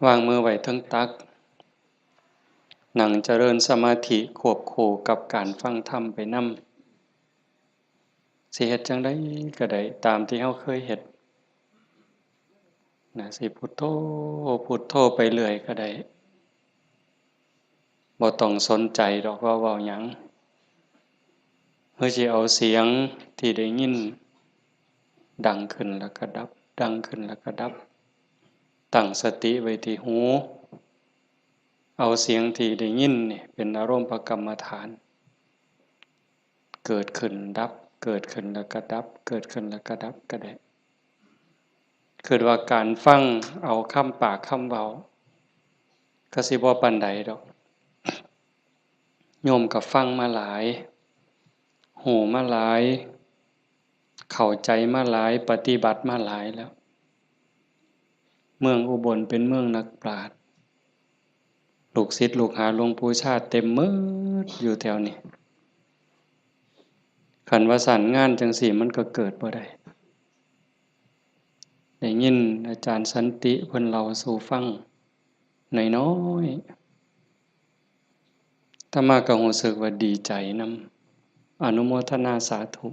วางมือไว้ทั้งตักนั่งเจริญสมาธิควบคู่กับการฟังธรรมไปนำสิเฮ็ดจังได๋ก็ได้ตามที่เฮาเคยเฮ็ดนะสิพุทโธพุทโธไปเรื่อยก็ได้บ่ต้องสนใจดอกว่าเว้าหยังเฮาสิเอาเสียงที่ได้ยินดังขึ้นแล้วก็ดับดังขึ้นแล้วก็ดับตั้งสติไว้ที่หูเอาเสียงที่ได้ยินนี่เป็นอารมณ์ประกรรมฐานเกิดขึ้นดับเกิดขึ้นแล้วก็ดับเกิดขึ้นแล้วก็ดับก็ได้คือว่าการฟังเอาคำปากคำเว้าก็สิบ่ปานใดดอกโยมก็ฟังมาหลายหูมาหลายเข้าใจมาหลายปฏิบัติมาหลายแล้วเมืองอุบลเป็นเมืองนักปราชญ์ลูกศิษย์ลูกหาหลวงปู่ชาติเต็มหมดอยู่แถวนี้คันว่าสรรงานจังซี่มันก็เกิดบ่ได้ได้ยินอาจารย์สันติเพิ่นเล่าสู่ฟังน้อยๆอาตมาก็รู้สึกว่าดีใจนำอนุโมทนาสาธุ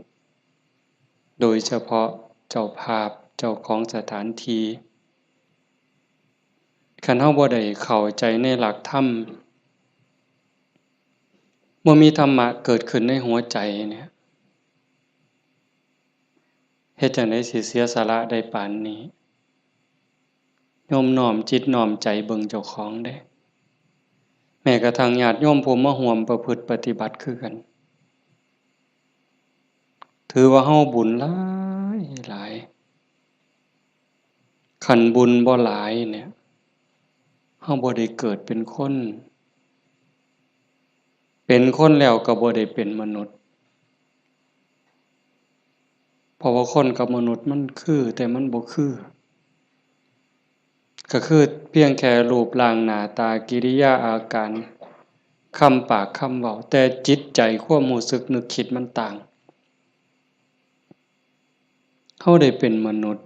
โดยเฉพาะเจ้าภาพเจ้าของสถานที่คันเฮาบ่ได้เข้าใจในหลักธรรมบ่มีธรรมะเกิดขึ้นในหัวใจเนี่ยเฮ็ดจั่งใดสิเสียสละได้ปานนี้โยมน้อมจิตน้อมใจเบิ่งเจ้าของเด้แม้กระทั่งญาติโยมผู้มาร่วมประพฤติปฏิบัติคือกันถือว่าเฮาบุญหลายหลายคันบุญบ่หลายเนี่ยเฮาบ่ได้เกิดเป็นคนเป็นคนแล้วก็บ่ได้เป็นมนุษย์เพราะว่าคนกับมนุษย์มันคือแต่มันบ่คือก็คือเพียงแค่รูปร่างหน้าตากิริยาอาการคำปากคำเว้าแต่จิตใจความรู้สึกนึกคิดมันต่างเฮาได้เป็นมนุษย์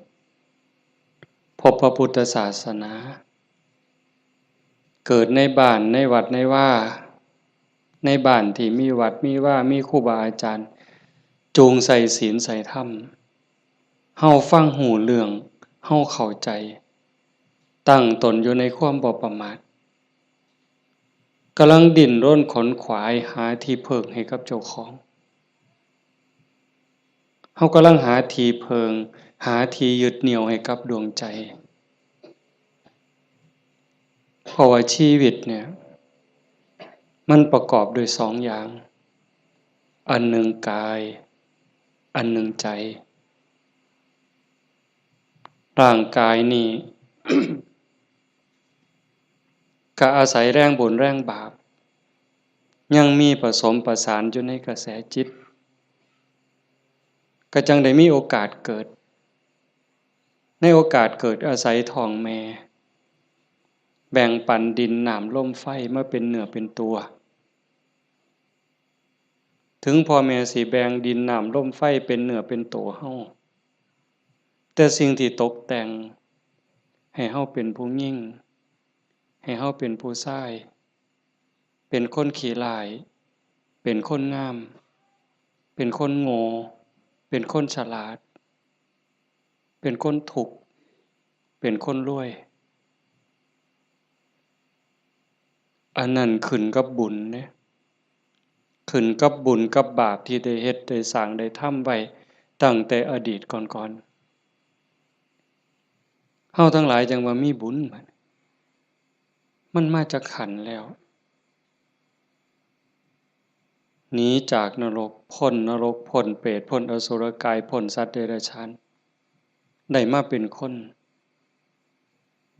พบพระพุทธศาสนาเกิดในบ้านในวัดในว่าในบ้านที่มีวัดมีว่ามีครูบาอาจารย์จูงใส่ศีลใส่ธรรมเฮาฟังหูเรื่องเฮาเข้าใจตั้งตนอยู่ในความบ่ประมาทกำลังดิ้นรนขนขวายหาที่พึ่งให้กับเจ้าของเฮากำลังหาที่พึ่งหาที่ยึดเหนี่ยวให้กับดวงใจเพราะว่าชีวิตเนี่ยมันประกอบด้วยสองอย่างอันหนึ่งกายอันหนึ่งใจร่างกายนี่ ก็อาศัยแรงบุญแรงบาปยังมีผสมประสานอยู่ในกระแสจิตก็จังได้มีโอกาสเกิดในโอกาสเกิดอาศัยท้องแม่แบ่งปันดินน้ำลมไฟมาเป็นเนื้อเป็นตัวถึงพ่อแม่สิแบ่งดินน้ำลมไฟเป็นเนื้อเป็นตัวเฮาแต่สิ่งที่ตกแต่งให้เฮาเป็นผู้หญิงให้เฮาเป็นผู้ชายเป็นคนขี้ร้ายเป็นคนงามเป็นคนโง่เป็นคนฉลาดเป็นคนทุกข์เป็นคนรวยอันนั้นขึ้นกับบุญเด้ขึ้นกับบุญกับบาปที่ได้เฮ็ดได้สร้างได้ทำไว้ตั้งแต่อดีตก่อนๆเฮาทั้งหลายจังว่ามีบุญบัดมันมาจากขันธ์แล้วหนีจากนรกพ้นนรกพ้นเปรตพ้นอสุรกายพ้นสัตว์เดรัจฉานได้มาเป็นคน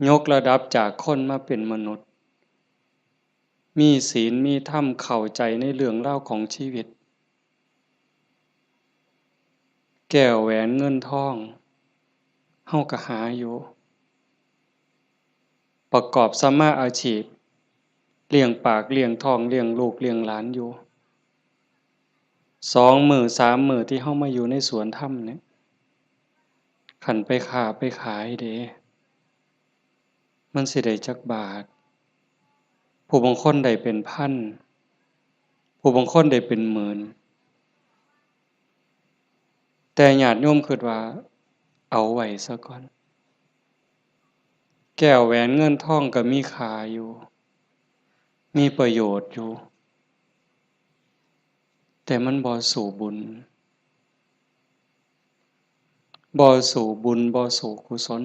ยกระดับจากคนมาเป็นมนุษย์มีศีลมีธรรมเข้าใจในเรื่องราวของชีวิตแก้วแหวนเงินทองเฮาก็หาอยู่ประกอบสัมมาอาชีพเลี้ยงปากเลี้ยงท้องเลี้ยงลูกเลี้ยงหลานอยู่2 มื้อ3 มื้อที่เฮามาอยู่ในสวนธรรมเนี่ยคันไปค้าไปขายเด้ มันสิได้จักบาทผู้บางคนได้เป็นพันผู้บางคนได้เป็นหมื่นแต่ญาติโยมคิดว่าเอาไว้ซะก่อนแก้วแหวนเงินทองก็มีค่าอยู่มีประโยชน์อยู่แต่มันบ่สู่บุญบ่สู่บุญบ่สู่กุศล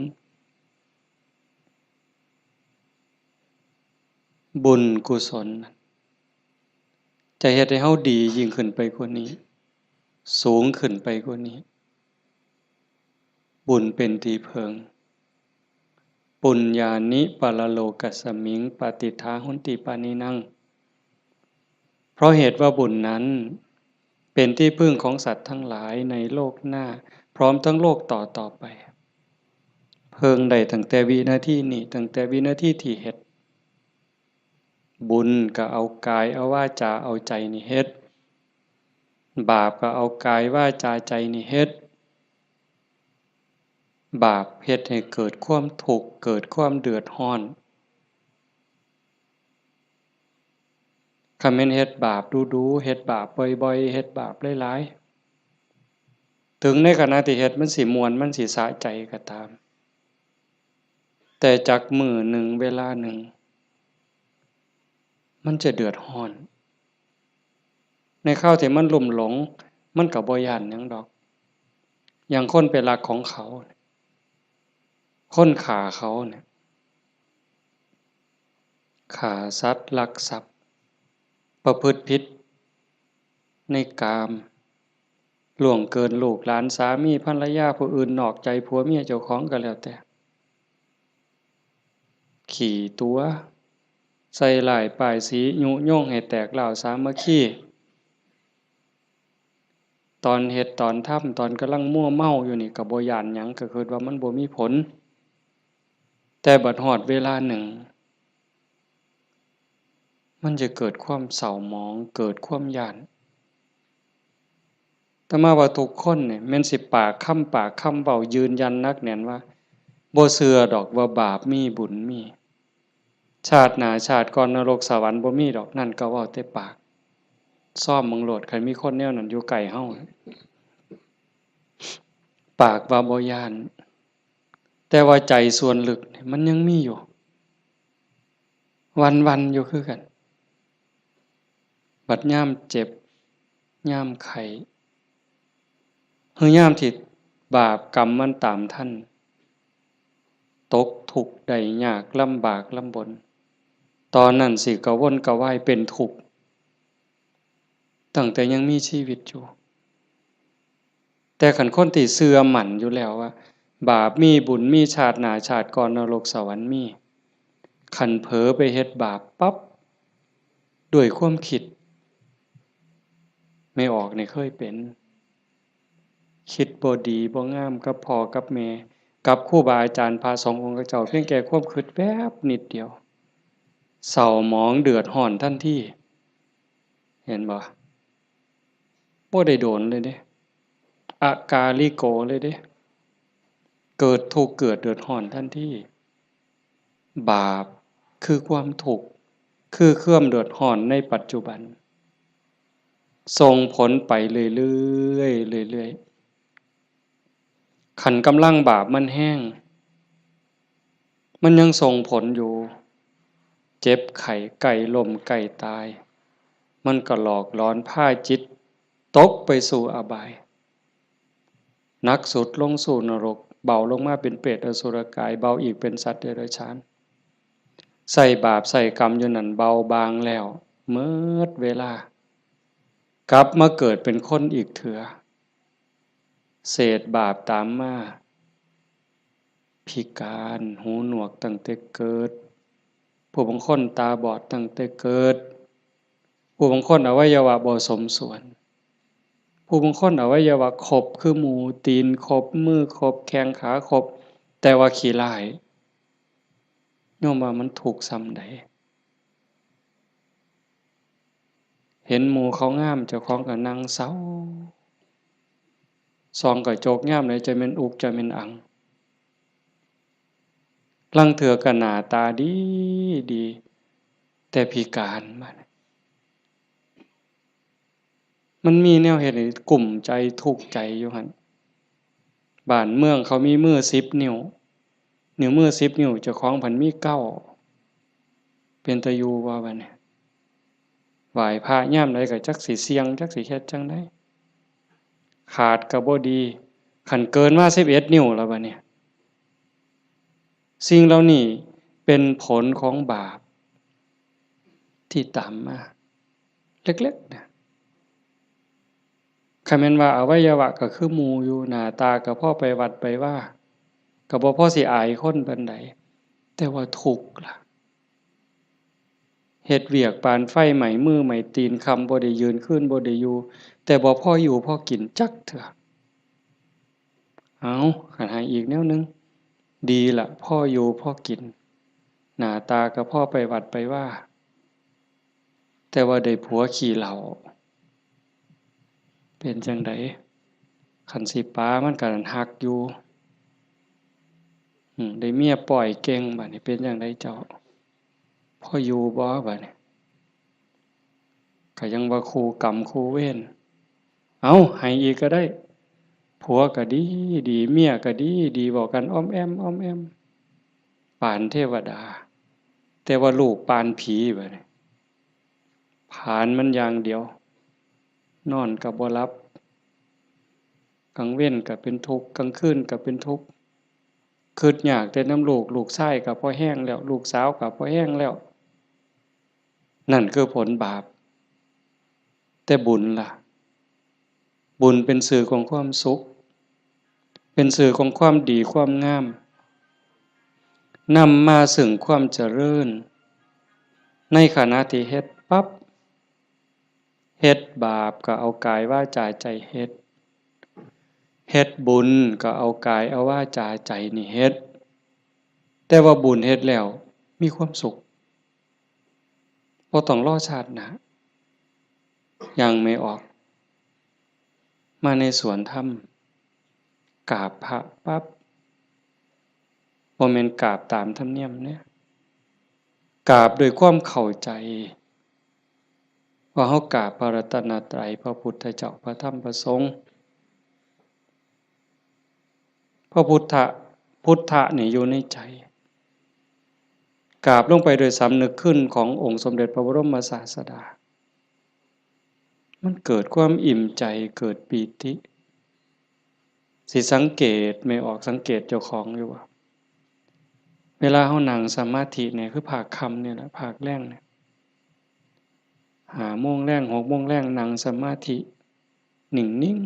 บุญกุศลจะเฮ็ดให้เฮาดียิ่งขึ้นไปกว่านี้สูงขึ้นไปกว่านี้บุญเป็นที่พึ่งปุญญานิปรโลกัสสมิงปฏิทาหุนติปานินังเพราะเหตุว่าบุญนั้นเป็นที่พึ่งของสัตว์ทั้งหลายในโลกหน้าพร้อมทั้งโลกต่อไปเพิ่งได้ตั้งแต่วินาทีนี้ตั้งแต่วินาทีที่เฮ็ดบุญก็เอากายเอาวาจาเอาใจนี่เฮ็ดบาปก็เอากายวาจาใจนี่เฮ็ดบาปเฮ็ดให้เกิดความทุกข์เกิดความเดือดร้อนคันแม่นเฮ็ดบาปดูๆเฮ็ดบาปบ่อยๆเฮ็ดบาปหลายๆถึงในขณะที่เฮ็ดมันสิม่วนมันสิสะใจก็ตามแต่จักมื้อหนึ่งเวลาหนึ่งมันจะเดือดร้อนในคราวที่มันลุ่มหลงมันก็บ่ย้านหยังดอกอย่างคนไปลักของเขาคนฆ่าเขาเนี่ยฆ่าสัตว์ลักทรัพย์ประพฤติผิดในกามล่วงเกินลูกหลานสามีภรรยาผู้อื่นนอกใจผัวเมียเจ้าของก็แล้วแต่ขี่ตัวใส่ร้ายป้ายสียุยงให้แตกร้าวสามัคคีตอนเฮ็ดตอนทำตอนกำลังมั่วเมาอยู่นี่ก็บ่ย้านหยังก็คิดว่ามันบ่มีผลแต่บัดฮอดเวลาหนึ่งมันจะเกิดความเศร้าหมองเกิดความย้านแต่มาว่าทุกคนเนี่ยแม่นสิปากคำเว้ายืนยันนักแน่นว่าบ่เชื่อดอกว่าบาปมีบุญมีชาติหน้าชาติก่อนนรกสวรรค์บ่มีดอกนั่นก็เว้าแต่ปากซ่อมเบิ่งโลดคันมีคนแนวนั้นอยู่ใกล้เฮาปากว่าบ่ย้านแต่ว่าใจส่วนลึกนี่มันยังมีอยู่วันๆอยู่คือกันบัดยามเจ็บยามไข้คือยามที่บาปกรรมมันตามทันตกทุกข์ได้ยากลำบากลำบนตอนนั้นสิกระวนกระวายเป็นทุกข์ตั้งแต่ยังมีชีวิตอยู่แต่คันคนที่เชื่อมั่นอยู่แล้วว่าบาปมีบุญมีชาติหน้าชาติก่อนนรกสวรรค์มีคันเผลอไปเฮ็ดบาปปั๊บด้วยความคิดไม่ออกนี่เคยเป็นคิดบ่ดีบ่งามกับพ่อกับแม่กับครูบาอาจารย์พระสงฆ์องค์เจ้าเพียงแค่ความคิดแวบนิดเดียวเศร้าหมองเดือดร้อนทันทีเห็นบ่บ่ได้โดนเลยเด้อากาลิโกเลยเด้เกิดทุกข์เกิดเดือดร้อนทันทีบาปคือความทุกข์คือความเดือดร้อนในปัจจุบันส่งผลไปเรื่อยๆเรื่อยๆคันกำลังบาปมันแห้งมันยังส่งผลอยู่เจ็บไข้ใกล้ล้มใกล้ตายมันก็หลอกหลอนพาจิตตกไปสู่อบายหนักสุดลงสู่นรกเบาลงมาเป็นเปรตอสุรกายเบาอีกเป็นสัตว์เดรัจฉานใส่บาปใส่กรรมอยู่นั่นเบาบางแล้วเมิดเวลากลับมาเกิดเป็นคนอีกเถือเศษบาปตามมาพิการหูหนวกตั้งแต่เกิดผู้บางคนตาบอดตั้งแต่เกิดผู้บางคนอวัยวะบ่สมส่วนผู้บางคนอวัยวะครบคือหมูตีนครบมือครบแข้งขาครบแต่ว่าขี้ร้ายโยมว่ามันถูกซ้ำใดเห็นหมู่เขางามเจ้าของก็นั่งเศร้าส่องกระจกยามใดจะแม่นอุกจะแม่นอัง ลังเถือก็หน้าตาดีดีแต่พิการมันมีแนวเฮ็ดให้กลุ่มใจทุกข์ใจอยู่หั่นบ้านเมืองเขามีมือ10 นิ้วนิ้วมือ10 นิ้วเจ้าของเพิ่นมี9เป็นตาอยู่บ่บัดนี้ไหว้พระยามใดก็จักสิเสี่ยงจักสิเฮ็ดจั่งใดขาดก็บ่ดีคันเกินมา11 นิ้วแล้วบัดนี้สิ่งเหล่านี้เป็นผลของบาปที่ตามมาเล็กๆนะคันแม่นว่าอวัยวะก็คือหมู่อยู่หน้าตาก็พอไปวัดไปว่าก็บ่พอสิอายคนปานใดแต่ว่าทุกข์ล่ะเฮ็ดเวียกปานไฟไหม้มือไหม้ตีนค่ำบ่ได้ยืนคืนบ่ได้อยู่แต่บ่พออยู่พอกินจักเทื่อเอาคันให้อีกแนวหนึ่งดีล่ะพ่ออยู่พ่อกินหน้าตาก็พ่อไปวัดไปว่าแต่ว่าได้ผัวขี้เหล้าเป็นจังไดคันสิป๋ามันก็ฮักอยู่ได้เมียปล่อยเก่งบัดนี้เป็นจังไดเจ้าพ่ออยู่บ่บัดนี้ก็ยังว่าคู่กรรมคู่เวรเอาให้อีกก็ได้ผัวก็ดีดีเมียก็ดีดีบอกกันอ้อมแอมอ้อมแอมปานเทวดาแต่ว่าลูกปานผีบัดนี้ผานมันอย่างเดียวนอนก็บ่หลับกลางเว้นก็เป็นทุกข์กลางคืนก็เป็นทุกข์คิดยากแต่น้ำลูกลูกชายก็พอแห้งแล้วลูกสาวก็พอแห้งแล้วนั่นคือผลบาปแต่บุญล่ะบุญเป็นสื่อของความสุขเป็นสื่อของความดีความงามนำมาซึ่งความเจริญในขณะที่เฮ็ดปั๊บเฮ็ดบาปก็เอากายวาจาใจเฮ็ดบุญก็เอากายเอาวาจาใจนี่เฮ็ดแต่ว่าบุญเฮ็ดแล้วมีความสุขบ่ต้องรอชาติหน้ายังไม่ออกมาในสวนธรรมกราบพระปั๊บบ่แม่นกราบตามธรรมเนียมเนี่ยกราบด้วยความเข้าใจว่าเฮากราบพระรัตนตรัยพระพุทธเจ้าพระธรรมพระสงฆ์พระพุทธะนี่อยู่ในใจกราบลงไปโดยสำนึกขึ้นขององค์สมเด็จพระบรมศาสดามันเกิดความอิ่มใจเกิดปีติสิสังเกตไม่ออกสังเกตเจ้าของอยู่ว่าเวลาเฮานั่งสมาธิเนี่ยคือภาคค่ำเนี่ยแหละภาคแลงเนี่ย5 โมงแลง6 โมงแลงนั่งสมาธินิ่ง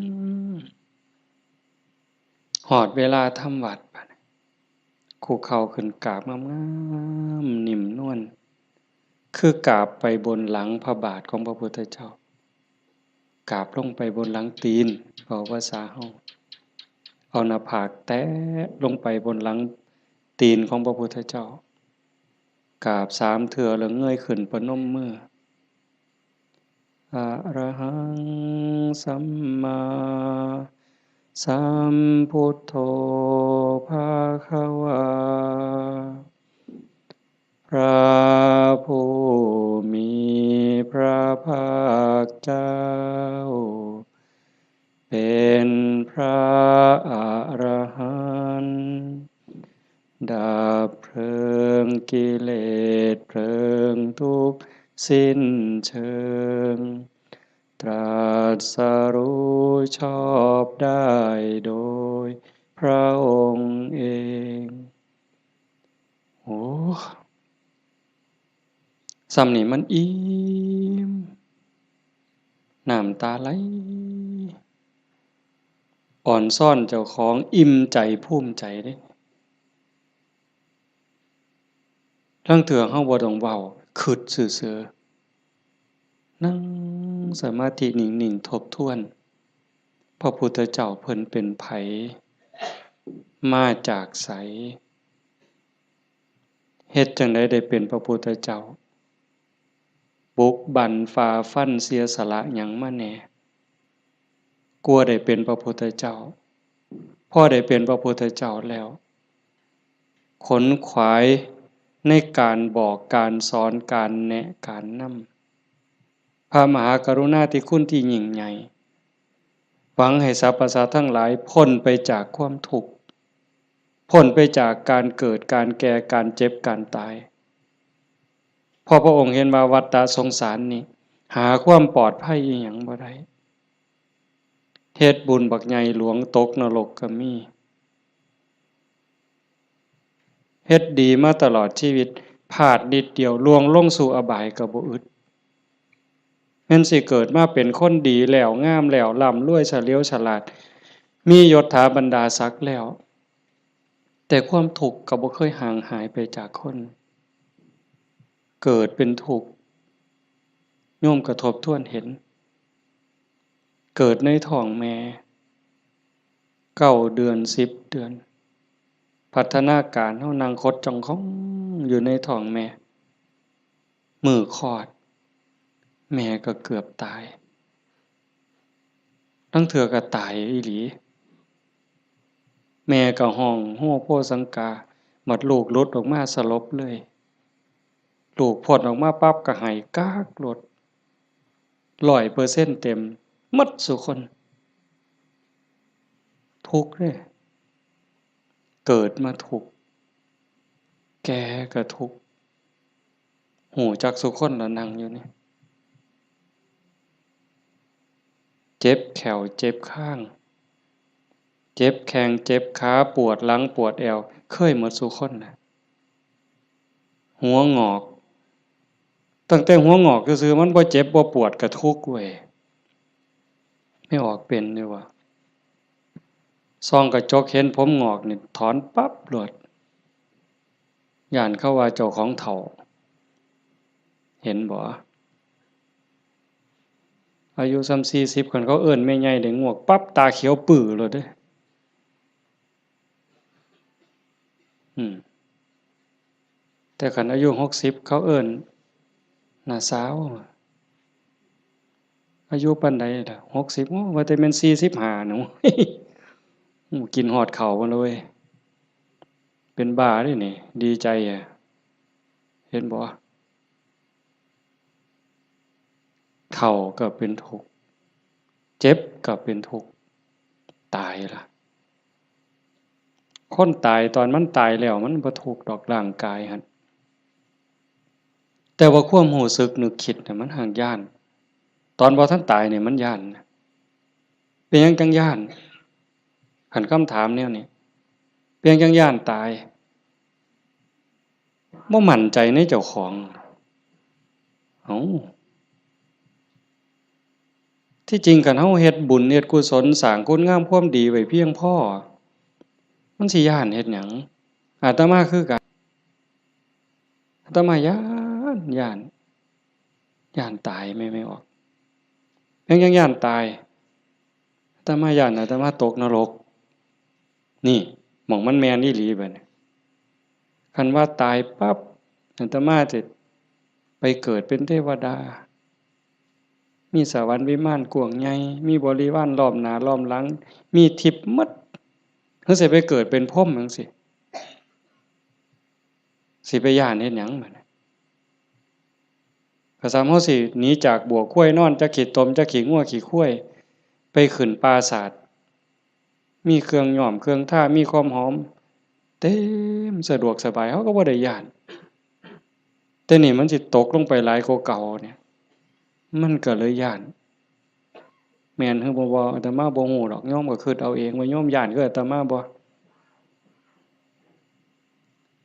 ๆฮอดเวลาทำวัดบัดคุกเข่าขึ้นกราบงามๆนิ่มนวลคือกราบไปบนหลังพระบาทของพระพุทธเจ้ากราบลงไปบนหลังตีนเว้าภาษาเฮาเอาหน้าผากแตะลงไปบนหลังตีนของพระพุทธเจ้ากราบ3 เทื่อแล้วเงยขึ้นประนมมืออะระหังสัมมาสัมพุทโธภะคะวาพระผู้มีพระภาคเจ้าเป็นพระอรหันต์ดับเพลิงกิเลสเพลิงทุกข์สิ้นเชิงตรัสรู้ชอบได้โดยพระองค์เองโอ้สำนี้มันอิ่มน้ำตาไหลอ่อนซ่อนเจ้าของอิ่มใจภูมิใจเด้ทั้งเถื่อเฮาบ่ต้องเว้าคิดซื่อๆนั่งสมาธินิ่งๆทบทวนพระพุทธเจ้าเพิ่นเป็นไผมาจากไสเฮ็ดจังได๋ได้เป็นพระพุทธเจ้าบุกบั่นฝ่าฟันเสียสละหยังมาแหน่กลัวได้เป็นพระพุทธเจ้าพอได้เป็นพระพุทธเจ้าแล้ว ขนขวายในการบอกการสอนการแนะการนำพระมหากรุณาธิคุณที่ยิ่งใหญ่หวังให้สรรพสัตว์ทั้งหลายพ้นไปจากความทุกข์พ้นไปจากการเกิดการแก่การเจ็บการตายพอพระองค์เห็นว่าวัฏฏะสงสารนี้หาความปลอดภัยอีหยังบ่ได้เฮ็ดบุญบักใหญ่หลวงตกนรกก็มีเฮ็ดดีมาตลอดชีวิตพลาดนิดเดียวล่วงลงสู่อบายก็บ่อึดแม่นสิเกิดมาเป็นคนดีแล้วงามแล้วร่ำรวยเฉลียวฉลาดมียศถาบรรดาศักดิ์แล้วแต่ความทุกข์ก็บ่เคยห่างหายไปจากคนเกิดเป็นทุกข์โยมกระทบทวนเห็นเกิดในท้องแม่9 เดือน10 เดือนพัฒนาการเฮานั่งคดจ้องของอยู่ในท้องแม่มื้อคลอดแม่ก็เกือบตายทั้งเทื่อก็ตายอีหลีแม่ก็ห้องโฮโพสังกาหมดลูกหลุดออกมาสลบเลยลูกพ้นออกมาปั๊บก็ให้กากโลด100%เต็มหมดซุคนทุกข์เด้เกิดมาทุกข์แก่ก็ทุกข์หูจักซุคนละนั่งอยู่นี่เจ็บแขวเจ็บข้างเจ็บแข้งเจ็บขาปวดหลังปวดแอวเคยหมดซุคนน่ะหัวงอกตั้งแต่หัวงอกซื่อๆมันบ่เจ็บบ่ปวดก็ทุกข์เว้ยไม่ออกเป็นเลยว่ะส่องกระจกเห็นผมงอกนี่ถอนปั๊บโลดย้านเขาว่าเจ้าของเฒ่าเห็นบ่อายุส่ำ40คันเขาเอิ้นแม่ใหญ่ได้งวกปั๊บตาเขียวปื้อโลดเด้แต่คันอายุ60เขาเอิ้นน้าสาวอายุปานใดล่ะ60โอ้ว่าแต่แม่น45หนูกินฮอดข้าวมาเลยเป็นบ้าเด้นี่ดีใจอะเห็นบ่เฒ่าก็เป็นทุกข์เจ็บก็เป็นทุกข์ตายล่ะคนตายตอนมันตายแล้วมันบ่ทุกข์ดอกร่างกายหั่นแต่ว่าความรู้สึกนึกคิดน่ะมันหั้นย้านตอนบ่ทันตายนี่มันย้านเป็นหยังจังย้านคันคำถามแนวนี้เป็นหยังจังย้านตายบ่มั่นใจในเจ้าของเอ้าที่จริงคันเฮาเฮ็ดบุญเฮ็ดกุศลสร้างคุณงามความดีไว้เพียงพอมันสิย้านเฮ็ดหยังอาตมาคือกันอาตมาย้านตายไม่ออกยังย้านตายอาตมาย้านอาตมาตกนรกนี่หม้องมันแม่นอีหลีบัดนี้คันว่าตายปั๊บอาตมาจะไปเกิดเป็นเทวดามีสวรรค์วิมานกว้างใหญ่มีบริวารล้อมหน้าล้อมหลังมีทิพย์หมดเฮาสิไปเกิดเป็นพรหมจังซี่สิไปย้านเฮ็ดหยังบัดนี้ก็ซ้ำเฮาสิหนีจากบ่วควายนอนจักขี้ตมจักขี้งัวขี้ควายไปขึ้นปราสาทมีเครื่องย้อมเครื่องทามีความหอมเต็มสะดวกสบายเฮาก็บ่ได้ย้านแต่นี่มันสิตกลงไปหลายกว่าเก่าเนี่ยมันก็เลยย้านแม่นคือบ่อาตมาบ่ฮู้ดอกโยมก็คิดเอาเองว่าโยมย้านคืออาตมาบ่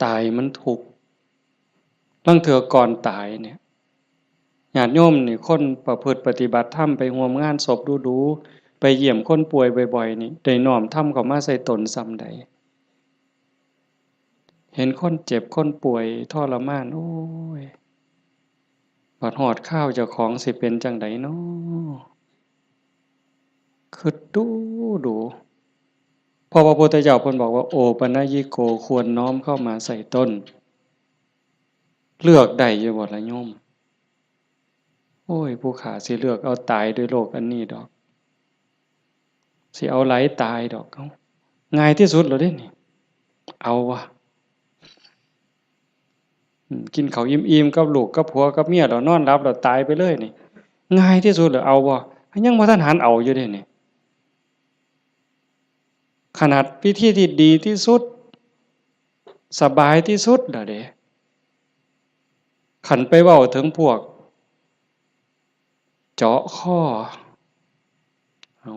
ตายมันทุกข์ลางเทื่อก่อนตายเนี่ยญาติโยมนี่คนประพฤติปฏิบัติธรรมไปร่วมงานศพดูๆไปเยี่ยมคนป่วยบ่อยๆนี่ได้น้อมธรรมเข้ามาใส่ตนส่ำใดเห็นคนเจ็บคนป่วยทรมานโอ้ยบัดฮอดคราวเจ้าของสิเป็นจั่งใดน้อคิดดูเพราะพระพุทธเจ้าเพิ่นบอกว่าโอปัญญิโกควรน้อมเข้ามาใส่ตนเลือกได้อยู่บ่ล่ะโยมโอ้ยผู้ข้าสิเลือกเอาตายด้วยโรคอันนี้ดอกสิเอาไหลตายดอกเอ้าง่ายที่สุดแล้วเด้นี่เอาวะ กินข้าวอิ่มๆกับลูกกับผัวกับเมียแล้วนอนหลับแล้วตายไปเลยนี่ง่ายที่สุดเหรอเอาบ่ยังบ่ทันหันเอาอยู่เด้นี่ขนาดวิธีที่ดีที่สุดสบายที่สุดล่ะเด้ขันไปเว้าถึงพวกเจาะข้อเอา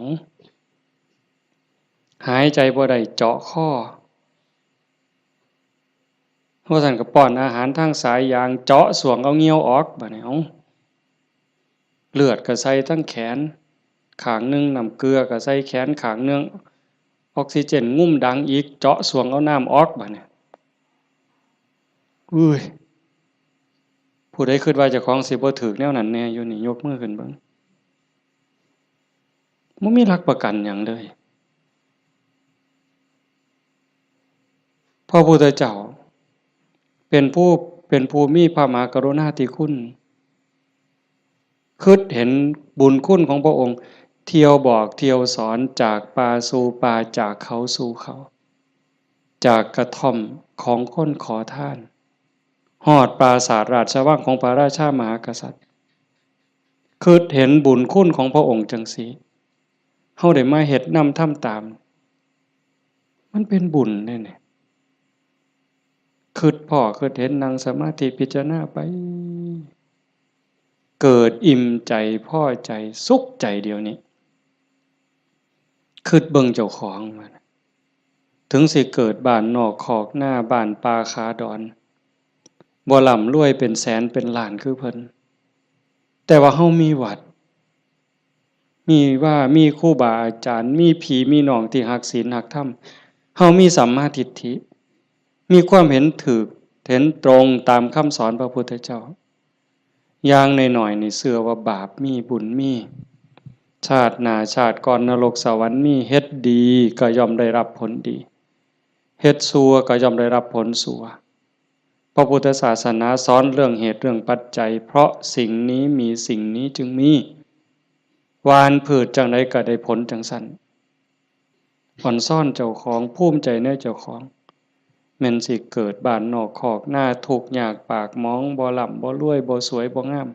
หายใจบ่ได้เจาะข้อเพราะท่านก็ป้อนอาหารทางสายยางเจาะสวงเอาเงี้ยวออกบัดนี้เอาเลือดก็ใส่ทั้งแขนข้างนึงน้ำเกลือก็ใส่แขนข้างนึงออกซิเจนงุ่มดังอีกเจาะสวงเอาน้ำออกบัดนี้อุ้ยผู้ใดคิดว่าเจ้าของสิบ่ถูกแนวนั้นแน่อยู่นี่ยกมือขึ้นเบิ่งบ่มีหลักประกันหยังเลยพระพุทธเจ้าเป็นผู้มีพระมหากรุณาธิคุณคิดเห็นบุญคุณของพระองค์เที่ยวบอกเที่ยวสอนจากป่าสู่ป่าจากเขาสู่เขาจากกระท่อมของคนขอทานฮอดปราสาทราชวังของพระราชามหากษัตริย์คิดเห็นบุญคุณของพระองค์จังซี่เฮาได้มาเฮ็ดนำทำตามมันเป็นบุญแน่ๆคิดพ้อคิดเห็นนั่งสมาธิพิจารณาไปเกิดอิ่มใจพอใจสุขใจเดียวนี้คิดเบิ่งเจ้าของมันถึงสิเกิดบ้านนอกคอกหน้าบ้านป่าขาดอนบ่ร่ำรวยเป็นแสนเป็นล้านคือเพิ่นแต่ว่าเฮามีวัดมีครูบาอาจารย์มีพี่มีน้องที่รักศีลรักธรรมเฮามีสัมมาทิฏฐิมีความเห็นถูกเห็นตรงตามคำสอนพระพุทธเจ้าอย่างน้อยๆนี่เชื่อว่าบาปมีบุญมีชาติหน้าชาติก่อนนรกสวรรค์มีเฮ็ดดีก็ย่อมได้รับผลดีเฮ็ดชั่วก็ย่อมได้รับผลชั่วพระพุทธศาสนาสอนเรื่องเหตุเรื่องปัจจัยเพราะสิ่งนี้มีสิ่งนี้จึงมีหว่านพืชจังไดก็ได้ผลจังซั่นอ่อนซ่อนเจ้าของภูมิใจในเจ้าของแม่นสิเกิดบ้านนอกคอกหน้าทุกข์ยากปากหมองบ่ร่ำบ่รวยบ่สวยบ่งาม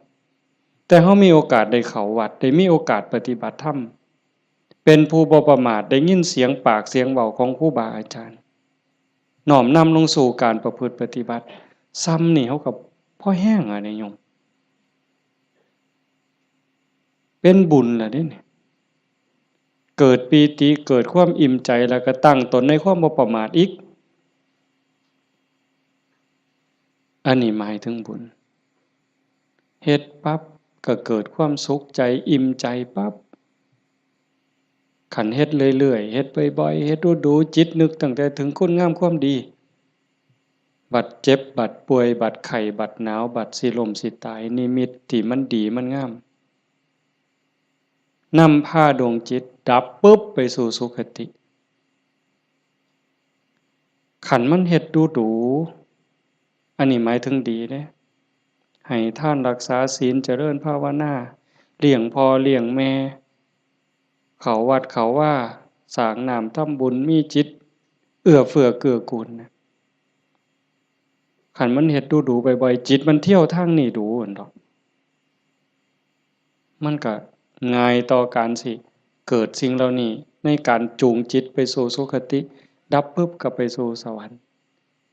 แต่เฮามีโอกาสได้เข้าวัดได้มีโอกาสปฏิบัติธรรมเป็นผู้บ่ประมาทได้ยินเสียงปากเสียงเว้าของครูบาอาจารย์น้อมนำลงสู่การประพฤติปฏิบัติซ้ำนี่เฮาก็พอแห้งอะนี่โยมเป็นบุญล่ะเด้นี่เกิดปีติเกิดความอิ่มใจแล้วก็ตั้งตนในความบ่ประมาทอีกอันนี้หมายถึงบุญเฮ็ดปั๊บก็เกิดความสุขใจอิ่มใจปั๊บขันเฮ็ดเรื่อยๆเฮ็ดบ่อยๆเฮ็ดดูๆจิตนึกตั้งแต่ถึงคุณงามความดีบัดเจ็บบัดป่วยบัดไข้บัดหนาวบัดสิล้มสิตายนิมิตที่มันดีมันงามนำพาดวงจิตดับปุ๊บไปสู่สุคติขันมันเฮ็ดดูอันนี้หมายถึงดีเด้ให้ท่านรักษาศีลเจริญภาวนาเลี้ยงพ่อเลี้ยงแม่เขาวัดเขาว่าสร้างน้ำทำบุญมีจิตเอื้อเฟื้อเกื้อกูลนะขันมันเฮ็ดดูบ่อยๆจิตมันเที่ยวทางนี้ดูอั่นดอกมันก็ง่ายต่อการสิเกิดสิ่งเหล่านี้ในการจูงจิตไปสู่สุคติดับปุ๊บก็ไปสู่สวรรค์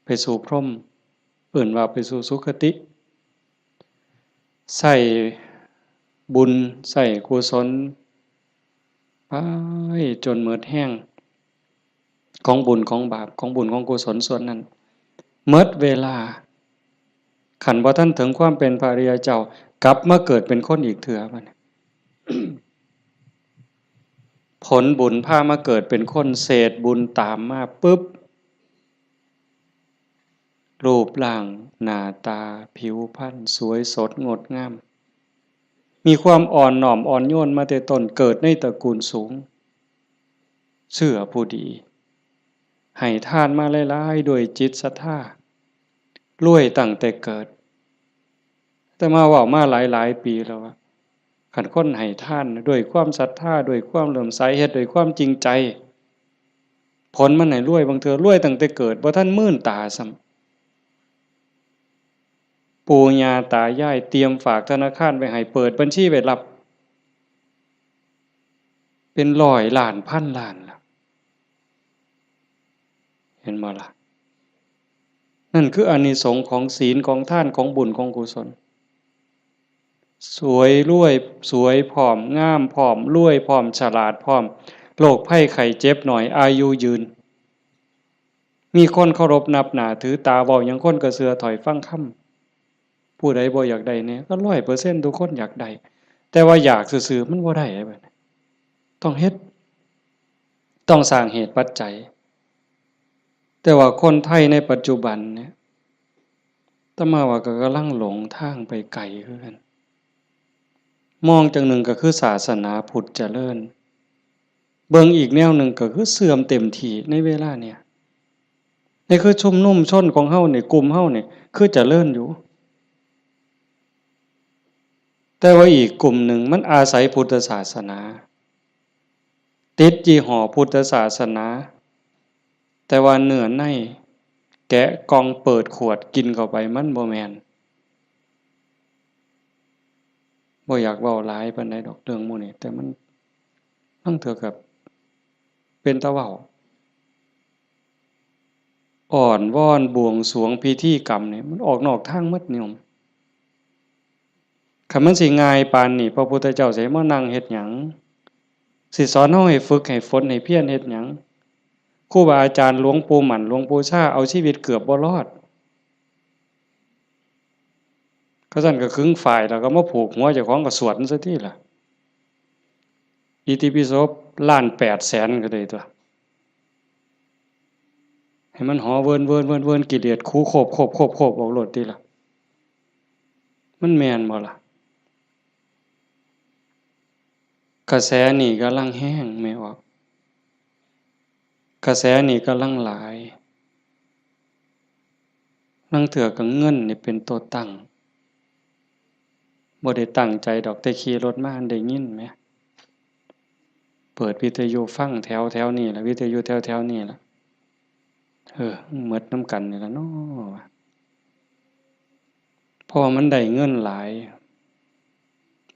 ไปสู่พรหมเอิ้นว่าไปสู่สุคติใส่บุญใส่กุศลไปจนหมดแห้งของบุญของบาปของบุญของกุศลส่วนนั้นหมดเวลาขันบ่ทันถึงความเป็นพระอริยเจ้ากลับมาเกิดเป็นคนอีกเถื่อบัด ผลบุญพามาเกิดเป็นคนเศษบุญตามมาปุ๊บรูปร่างหน้าตาผิวพรรณสวยสดงดงามมีความอ่อนน้อมอ่อนโยนมาแต่ต้นเกิดในตระกูลสูงเชื่อผู้ดีให้ทานมาหลายๆด้วยจิตศรัทธารวยตั้งแต่เกิดแต่มาเว้ามาหลายๆปีแล้วว่าคันคนให้ทานด้วยความศรัทธาด้วยความเลื่อมใสเฮ็ดด้วยความจริงใจผลมันให้รวยบางเทื่อรวยตั้งแต่เกิดบ่ทันมื่นตาซ้ ปู่ย่าตายายเตรียมฝากธนาคารไว้ให้เปิดบัญชีไว้รับเป็นร้อยล้านพันล้านล่ะเห็นบ่ล่ะนั่นคืออานิสงส์ของศีลของทานของบุญของกุศลสวยรวยสวยผอมงามผอมรวยผอมฉลาดผอมโรคภัยไข้เจ็บหน่อยอายุยืนมีคนเคารพนับหน้าถือตาเว้าหยังคนก็เชื่อถอยฟังคำผู้ใดบ่อยากได้เนี่ยก็100%ทุกคนอยากได้แต่ว่าอยากซื่อๆมันบ่ได้แบบนี้ต้องเฮ็ดต้องสร้างเหตุปัจจัยแต่ว่าคนไทยในปัจจุบันเนี่ยอาตมาว่าก็กำลังหลงทางไปไกลคือกันมองจังหนึ่งก็คือศาสนาพุทธเจริญเบิ่งอีกแนวหนึ่งก็คือเสื่อมเต็มที่ในเวลาเนี่ยนี่คือชุมนุมชนของเฮานี่กลุ่มเฮานี่คือเจริญอยู่แต่ว่าอีกกลุ่มหนึ่งมันอาศัยพุทธศาสนาติดยี่ห้อพุทธศาสนาแต่ว่าเนื้อในแกะกล่องเปิดขวดกินเข้าไปมันบ่แม่นบ่อยากเว้าหลายปานใดดอกเรื่องหมู่นี้แต่มันทั้งเถือกับเป็นตะเว้าอ่อนวอนบวงสรวงพิธีกรรมนี่มันออกนอกทางหมดนิยมคันมันสิง่ายปานนี้พระพุทธเจ้าสิมานั่งเฮ็ดหยังสิสอนเฮาให้ฝึกให้ฝนให้เพียรเฮ็ดหยังครูบาอาจารย์หลวงปู่หมั่นหลวงปู่ชาเอาชีวิตเกือบบ่รอดเขาซั่นก็ขึงฝ่ายแล้วก็มาผูกหัวเจ้าของก็สวดซะทีล่ะอิติปิโสล้าน800,000ก็ได้ตัวให้มันหอเวินๆๆๆกิเลสคูโคบๆๆๆออกโลดติล่ะมันแม่นบ่ล่ะกระแสนี่กำลังแห้งแม่ออกกระแสนี่กำลังหลายลางเทื่อก็เงินนี่เป็นตัวตั้งบ่ได้ตั้งใจดอกแต่ขี่รถมาได้ยินแหมเปิดวิทยุฟังแถวๆนี้ล่ะวิทยุแถวๆนี้ล่ะหมดนำกันนี่ล่ะเนาะเพราะว่ามันได้เงินหลาย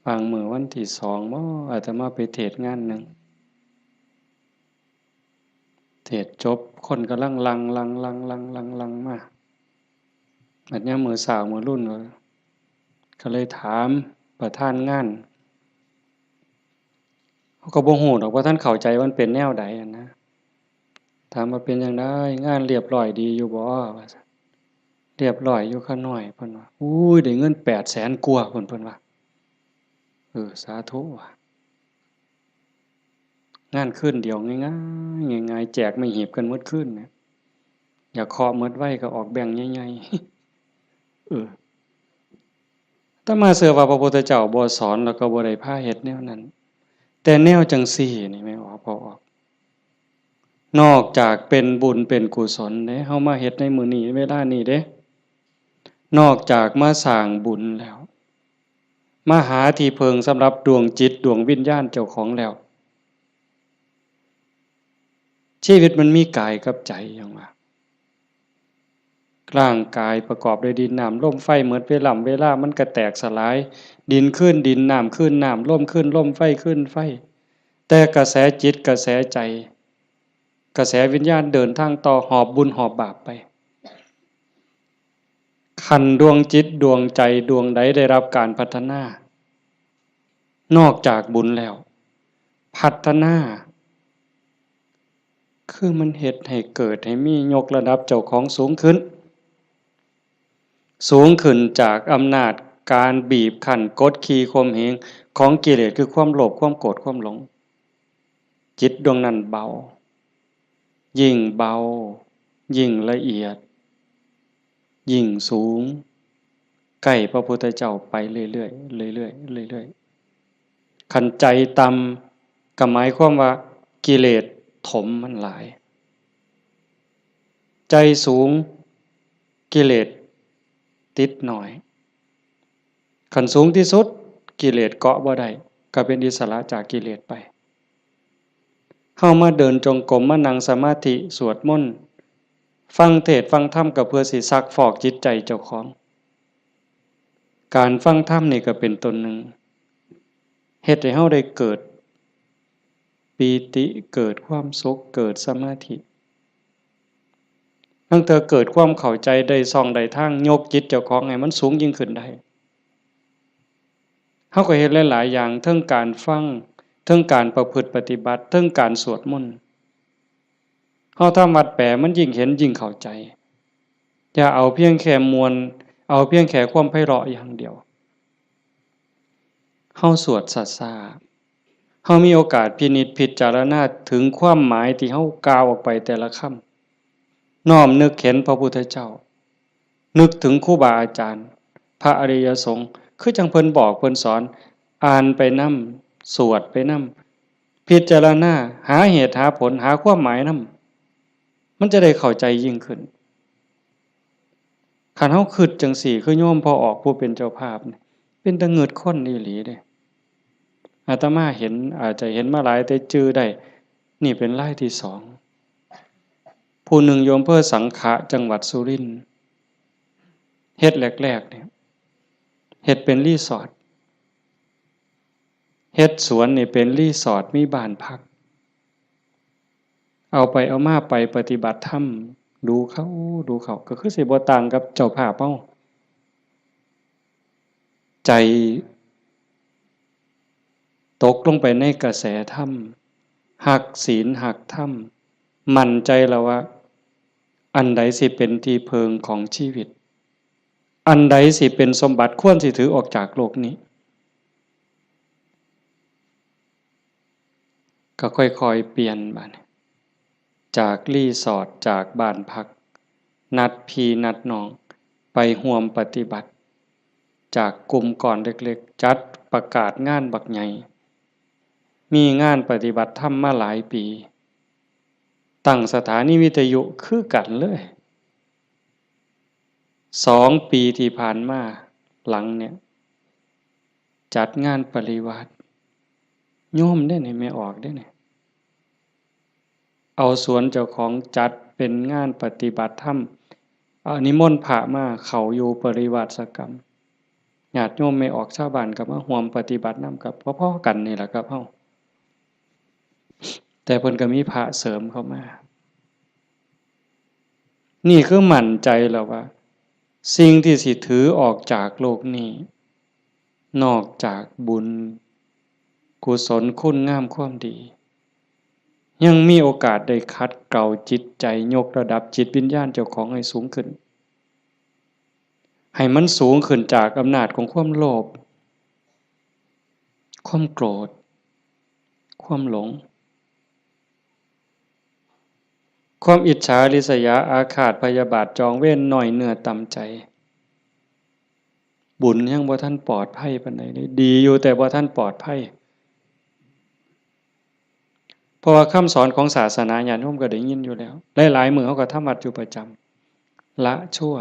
บางมื้อวันที่2บ่อาตมาไปเทศน์งานหนึ่งเทศน์จบคนกำลังหลั่งๆๆๆๆมาบัดยามมื้อเช้ามื้อรุ่นก็เลยถามประธานงานเขาก็บ่ฮู้ดอกว่าท่านเข้าใจว่ามันเป็นแนวใดอะนะถามว่าเป็นจั่งใดงานเรียบร้อยดีอยู่บ่ว่าซั่นเรียบร้อยอยู่ค่ะน้อยเพิ่นว่าอุ้ยได้เงิน800,000กว่าเพิ่นว่าสาธุว่ะงานคืนเดียวง่ายๆง่ายๆแจกไม่หีบกันหมดคืนแหมอยากเคาะหมดไว้ก็ออกแบ่งค์ใหญ่ๆอาตมาเชื่อว่าพระพุทธเจ้าบ่สอนแล้วก็บ่ได้พาเฮ็ดแนวนั้นแต่แนวจังซี่นี่แม่นบ่พอออกนอกจากเป็นบุญเป็นกุศลเด้เฮามาเฮ็ดในมื้อนี้เวลานี้เด้นอกจากมาสร้างบุญแล้วมาหาที่พึ่งสำหรับดวงจิตดวงวิญญาณเจ้าของแล้วชีวิตมันมีกายกับใจอย่างว่าร่างกายประกอบด้วยดินน้ำลมไฟเหมือนเวลามันก็แตกสลายดินขึ้นดินน้ำขึ้นน้ำลมขึ้นลมไฟขึ้นไฟแต่กระแสจิตกระแสใจกระแสวิญญาณเดินทางต่อหอบบุญหอบบาปไปขันดวงจิตดวงใจดวงใดได้รับการพัฒนานอกจากบุญแล้วพัฒนาคือมันเฮ็ดให้เกิดให้มียกระดับเจ้าของสูงขึ้นจากอำนาจการบีบคั้นกดขี่ข่มเหงของกิเลสคือความโลภความโกรธความหลงจิตดวงนั้นเบายิ่งเบายิ่งละเอียดยิ่งสูงใกล้พระพุทธเจ้าไปเรื่อยๆเรื่อยๆเรื่อยๆขันใจต่ำก็หมายความว่ากิเลสถมมันหลายใจสูงกิเลสติดหน่อยขันสูงที่สุดกิเลสเกาะบ่ได้ก็เป็นอิสระจากกิเลสไปเฮามาเดินจงกรมมานั่งสมาธิสวดมนต์ฟังเทศน์ฟังธรรมก็เพื่อสิซักฟอกจิตใจเจ้าของ การฟังธรรมนี่ก็เป็นตนหนึ่งเฮ็ดให้เฮาได้เกิดปีติเกิดความสุขเกิดสมาธิตั้งแต่เกิดความเข้าใจได้ส่องได้ทางยกจิตเจ้าของให้มันสูงยิ่งขึ้นได้เฮาก็เฮ็ดหลายๆอย่างทั้งการฟังทั้งการประพฤติปฏิบัติทั้งการสวดมนต์เฮาทำวัดแปลมันยิ่งเห็นยิ่งเข้าใจอย่าเอาเพียงแค่มวลเอาเพียงแค่ความไพเราะอย่างเดียวเฮาสวดซ่าๆเฮามีโอกาสพินิจพิจารณาถึงความหมายที่เฮากล่าวออกไปแต่ละคำน้อมนึกเห็นพระพุทธเจ้านึกถึงครูบาอาจารย์พระอริยสงฆ์คือจังเพิ่นบอกเพิ่นสอนอ่านไปนำสวดไปนำพิจารณาหาเหตุหาผลหาความหมายนำมันจะได้เข้าใจยิ่งขึ้นคันเฮาคิดจังสี่คือโยมพอออกผู้เป็นเจ้าภาพนี่เป็นตะเงิดคนอีหลีเด้อาตมาเห็นอาจจะเห็นมาหลายแต่จื้อได้นี่เป็นรายที่สองผู้หนึ่งโยมเพื่อสังขะจังหวัดสุรินทร์เฮ็ดแรกๆเนี่ยเฮ็ดเป็นรีสอร์ทเฮ็ดสวนนี่เป็นรีสอร์ทมีบ้านพักเอาไปเอามาไปปฏิบัติธรรมดูเขาก็คือสิบ่ต่างกับเจ้าภาพเฮาใจตกลงไปในกระแสธรรมหักศีลหักธรรมมั่นใจแล้วว่าอันใดสิเป็นที่เพิงของชีวิตอันใดสิเป็นสมบัติควรสิถือออกจากโลกนี้ก็ค่อยๆเปลี่ยนบัดจากรีสอร์ทจากบ้านพักนัดพี่นัดน้องไปร่วมปฏิบัติจากกลุ่มก่อนเล็กๆจัดประกาศงานบักใหญ่มีงานปฏิบัติธรรมมาหลายปีตั้งสถานีวิทยุคือกันเลย2 ปีที่ผ่านมาหลังเนี่ยจัดงานปริวาสโยมได้นี่ไม่ออกได้นี่เอาสวนเจ้าของจัดเป็นงานปฏิบัติธรรมนิมนต์พระมาเข้าอยู่ปริวาสกรรมญาติโยมไม่ออกชาวบ้านก็มาร่วมปฏิบัตินำกับพ่อๆกันนี่แหละครับเฮาแต่เพิ่นก็มีพระเสริมเข้ามานี่คือมั่นใจแล้วว่าสิ่งที่สิถือออกจากโลกนี้นอกจากบุญกุศลคุณงามความดียังมีโอกาสได้คัดเกลาจิตใจยกระดับจิตวิญญาณเจ้าของให้สูงขึ้นให้มันสูงขึ้นจากอำนาจของความโลภความโกรธความหลงความอิจฉาริษยาอาฆาตพยาบาทจองเวรหน่อยเนื้อต่ำใจบุญยังบ่ทันปลอดภัยปานใดเลยดีอยู่แต่บ่ทันปลอดภัยเพราะว่าคำสอนของศาสนาญาติโยมก็ได้ยินอยู่แล้วหลายๆมื้อเฮาก็ทำวัดอยู่ประจำละชั่ว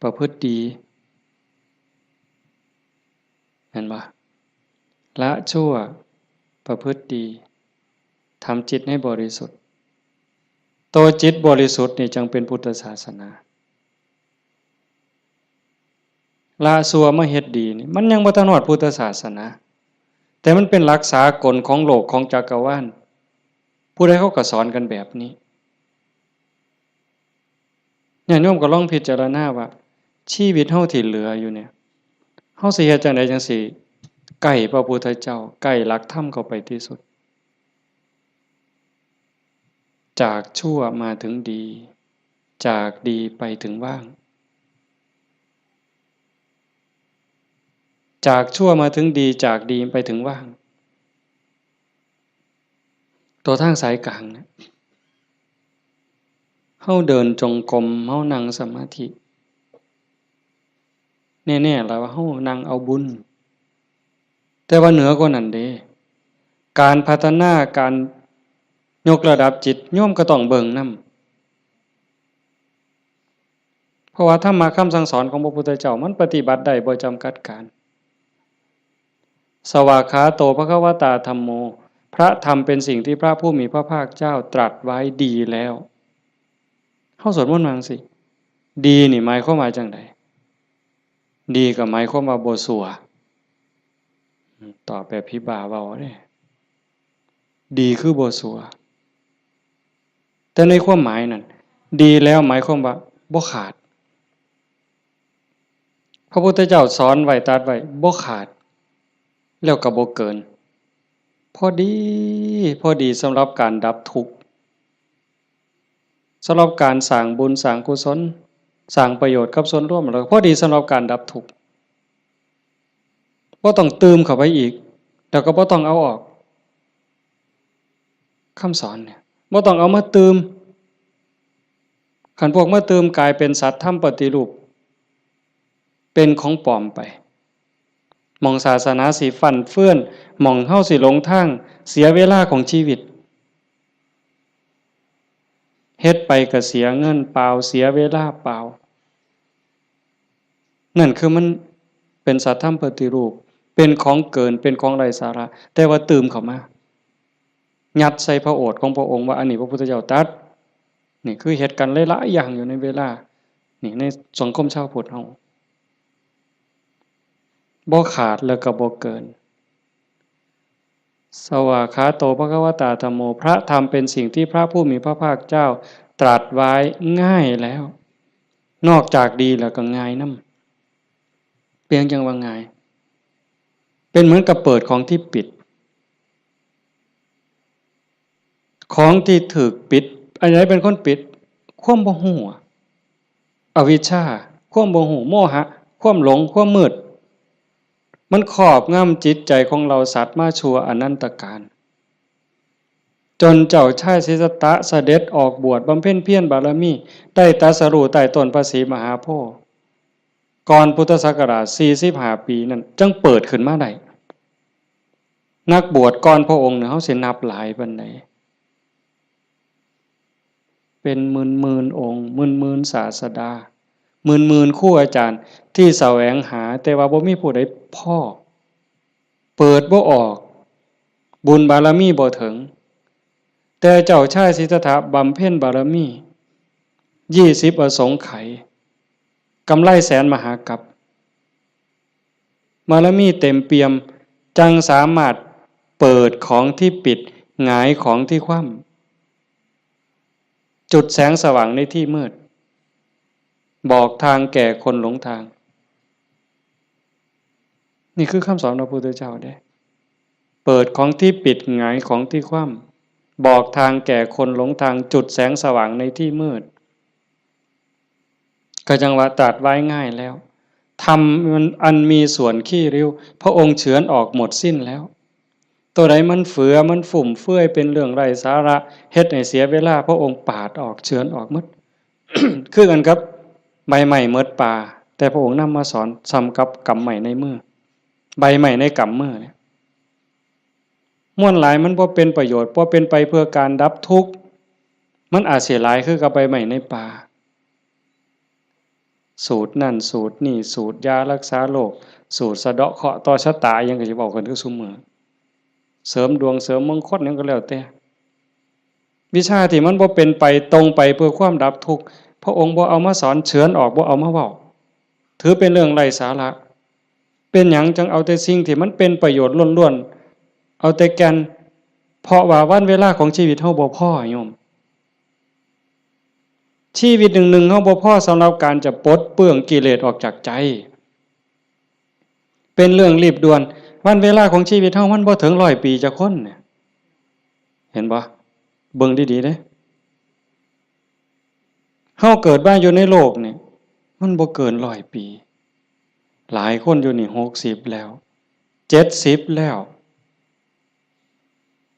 ประพฤติดีเห็นบ่ละชั่วประพฤติดีทำจิตให้บริสุทธิ์ตัวจิตบริสุทธิ์นี่จึงเป็นพุทธศาสนาละชั่วมาเฮ็ดดีนี่มันยังบ่ทันฮอดพุทธศาสนาแต่มันเป็นหลักสากลของโลกของจักรวาลผู้ใดเขาก็สอนกันแบบนี้ญาติโยมก็ลองพิจารณาว่าชีวิตเฮาที่เหลืออยู่เนี่ยเฮาสิเฮ็ดจังไดจังสิใกล้พระพุทธเจ้าใกล้หลักธรรมเข้าไปที่สุดจากชั่วมาถึงดีจากดีไปถึงว่างจากชั่วมาถึงดีจากดีไปถึงว่างตัวทางสายกลางเนี่ยเฮาเดินจงกรมเฮานั่งสมาธิแน่ๆแล้วว่าเฮานั่งเอาบุญแต่ว่าเหนือกว่านั้นเด้การพัฒนาการยกระดับจิตโยมก็ต้องเบิ่งนำเพราะว่าธรรมะคำสั่งสอนของพระพุทธเจ้ามันปฏิบัติได้บ่จำกัดการสวากขาโตภควตาธัมโมพระธรรมเป็นสิ่งที่พระผู้มีพระภาคเจ้าตรัสไว้ดีแล้วเฮาสวดมนต์ว่าจังซี่ ดีนี่หมายความว่าจังไดดีก็หมายความว่าบ่ชั่วตอบแบบพี่บ่าเว้าเด้ดีคือบ่ชั่วแต่ในความหมายนั้นดีแล้วหมายความว่าบ่ขาดพระพุทธเจ้าสอนไว้ตรัสไว้บ่ขาดแล้วก็บ่เกินพอดีพอดีสำหรับการดับทุกข์สำหรับการสร้างบุญสร้างกุศลสร้างประโยชน์กับส่วนรวมแล้วพอดีสำหรับการดับทุกข์บ่ต้องเติมเข้าไปอีกแล้วก็บ่ต้องเอาออกคำสอนเนี่ยบ่ต้องเอามาเติมคันพวกมาเติมกลายเป็นสัตว์ทำปฏิรูปเป็นของปลอมไปมองศาสนาสิฟั่นเฟื่อนมองเฮาสิหลงทางเสียเวลาของชีวิตเฮ็ดไปก็เสียเงินเปล่าเสียเวลาเปล่านั่นคือมันเป็นสัตว์ทำปฏิรูปเป็นของเกินเป็นของไร้สาระแต่ว่าเติมเข้ามายัดใส่พระโอษฐ์ของพระองค์ว่าอันนี้พระพุทธเจ้าตรัสนี่คือเหตุการณ์หลายๆอย่างอยู่ในเวลานี่ในสังคมชาวพุทธเฮาบ่ขาดแล้วก็บ่เกินสวากขาโตภควตาธัมโมพระธรรมเป็นสิ่งที่พระผู้มีพระภาคเจ้าตรัสไว้ง่ายแล้วนอกจากดีแล้วก็ง่ายนำเพียงจังว่าง่ายเป็นเหมือนกับเปิดของที่ปิดของที่ถูกปิดอันไหนเป็นคนปิดความบ่ฮู้อวิชชาความบ่ฮู้โมหะความหลงความมืดมันครอบงำจิตใจของเราสัตว์มาชั่วอนันตกาลจนเจ้าชายสิทธัตถะเสด็จออกบวชบำเพ็ญเพียรบารมีได้ตรัสรู้ใต้ต้นพระศรีมหาโพธิ์ก่อนพุทธศักราช45ปีนั้นจึงเปิดขึ้นมาได้นักบวชก่อนพระองค์เนี่ยเฮาสินับหลายปานใดเป็นหมื่นๆองค์หมื่นๆศาสดาหมื่นๆครูอาจารย์ที่แสวงหาแต่ว่าบ่มีผู้ใดพอเปิดบ่ออกบุญบารมีบ่ถึงแต่เจ้าชายสิทธัตถะบำเพ็ญบารมี20อสงไขยกำไรแสนมหากัปบารมีเต็มเปี่ยมจังสามารถเปิดของที่ปิดหงายของที่คว่ำจุดแสงสว่างในที่มืดบอกทางแก่คนหลงทางนี่คือคำสอนของพระพุทธเจ้าเด้เปิดของที่ปิดหงายของที่คว่ำบอกทางแก่คนหลงทางจุดแสงสว่างในที่มืดก็จังว่าตรัสไว้ง่ายแล้วธรรมมันอันมีส่วนขี้ริ้วพระองค์เฉือนออกหมดสิ้นแล้วตัวใดมันเฟือมันฝุ่มเฟื่อยเป็นเรื่องไร้สาระเฮ็ดให้เสียเวลาพระองค์ปาดออกเฉือนออกหมด คือกันครับใบใหม่เมิดป่าแต่พระองค์นำมาสอนซ้ำกับกำใหม่ในมือใบใหม่ในกำมือเนี่ยม่วนหลายมันบ่เป็นประโยชน์บ่เป็นไปเพื่อการดับทุกข์มันอาจเสียหลายคือกับใบใหม่ในป่าสูตรนั่นสูตรนี่สูตรยารักษาโรคสูตรสะเดาะเคราะห์ต่อชะตายังก็สิบอกกันคือซุมื้อเสริมดวงเสริมมงคลหยังก็แล้วแต่วิชาที่มันบ่เป็นไปตรงไปเพื่อความดับทุกข์พระองค์บ่เอามาสอนเฉือนออกบ่เอามาเว้าถือเป็นเรื่องไร้สาระเป็นหยังจังเอาแต่สิ่งที่มันเป็นประโยชน์ล้วนๆเอาแต่แก่นเพราะว่าวันเวลาของชีวิตเฮาบ่พอโยมชีวิตหนึ่งๆเฮาบ่พอสำหรับการจะปลดเปลื้องกิเลสออกจากใจเป็นเรื่องรีบด่วนวันเวลาของชีวิตเฮามันบ่ถึง100ปีจักคนเนี่ยเห็นบ่เบิ่งดีๆเด้เฮาเกิดมาอยู่ในโลกนี่มันบ่เกิน100ปีหลายคนอยู่นี่60แล้ว70แล้ว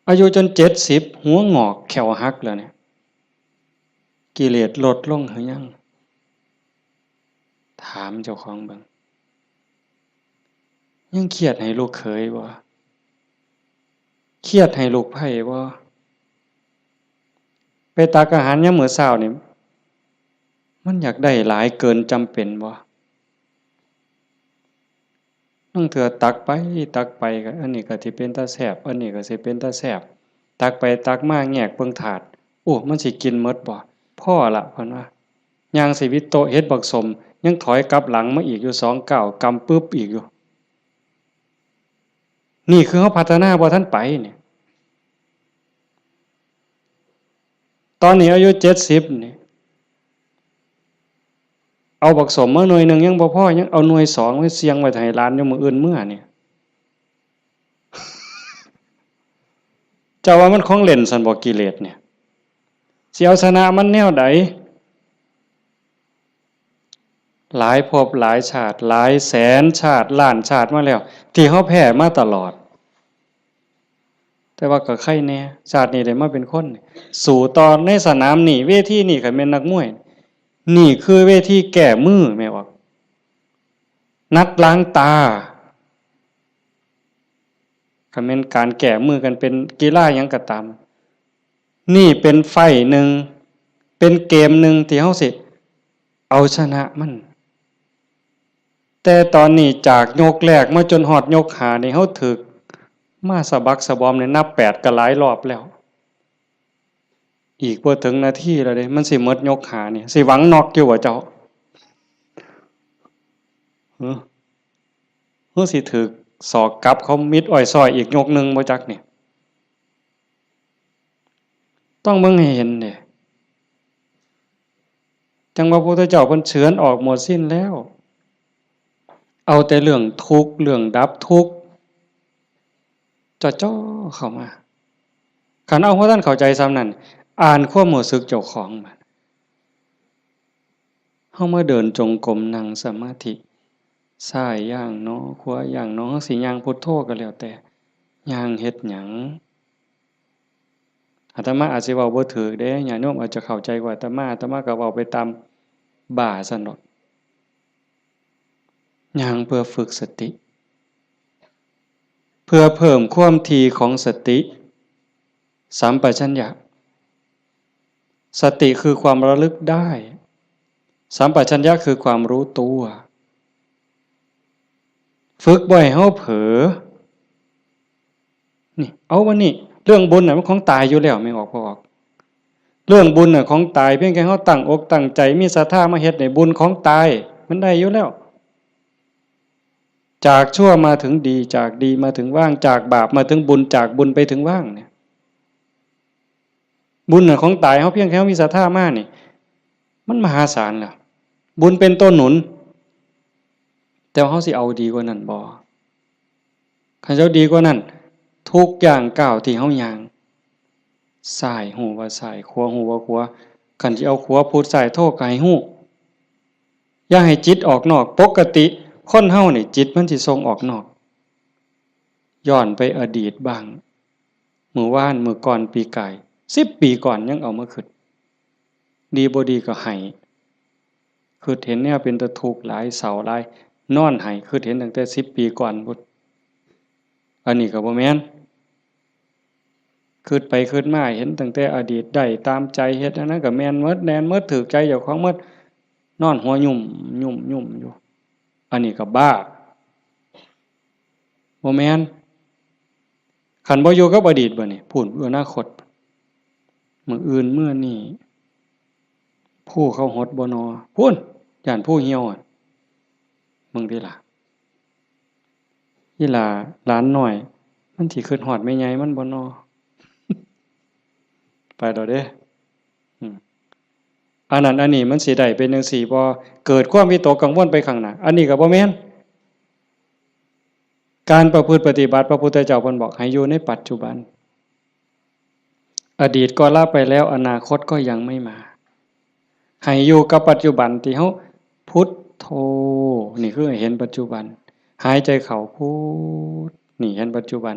อายุจน70หัวงอกแขวหักแล้วเนี่ยกิเลสลดลงหรือยังถามเจ้าของเบิ่งยังเครียดให้ลูกเขยบ่เครียดให้ลูกไผ่บ่ไปตักอาหารยามมื้อเช้านี่มันอยากได้หลายเกินจำเป็นบ่บางเทื่อตักไปก็อันนี้ก็สิเป็นตาแซ่บอันนี้ก็สิเป็นตาแซ่บตักไปตักมาแงกเบิ่งถาดโอ้มันสิกินหมดบ่พอละเพิ่นว่า ย่างสิวิโตเฮ็ดบักสมยังถอยกลับหลังมาอีกอยู่2 ก้าวกำปึ๊บอีกอยู่นี่คือเขาพัฒนาบ่ทันไปเนี่ยตอนนี้อายุ70นี่เอาบักสมมาหน่วยนึงยังบ่พอยังเอาหน่วย2ไว้เสียงไว้ให้หลานอยู่มื้ออื่นมื้อนี่เจ้าว่ามันของเล่นซั่นบ่กิเลสเนี่ยสิเอาชนะมันแนวใดหลายภพหลายชาติหลายแสนชาติล้านชาติมาแล้วที่เฮาแพ้มาตลอดแต่ว่าก็ใครแน่ชาตินี้ได้มาเป็นคนสู่ตอนในสนามนี่เวทีนี่คันแม่นนักมวยนี่คือเวทีแก้มือแม่ว่านัดล้างตาคันแม่นการแก้มือกันเป็นกีฬาหยังก็ตามนี่เป็นไฟหนึ่งเป็นเกมหนึ่งที่เฮาสิเอาชนะมันแต่ตอนนี้จากยกแรกมาจนฮอดยก5นี่เฮาถึกมาสะบักสะบอมเนี่ยนับ8ก็หลายรอบแล้วอีกบ่ถึงนาทีแล้วเด้มันสิหมดยก5นี่สิหวังน็อกอยู่บ่เจ้าสิถึกศอกกลับเขามิดอ้อยซอยอีกยกนึงบ่จักนี่ต้องเบิ่งให้เห็นเด้จังว่าพระพุทธเจ้าเพิ่นเฉือนออกหมดสิ้นแล้วเอาแต่เรื่องทุกข์เรื่องดับทุกข์จ่อๆเข้ามาคันเอาเพราะท่านเข้าใจซ้ำนั้นอ่านความรู้สึกเจ้าของบัดเฮามาเดินจงกรมนั่งสมาธิซ้ายย่างเนาะขวาย่างเนาะสิย่างพุทโธก็แล้วแต่ย่างเฮ็ดหยังอาตมาอาจสิเว้าบ่ถูกเด้ญาติโยมอาจจะเข้าใจกว่าอาตมาก็เว้าไปตามบ่าซั่นเนาะย่างเพื่อฝึกสติเพื่อเพิ่มความถี่ของสติสัมปชัญญะสติคือความระลึกได้สัมปชัญญะคือความรู้ตัวฝึกบ่อยเฮาเผลอนี่เอาวันนี้เรื่องบุญน่ะมันของตายอยู่แล้วไม่ออกบ่ออกเรื่องบุญน่ะของตายเพียงแค่เฮาตั้งอกตั้งใจมีศรัทธามาเฮ็ดให้บุญของตายมันได้อยู่แล้วจากชั่วมาถึงดีจากดีมาถึงว่างจากบาปมาถึงบุญจากบุญไปถึงว่างเนี่ยบุญน่ะของตายเฮาเพียงแค่มีศรัทธามานี่มันมหาศาลแล้วบุญเป็นต้นหนุนแต่เฮาสิเอาดีกว่านั้นบ่คันเจ้าดีกว่านั้นทุกอย่างก้าวที่เฮาย่างซ้ายหูว่าซ้ายขวาหูว่าขวาคันสิเอาขวาพุทธซ้ายโทก็ให้ฮู้อย่าให้จิตออกนอกปกติคนเฮานี่จิตมันสิส่งออกนอกย้อนไปอดีตบ้างมื้อวานมื้อก่อนปีกาย10 ปีก่อนยังเอามาคิดดีบ่ดีก็ให้คือเห็นแนวเป็นตะทุกข์หลายเศร้าหลายนอนให้คือเห็นตั้งแต่10 ปีก่อนพุทธอันนี้ก็บ่แม่นคิดไปคิดมาเห็นตั้งแต่อดีตได้ตามใจเฮ็ดอันนั้นก็แม่นหมดแน่นหมดถูกใจเจ้าของหมดนอนหัวยุ่มอยู่อันนี้ก็บ้าบ่แม่นคันบ่อยู่กับอดีตบ่นี่พูดอนาคตมื้ออื่นมื้อนี้ผู้เขาหดบ่นอพูนย่านผู้เหี่ยวมึงติล่ะอีหล่าหลานน้อยมันสิคิดฮอดแม่ใหญ่มันบ่นอไปดอกเด้อันนั้นอันนี้มันสิได้เป็นจังซี่บ่เกิดความวิตกกังวลไปข้างหน้าอันนี้ก็บ่แม่นการประพฤติปฏิบัติพระพุทธเจ้าเพิ่นบอกให้อยู่ในปัจจุบันอดีตก็ละไปแล้วอนาคตก็ยังไม่มาให้อยู่กับปัจจุบันที่เฮาพุทโธนี่คือให้เห็นปัจจุบันหายใจเข้าพุทนี่เห็นปัจจุบัน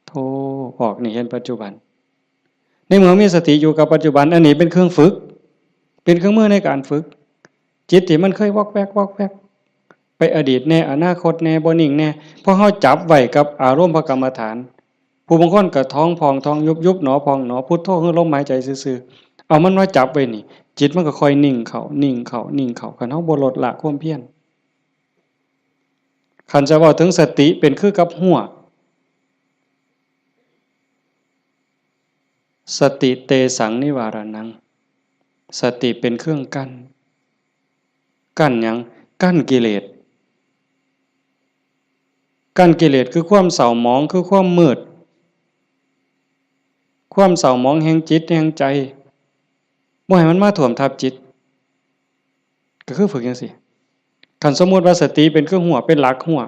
โธออกนี่เห็นปัจจุบันในเมื่อมีสติอยู่กับปัจจุบันอันนี้เป็นเครื่องฝึกเป็นเครื่องมือในการฝึกจิตที่มันเคยวอกแวกไปอดีตแน่อนาคตแน่บ่นิ่งแน่เพราะเฮาจับไว้กับอารมณ์พระกรรมฐานผู้บางคนก็ท้องพองท้องยุบหนอพองหนอพุทโธคือลมหายใจซื่อๆเอามันมาจับไว้นี่จิตมันก็ค่อยนิ่งเข้าคันเฮาบ่ลดละความเพียรคันจะเว้าถึงสติเป็นคือกับหัวสติเตสังนิวารนังสติเป็นเครื่องกั้น กั้นหยังกั้นกิเลสกั้นกิเลสคือความเศร้าหมองคือความมืดความเศร้าหมองแห่งจิตแห่งใจบ่ให้มันมาท่วมทับจิตก็คือฝึกจังซี่คันสมมุติว่าสติเป็นเครื่องหัวเป็นหลักหัว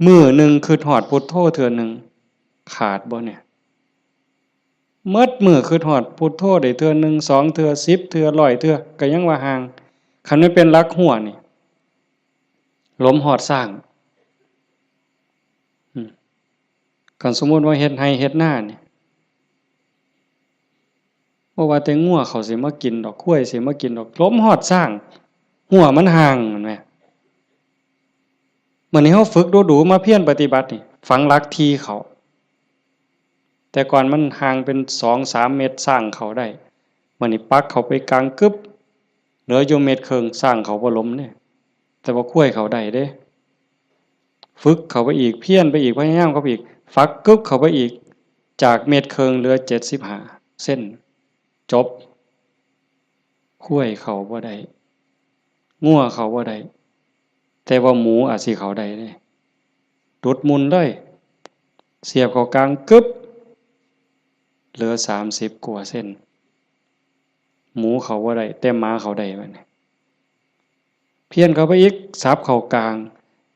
มื้อหนึ่งคือฮอดพุทโธเทื่อหนึ่งขาดบ่เนี่ยหมดมื้อคือฮอดพุทโธได้เทื่อหนึ่ง2เทื่อ10เทื่อ100เทื่อก็ยังว่าห่างคันมันเป็นหลักหัวนี่ลมฮอดสร้างคันสมมุติว่าเฮ็ดไร่เฮ็ดนานี่บ่ว่าแต่งัวเขาสิมากินดอกควายสิมากินดอกลมฮอดสร้างหัวมันห่างแม่นแหมมื้อนี้เฮาฝึกดูๆมาเพียรปฏิบัตินี่ฝังหลักที่เขาแต่ก่อนมันห่างเป็น2-3 เมตรสร้างเขาได้มื้อนี้ปักเข้าไปกลางกึบเหลืออยู่เม็ดครึ่งสร้างเขาบ่ล้มเด้แต่ว่าควายเขาได้เด้ฝึกเข้าไปอีกเพียรไปอีกพยายามเข้าไปอีกฝักกึบเข้าไปอีกจากเม็ดครึ่งเหลือ75เส้นจบควายเขาบ่ได้งัวเขาบ่ได้แต่ว่าหมูอาจสิเขาได้เด้ดุดมุนเลยเสียบเข้ากลางกึบเหลือ30กว่าเส้นหมูเขาบ่ได้แต่หมาเขาได้บัดนี้เพี้ยนเข้าไปอีกสับเข้ากลาง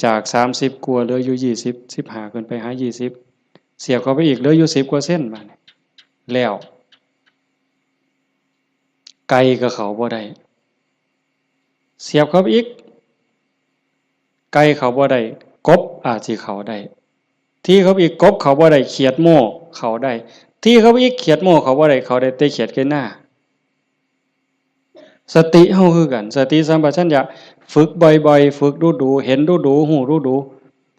จาก30กว่าเหลืออยู่20 15ขึ้นไปหา20เสียบเข้าไปอีกเหลืออยู่10กว่าเส้นบัดนี้แล้วไก่ก็เขาบ่ได้เสียบเข้าไปอีกไก่เขาบ่ได้กบอาจสิเขาได้ที่เขาอีกกบเขาบ่ได้เขียดโม่เขาได้ที่เขาอีกเขียดโม่เขาบ่ได้เขาได้แต่เขียดแค่หน้าสติเฮาคือกันสติสัมปชัญญะฝึกบ่อยๆฝึกดูๆเห็นดูๆหูดู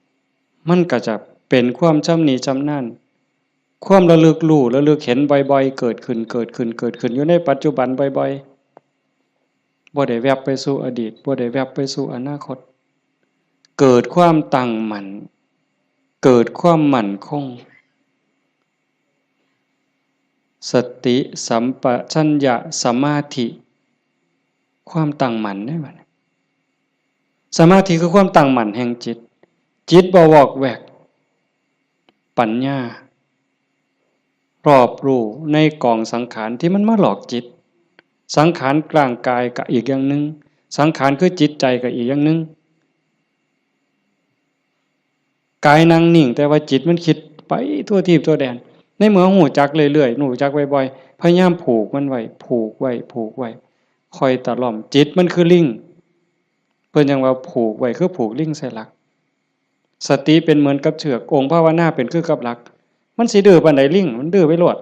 ๆมันก็จะเป็นความชำนิชำนาญความระลึกรู้ระลึกเห็นบ่อยๆเกิดขึ้นอยู่ในปัจจุบันบ่อยๆบ่ได้แวบไปสู่อดีตบ่ได้แวบไปสู่อนาคตเกิดความตั้งมั่นเกิดความมั่นคงสติสัมปชัญญะสมาธิความตั้งมั่นได้บัดนี้สมาธิคือความตั้งมั่นแห่งจิตจิตบ่วอกแวกปัญญารอบรู้ในกองสังขารที่มันมาหลอกจิตสังขารกลางกายก็อีกอย่างนึงสังขารคือจิตใจก็อีกอย่างนึงกายนั่งนิ่งแต่ว่าจิตมันคิดไปทั่วทิพย์ทั่วแดนในเมื่อหูจักเรื่อยๆหูจักบ่อยๆพยายามผูกมันไว้คอยตะล่อมจิตมันคือลิงเพิ่นยังว่าผูกไว้คือผูกลิงใส่หลักสติเป็นเหมือนกับเชือกองค์ภาวนาเป็นคือกับหลักมันสิดื้อปานใดลิงมันดื้อไปโลด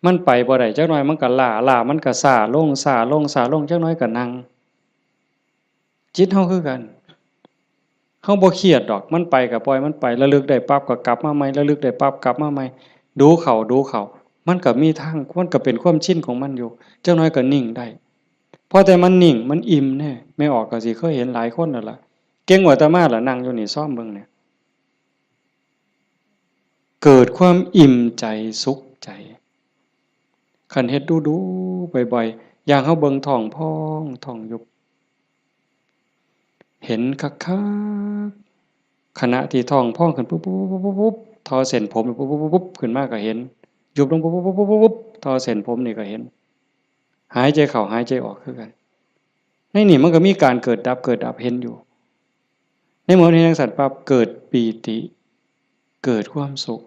มันไปบ่ได้จักหน่อยมันก็ล้ามันก็ซ่าลงจักหน่อยก็นั่งจิตเฮาคือกันเฮาบ่เครียดดอกมันไปก็ปล่อยมันไประลึกได้ปั๊บก็กลับมาใหม่ระลึกได้ปั๊บกลับมาใหม่ดูเข้ามันก็มีทางมันก็เป็นความชินของมันอยู่จักหน่อยก็นิ่งได้พอแต่มันนิ่งมันอิ่มแน่ไม่ออกก็สิเคยเห็นหลายคนนั่นล่ะเก่งกว่าอาตมาล่ะนั่งอยู่นี่ซ่อมเบิ่งเนี่ยเกิดความอิ่มใจสุขใจคันเฮ็ดดูๆบ่อยๆอย่างเฮาเบิ่งท้องพองท้องยุบเห็นคักๆขณะที่ท้องพองขึ้นปุ๊บๆๆๆทอเส้นผมปุ๊บๆๆขึ้นมาก็เห็นยุบลงปุ๊บๆๆๆทอเส้นผมนี่ก็เห็นหายใจเข้าหายใจออกคือกันในนี่มันก็มีการเกิดดับเห็นอยู่ในหมดเห็นจังซั่นปั๊บเกิดปีติเกิดความสุข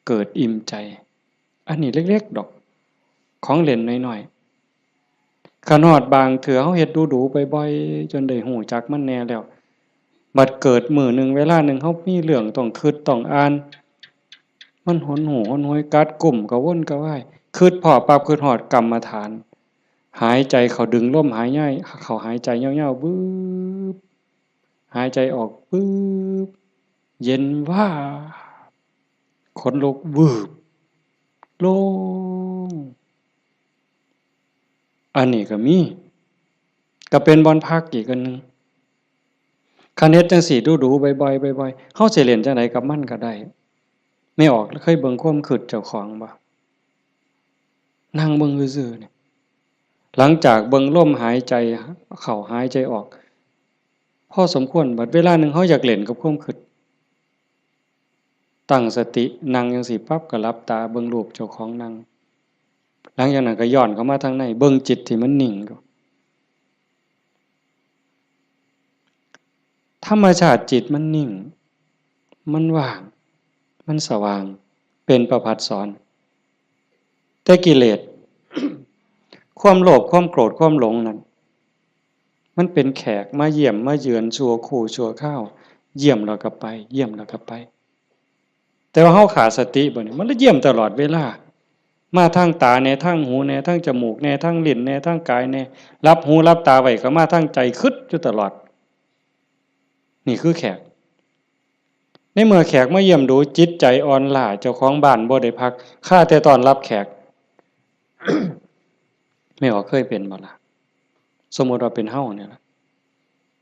เกิดอิ่มใจอันนี้เล็กๆดอกของเล่นน้อยๆขนอดบางเถื่อเฮาเฮ็ดดูๆบ่อยๆจนได้ฮู้จักมันแน่แล้วบัดเกิดมื้อหนึ่งเวลาหนึ่งเฮามีเรื่องต้องคิดต้องอ่านมันหนหูหนหวยกัดกุ้มกระวนกระวายคิดพ้อปั๊บคิดฮอดกรรมฐานหายใจเข้าดึงลมหายใจเข้าหายใจยาวๆบึบหายใจออกปึ๊บเย็นว่า ขนลุกวืบโล่งอันนี้ก็มีก็เป็นบอนพักอีกอันนึงคันเฮ็ดจังซี่ดูๆบ่อยๆๆเฮาสิเล่นจังไดกับมันก็ได้ไม่ออกเคยเบิ่งความคิดเจ้าของบ่นั่งเบิ่งซื่อๆนี่ หลังจากเบิ่งลมหายใจเข้าหายใจออกพอสมควรบัดเวลาหนึ่งเขาอยากเล่นกับความคิดตั้งสตินั่งจังสิปั๊บก็หลับตาเบิ่งรูปเจ้าของนั่งหลังจากนั้นก็ย้อนเข้ามาทางในเบิ่งจิตที่มันนิ่งธรรมชาติจิตมันนิ่งมันว่างมันสว่างเป็นประภัสสรแต่กิเลส ความโลภความโกรธความหลงนั้นมันเป็นแขกมาเยี่ยมมาเยือนชั่วคู่ชั่วข้าวเยี่ยมแล้วก็ไปเยี่ยมแล้วก็ไปแต่ว่าเฮาขาดสติบ่เนี่ยมันเยี่ยมตลอดเวลามาทางตาแน่ทางหูแน่ทางจมูกแน่ทางลิ้นแน่ทางกายแน่รับหูรับตาไว้ก็มาทางใจคิดอยู่ตลอดนี่คือแขกในเมื่อแขกมาเยี่ยมดูจิตใจอ่อนล้าเจ้าของบ้านบ่ได้พักข้าแต่ต้อนรับแขก ไม่ออกเคยเป็นบ่ล่ะสมมุติว่าเป็นเฮาเนี่ยล่ะ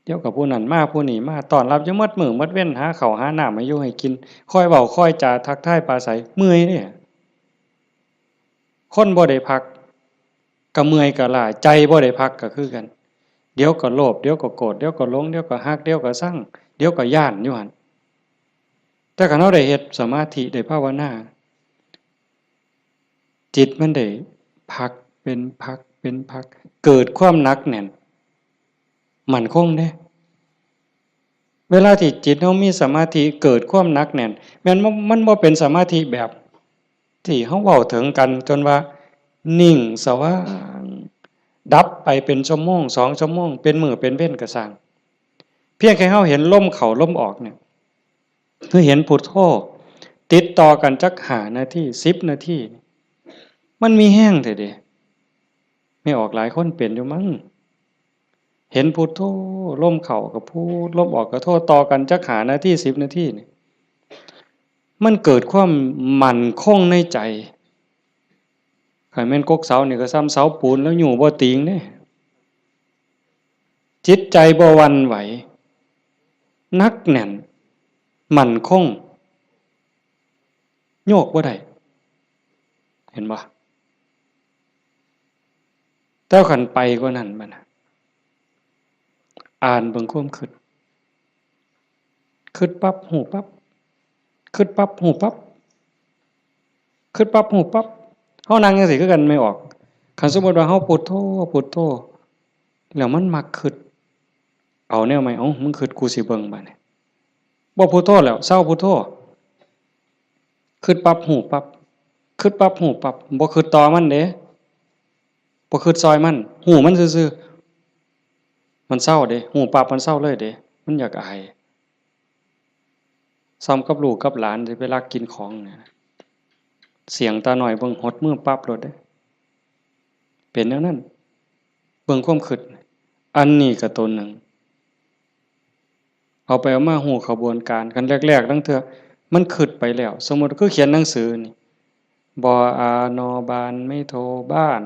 เดี๋ยวกับผู้นั้นมาผู้นี้มาต้อนรับอยู่หมดมื้อหมดเว้นหาข้าวหาน้ำมาอยู่ให้กินคอยเว้าคอยจาทักทายปราศัยเมื่อยเด้คนบ่ได้พักก็เมื่อยก็ล้าใจบ่ได้พักก็คือกันเดี๋ยวก็โลภเดี๋ยวก็โกรธเดี๋ยวก็หลงเดี๋ยวก็ฮักเดี๋ยวก็ชังเดี๋ยวก็ย้านอยู่หั่นแต่คันเฮาได้เฮ็ดสมาธิได้ภาวนาจิตมันได้พักเป็นพักเป็นพักเกิดความหนักแน่นมั่นคงเด้เวลาที่จิตเฮามีสมาธิเกิดความหนักแน่นแม้นมันบ่เป็นสมาธิแบบที่เฮาเว้าถึงกันจนว่านิ่งสว่างดับไปเป็นชั่วโมง2ชั่วโมงเป็นมื้อเป็นเว้นก็สร้างเพียงแค่เฮาเห็นลมเข้าลมออกเนี่ยคือเห็นพุทโธติดต่อกันจัก5นาที10นาทีมันมีแห้งแท้เด้ไม่ออกหลายคนเป็นอยู่มั้งเห็นพุทโธลมเข้าก็พูดลมออกก็โธต่อกันจัก5นาที10นาทีนี่มันเกิดความมั่นคงในใจคันแม่นกกเสานี่ก็ซ้ำเสาปูนแล้วอยู่บ่ติงเด้จิตใจบ่หวั่นไหวนักแน่นมั่นคงโยกบ่ได้เห็นบ่แต่คันไปกว่านั้นบัดน่ะอ่านเบิ่งความคิดคิดปั๊บฮู้ปั๊บคิดปั๊บฮู้ปั๊บคิดปั๊บฮู้ปั๊บเฮานั่งจังซี่คือกันไม่ออกคันสมมุติว่าเฮาพุทโธพุทโธแล้วมันมักคิดเอาแนวใหม่เอ้ามึงคิดกูสิเบิ่งบัดนี้บ่พุทโธแล้วเซาพุทโธคิดปั๊บฮู้ปั๊บคิดปั๊บฮู้ปั๊บบ่คิดต่อมันเด้บ่คิดซอยมันฮู้มันซื่อๆมันเซาเด้ฮู้ปั๊บมันเซาเลยเด้มันอยากอายซ้ำกับลูกกับหลานสิไปลักกินของเนี่ยเสียงตาน้อยเบิ่งหดมือปั๊บโลดเด้เป็นแนวนั้นเบิ่งความคิดอันนี้ก็ตัวหนึ่งเอาไปเอามาฮู้ขบวนการกันแรกๆตั้งเทื่อมันคิดไปแล้วสมมุติคือเขียนหนังสือนี่บออานอบานไม่โทบ้าน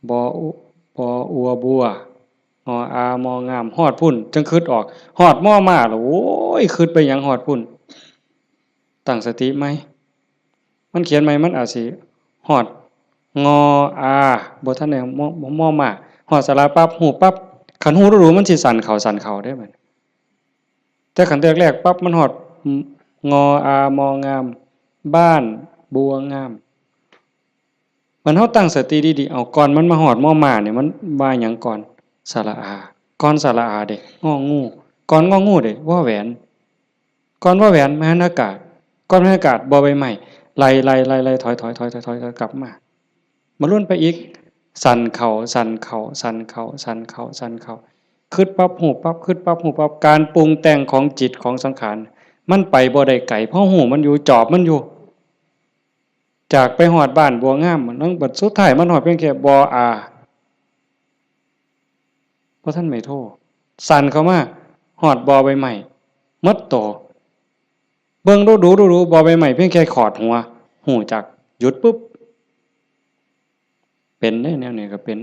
บออุบออัวบัวออามองามฮอดพุ่นจังคิดออกฮอดม่อมาแล้วโอ้ยคิดไปหยังฮอดพุ่นตั้งสติไหมมันเขียนไหมมันอาจสิฮอดงออาบ่ทันได้ม่อมาฮอดสระปั๊บฮู้ปั๊บคันฮู้รู้มันสิสั่นเข้าได้บัดแต่คันแรกๆปั๊บมันฮอดงออามองามบ้านบัวงามมันเฮาตั้งสติดีๆเอาก่อนมันมาฮอดม่อมาเนี่ยมันว่าหยังก่อนสระอาก่อนสระอาเด้งองูก่อนงองูเด้วอแหวนก่อนวอแหวนมหานากาศก่อนมหานากาศบอใบไม้ไล่ถอยกลับมาลุ้นไปอีกสั่นเข่าคิดปั๊บหูปั๊บคิดปั๊บหูปั๊บการปรุงแต่งของจิตของสังขารมันไปบ่ได้ไกลเพราะหูมันอยู่จอบมันอยู่จากไปหอดบ้านบัวงามมันต้องบัดสุดท้ายมันหอดเพียงแค่บออาเพราะท่านไม่โทษสั่นเข้ามาหอดบอใบใหม่มดโตเบิ่งดูบอใบใหม่เพียงแค่ขอดหัวหูจักหยุดปุ๊บเป็นได้แนวนี้ก็เป็น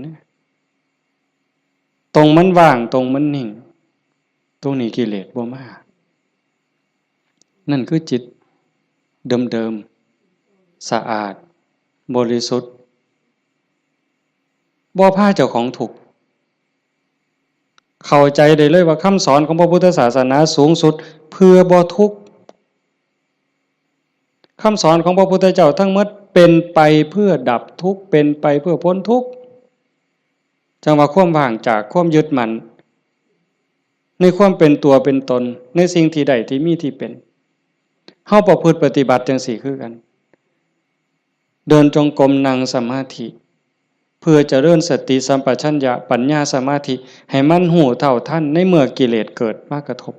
ตรงมันว่างตรงมันนิ่งตรงนี้กิเลสบ่มานั่นคือจิตเดิมๆสะอาดบริสุทธิ์ บ่พาเจ้าของทุกข์เข้าใจได้เลยว่าคำสอนของพระพุทธศาสนาสูงสุดเพื่อบ่ทุกข์คำสอนของพระพุทธเจ้าทั้งหมดเป็นไปเพื่อดับทุกข์เป็นไปเพื่อพ้นทุกข์จังว่าความว่างจากความยึดมั่นในความเป็นตัวเป็นตนในสิ่งที่ใดที่มีที่เป็นเฮาประพฤติปฏิบัติจังสี่คือกันเดินจงกรมนั่งสมาธิเพื่อเจริญสติสัมปชัญญะปัญญาสมาธิให้มันหูเท่าทันในเมื่อกิเลสเกิดมากระทบ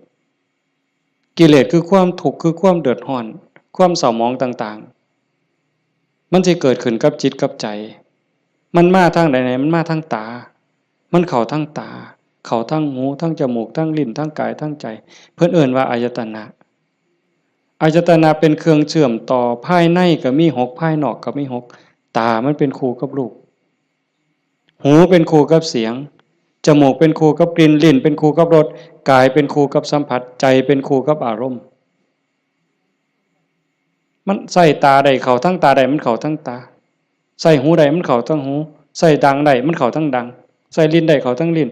กิเลสคือความทุกข์คือความเดือดร้อนความเศร้าหมองต่างๆมันจะเกิดขึ้นกับจิตกับใจมันมาทางใดๆมันมาทางตามันเข้าทางตาเข้าทางหูทางจมูกทางลิ้นทางกายทางใจเพิ่นเอิ้นว่าอายตนะอายตนะเป็นเครื่องเชื่อมต่อภายในก็มี6ภายนอกก็มี6ตามันเป็นคู่กับรูปหูเป็นคู่กับเสียงจมูกเป็นคู่กับกลิ่นลิ้นเป็นคู่กับรสกายเป็นคู่กับสัมผัสใจเป็นคู่กับอารมณ์มันใส่ตาใดเข้าทั้งตาใดมันเข้าทั้งตาใส่หูใดมันเข้าทั้งหูใส่ดังใดมันเข้าทั้งดังใส่ลิ้นใดเข้าทั้งลิ้น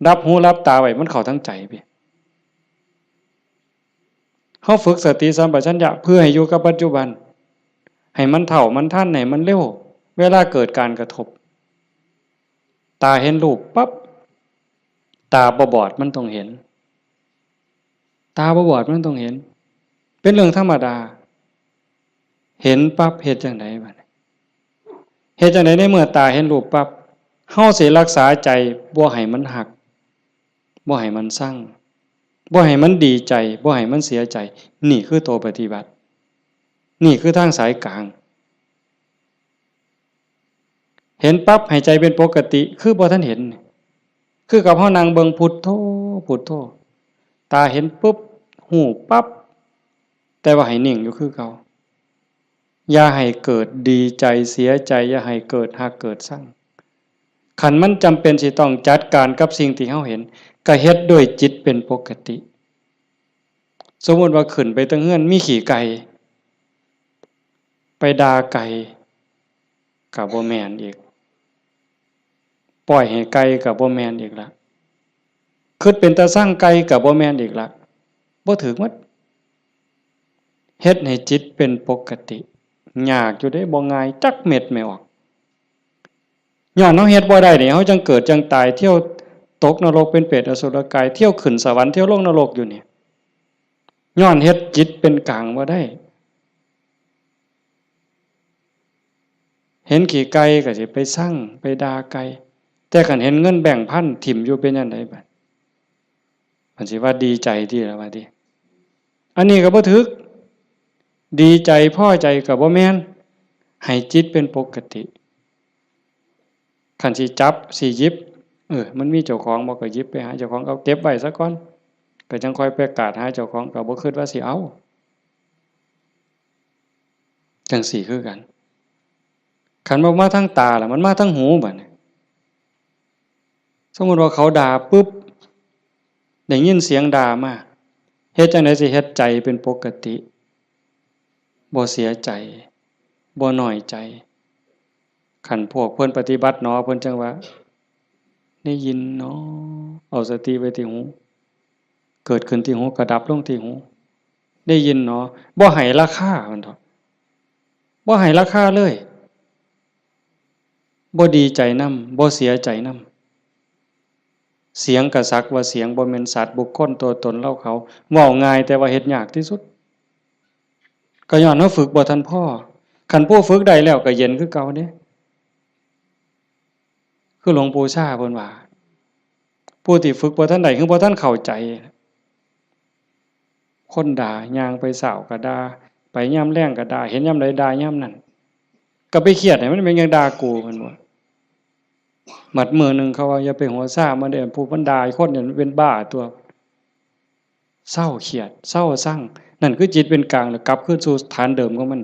รับหูรับตาไว้มันเข้าทั้งใจพี่เฮาฝึกสติสัมปชัญญะเพื่อให้อยู่กับปัจจุบันให้มันเท่ามันทันให้มันเร็วเวลาเกิดการกระทบตาเห็นรูปปั๊บตาบ่บอดมันต้องเห็นตาบ่บอดมันต้องเห็นเป็นเรื่องธรรมดาเห็นปั๊บเฮ็ดจังไดบัดนี้เฮ็ดจังไดในเมื่อตาเห็นรูปปั๊บเฮาสิรักษาใจบ่ให้มันหักบ่ให้มันสั่งบ่ให้มันดีใจบ่ให้มันเสียใจนี่คือตัวปฏิบัตินี่คือทางสายกลางเห็นปั๊บให้ใจเป็นปกติคือบ่ทันเห็นคือกับเฮานั่งเบิ่งพุทโธพุทโธตาเห็นปุ๊บหูปั๊บแต่ว่าให้นิ่งอยู่คือเก่าอย่าให้เกิดดีใจเสียใจอย่าให้เกิดหักเกิดสั่งขันมันจำเป็นสิต้องจัดการกับสิ่งที่เฮาเห็นก็เฮ็ดด้วยจิตเป็นปกติสมมุติว่าขึ้นไปตั้งเฮือนมีขี่ไก่ไปด่าไก่ก็บ่แม่นอีกปล่อยให้ไก่ก็บ่แม่นอีกละคิดเป็นตาสร้างไก่ก็บ่แม่นอีกละบ่ถูกหมดเฮ็ดให้จิตเป็นปกติยากอยู่ได้บ่ง่ายจักเม็ดไม่ออกย้อนเฮาเฮ็ดบ่ได้นี่เฮาจังเกิดจังตายเที่ยวตกนรกเป็นเปรตอสุรกายเที่ยวขึ้นสวรรค์เที่ยวลงนรกอยู่นี่ย้อนเฮ็ดจิตเป็นกลางบ่ได้เห็นขี่ไก่ก็สิไปสั่งไปด่าไก่แต่คันเห็นเงินแบ่งพันถิ่มอยู่เป็นจังได๋บัดมันสิว่าดีใจที่ล่ะว่าติอันนี้ก็บ่ถูกดีใจพอใจก็บ่แม่นให้จิตเป็นปกติคันสิจับสิหยิบมันมีเจ้าของบ่ก็หยิบไปหาเจ้าของเอาเก็บไว้ซะก่อนก็จังค่อยประกาศหาเจ้าของก็บ่คิดว่าสิเอาจังสี่คือกันคันบ่มาทางตาล่ะมันมาทางหูบัดนี้สมมุติว่าเขาด่าปึ๊บได้ยินเสียงด่ามาเฮ็ดจังได๋สิเฮ็ดใจเป็นปกติบ่เสียใจบ่น้อยใจคันพวกเพิ่นปฏิบัติเนาะเพิ่นจังว่าได้ยินเนาะเอาสติไว้ที่หูเกิดขึ้นที่หูก็ดับลงที่หูได้ยินเนาะบ่ให้ราคามันเถาะบ่ให้ราคาเลยบ่ดีใจนำบ่เสียใจนำเสียงก็สักว่าเสียงบ่แม่นสัตว์บุคคลตัวตนเราเขาเว้าง่ายแต่ว่าเฮ็ดยากที่สุดก็ย้อนเฮาฝึกบ่ทันพอคันผู้ฝึกได้แล้วก็เย็นคือเก่าเด้คือหลวงปู่ชาเพิ่นว่าผู้ที่ฝึกบ่ทันได้คือบ่ทันเข้าใจคนด่าย่างไปเช้าก็ด่าไปยามแลงก็ด่าเห็นยามใดด่ายามนั้นก็ไปเครียดให้มันเป็นหยังด่ากูเพิ่นว่าหมัดมื้อนึงเขาว่าอย่าไปหัวซ่ามันเด้อผู้มันด่าคนเนี่ยมันเป็นบ้าตัวเศร้าเครียดเศร้าซังนั่นคือจิตเป็นกลางแล้วกลับคืนสู่ฐานเดิมของมัน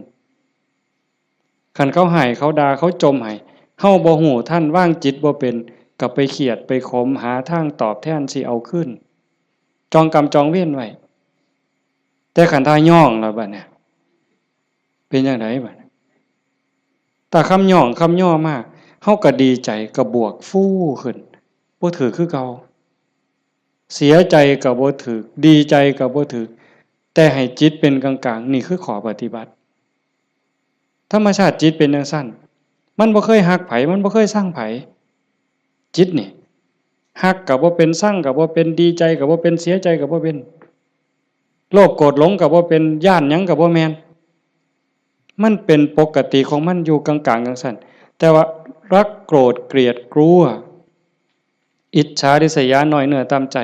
คันเขาให้เขาด่าเขาจมให้เฮาบ่ฮู้ทันวางจิตบ่เป็นก็ไปเครียดไปขมหาทางตอบแทนสิเอาคืนจองกรรมจองเวรไว้แต่คันท่าย่องแล้วบัดเนี่ยเป็นจังไดบัดถ้าคำย่องคำย่อมาก เฮาก็ดีใจก็บวกฟู่ขึ้นบ่ถือคือเก่าเสียใจก็บ่ถือดีใจก็บ่ถือแต่ให้จิตเป็นกลางๆนี่คือข้อปฏิบัติธรรมชาติจิตเป็นจังซั่นมันบ่เคยฮักไผมันบ่เคยสร้างไผจิตนี่ฮักก็บ่เป็นสร้างก็บ่เป็นดีใจก็บ่เป็นเสียใจก็บ่เป็นโลภโกรธหลงก็บ่เป็นย้านหยังก็บ่แม่นมันเป็นปกติของมันอยู่กลางๆจังซั่นแต่ว่ารักโกรธเกลียดกลัวอิจฉาริษยาน้อยเนื้อตามใจ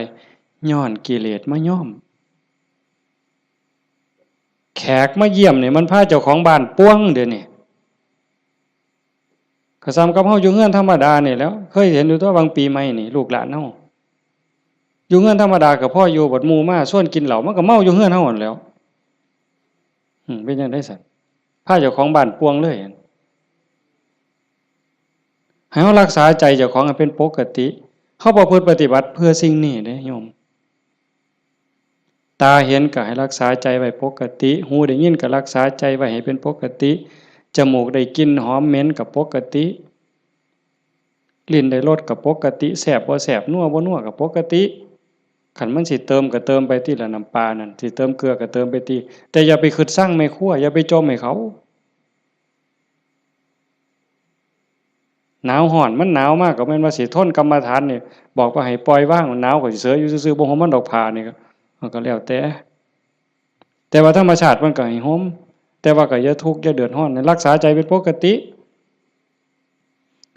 ย้อนกิเลสมาย้อมแขกมาเยี่ยมเนี่ยมันพาเจ้าของบ้านป้วงเดี๋ยวนี้ก็ซ้ำกับเฮาอยู่เฮือนธรรมดานี่แล้วเคยเห็นอยู่ตัวบางปีใหม่นี่ลูกหลานเฮาอยู่เฮือนธรรมดากับพ่ออยู่บัดหมู่มาชวนกินเหล้ามันก็เมาอยู่เฮือนเฮานั่นแหล้วเป็นจังได๋ซั่นพาเจ้าของบ้านป้วงเลยให้เฮารักษาใจเจ้าของให้เป็นปกติเฮาประพฤติปฏิบัติเพื่อสิ่งนี้เด้โยมตาเห็นก็ให้รักษาใจไว้ปกติหูได้ยินก็รักษาใจไว้ให้เป็นปกติจมูกได้กลิ่นหอมเหม็นก็ปกติลิ้นได้รสก็ปกติแซ่บบ่แซ่บนัวบ่นัวก็ปกติคันมันสิเติมก็เติมไปที่ละน้ำปลานั่นสิเติมเกลือก็เติมไปที่แต่อย่าไปคิดสร้างแม่ครัวอย่าไปจมให้เขาหนาวร้อนมันหนาวมากก็แม่นว่าสิทนกรรมฐานนี่บอกว่าให้ปล่อยว่างหนาวก็สิเสืออยู่ซื่อๆบ่ห่มมันดอกผ้านี่ก็แล้วแต่ว่าธรรมชาติมันก็ให้ห่มแต่ว่าก็อย่าทุกข์อย่าเดือดร้อนรักษาใจเป็นปกติ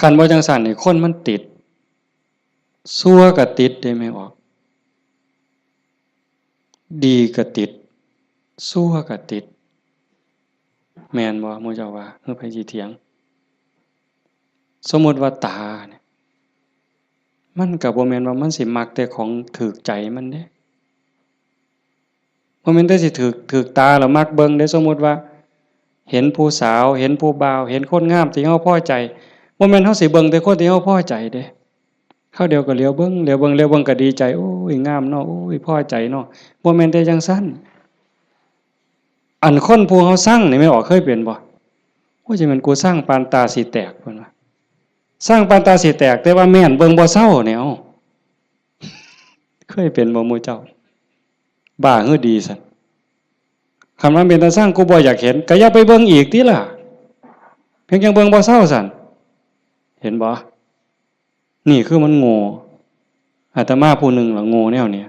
คันบ่จังซั่นนี่คนมันติดชั่วก็ติดได้ไหมออกดีก็ติดชั่วก็ติดแม่นบ่หมู่เจ้าว่าเฮาไผสิเถียงสมมุติว่าตาเนี่ยมันก็บ่แม่นว่ามันสิมักแต่ของถูกใจมันเด้บ่แม่นแต่สิถูกตาแล้วมักเบิ่งเด้สมมุติว่าเห็นผู้สาวเห็นผู้บ่าวเห็นคนงามที่เฮาพอใจบ่แม่นเฮาสิเบิ่งแต่คนที่เฮาพอใจเด้คราวเดียวก็เหลียวเบิ่งก็ดีใจโอ้ยงามเนาะโอ้ยพอใจเนาะบ่แม่นแต่จังซั่นอันคนผู้เฮาสั่งนี่แม่นออกเคยเป็นบ่โอ้ยสิแม่นกูสร้างปานตาสิแตกเพิ่นว่าสร้างปานตาสิแตกแต่ว่าแม่นเบิ่งบ่เซาเนี่ยเอาเคยเป็นบ่หมู่เจ้าบ้าหือดีซั่นคันว่าเป็นตาสร้างกูบ่อยากเห็นก็อย่าไปเบิ่งอีกติล่ะเพียงจังเบิ่งบ่เซาซั่นเห็นบ่นี่คือมันโง่อาตมาผู้หนึ่งล่ะโง่แนวเนี้ย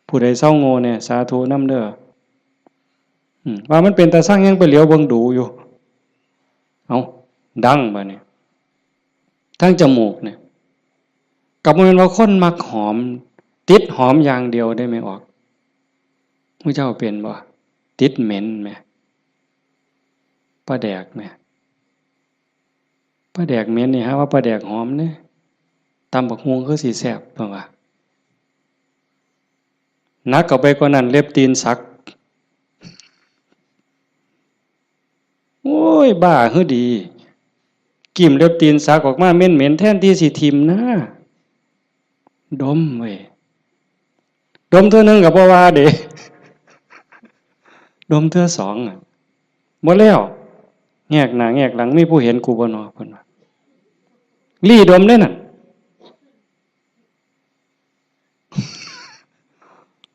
ผู้ใดเศร้าโง่เนี่ยสาธุนำเด้อว่ามันเป็นตาสร้างยังไปเหลียวเบิ่งดูอยู่เอาดังบัดนี้ทั้งจมูกเนี่ยกับมันเป็นว่าคนมักหอมติดหอมอย่างเดียวได้ไหมออกผู้เจ้าเป็นบ่ติดเหม็นไหมปลาแดกไหมปลาแดกเหม็นนี่ฮะว่าปลาแดกหอมเนี่ยตำบักฮวงคือสีแซ่บเปล่าวะนักก็ไปกว่านั้นเล็บตีนสักโอ้ยบ้าหือดีกิ่มเล็บตีนสักออกมาเหม็นแทนที่สิทิมนะดมเว้ยดมเท่านึงกับบ่ว่าเด้ดมเท่าสองอ่ะบ่แล้วแงกหน้าแงกหลังมีผู้เห็นกูบ่นอเพิ่นว่าลี่ดมได้นั่น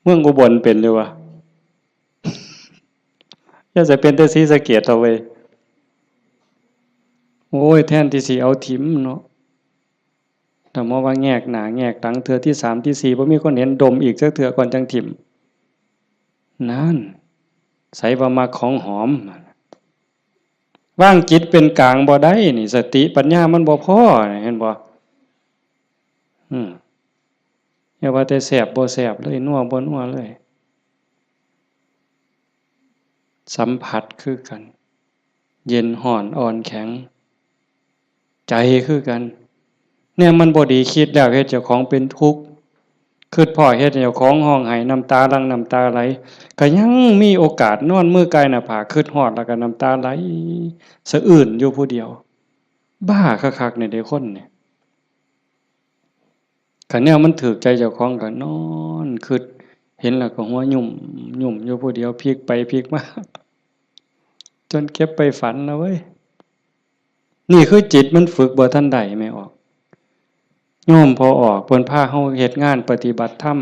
เมืองอุบลเป็นอยู่วะอย่าจะเป็นแต่ศรีสะเกษเอาไว้โอ้ยแทนที่สิเอาถิ่มเนาะแต่มาว่าแงกหน้าแงกหลังเทื่อที่3ที่4บ่มีคนเห็นดมอีกสักเทื่อก่อนจังถิ่มนั่นใส่ว่ามาของหอมว่างจิตเป็นกลางบ่ได้นี่สติปัญญามันบ่พอเห็นบ่อย่าว่าแต่แสบบ่แสบเลยนัวบ่นัวเลยสัมผัสคือกันเย็นห่อนอ่อนแข็งใจคือกันเนี่ยมันบ่ดีคิดแล้วเฮ็ดเจ้าของเป็นทุกข์คิดพ่อเฮ็ดเจ้าของห้องไห้น้ำตาหลั่งน้ำตาไหลก็ยังมีโอกาสนอนมือกายหน้าผากคิดฮอดแล้วก็น้ำตาไหลสะอื้นอยู่ผู้เดียวบ้าคักๆเนี่ยเด้คนเนี่ยคันแนวมันถูกใจเจ้าของก็นอนคิดเห็นแล้วก็หัวยุ่มอยู่ผู้เดียวพลิกไปพลิกมาจนเก็บไปฝันนะเว้ย นี่คือจิตมันฝึกบ่ทันใดไม่ออกโยมพอออกเพิ่นพาเฮาเฮ็ดงานปฏิบัติธรรม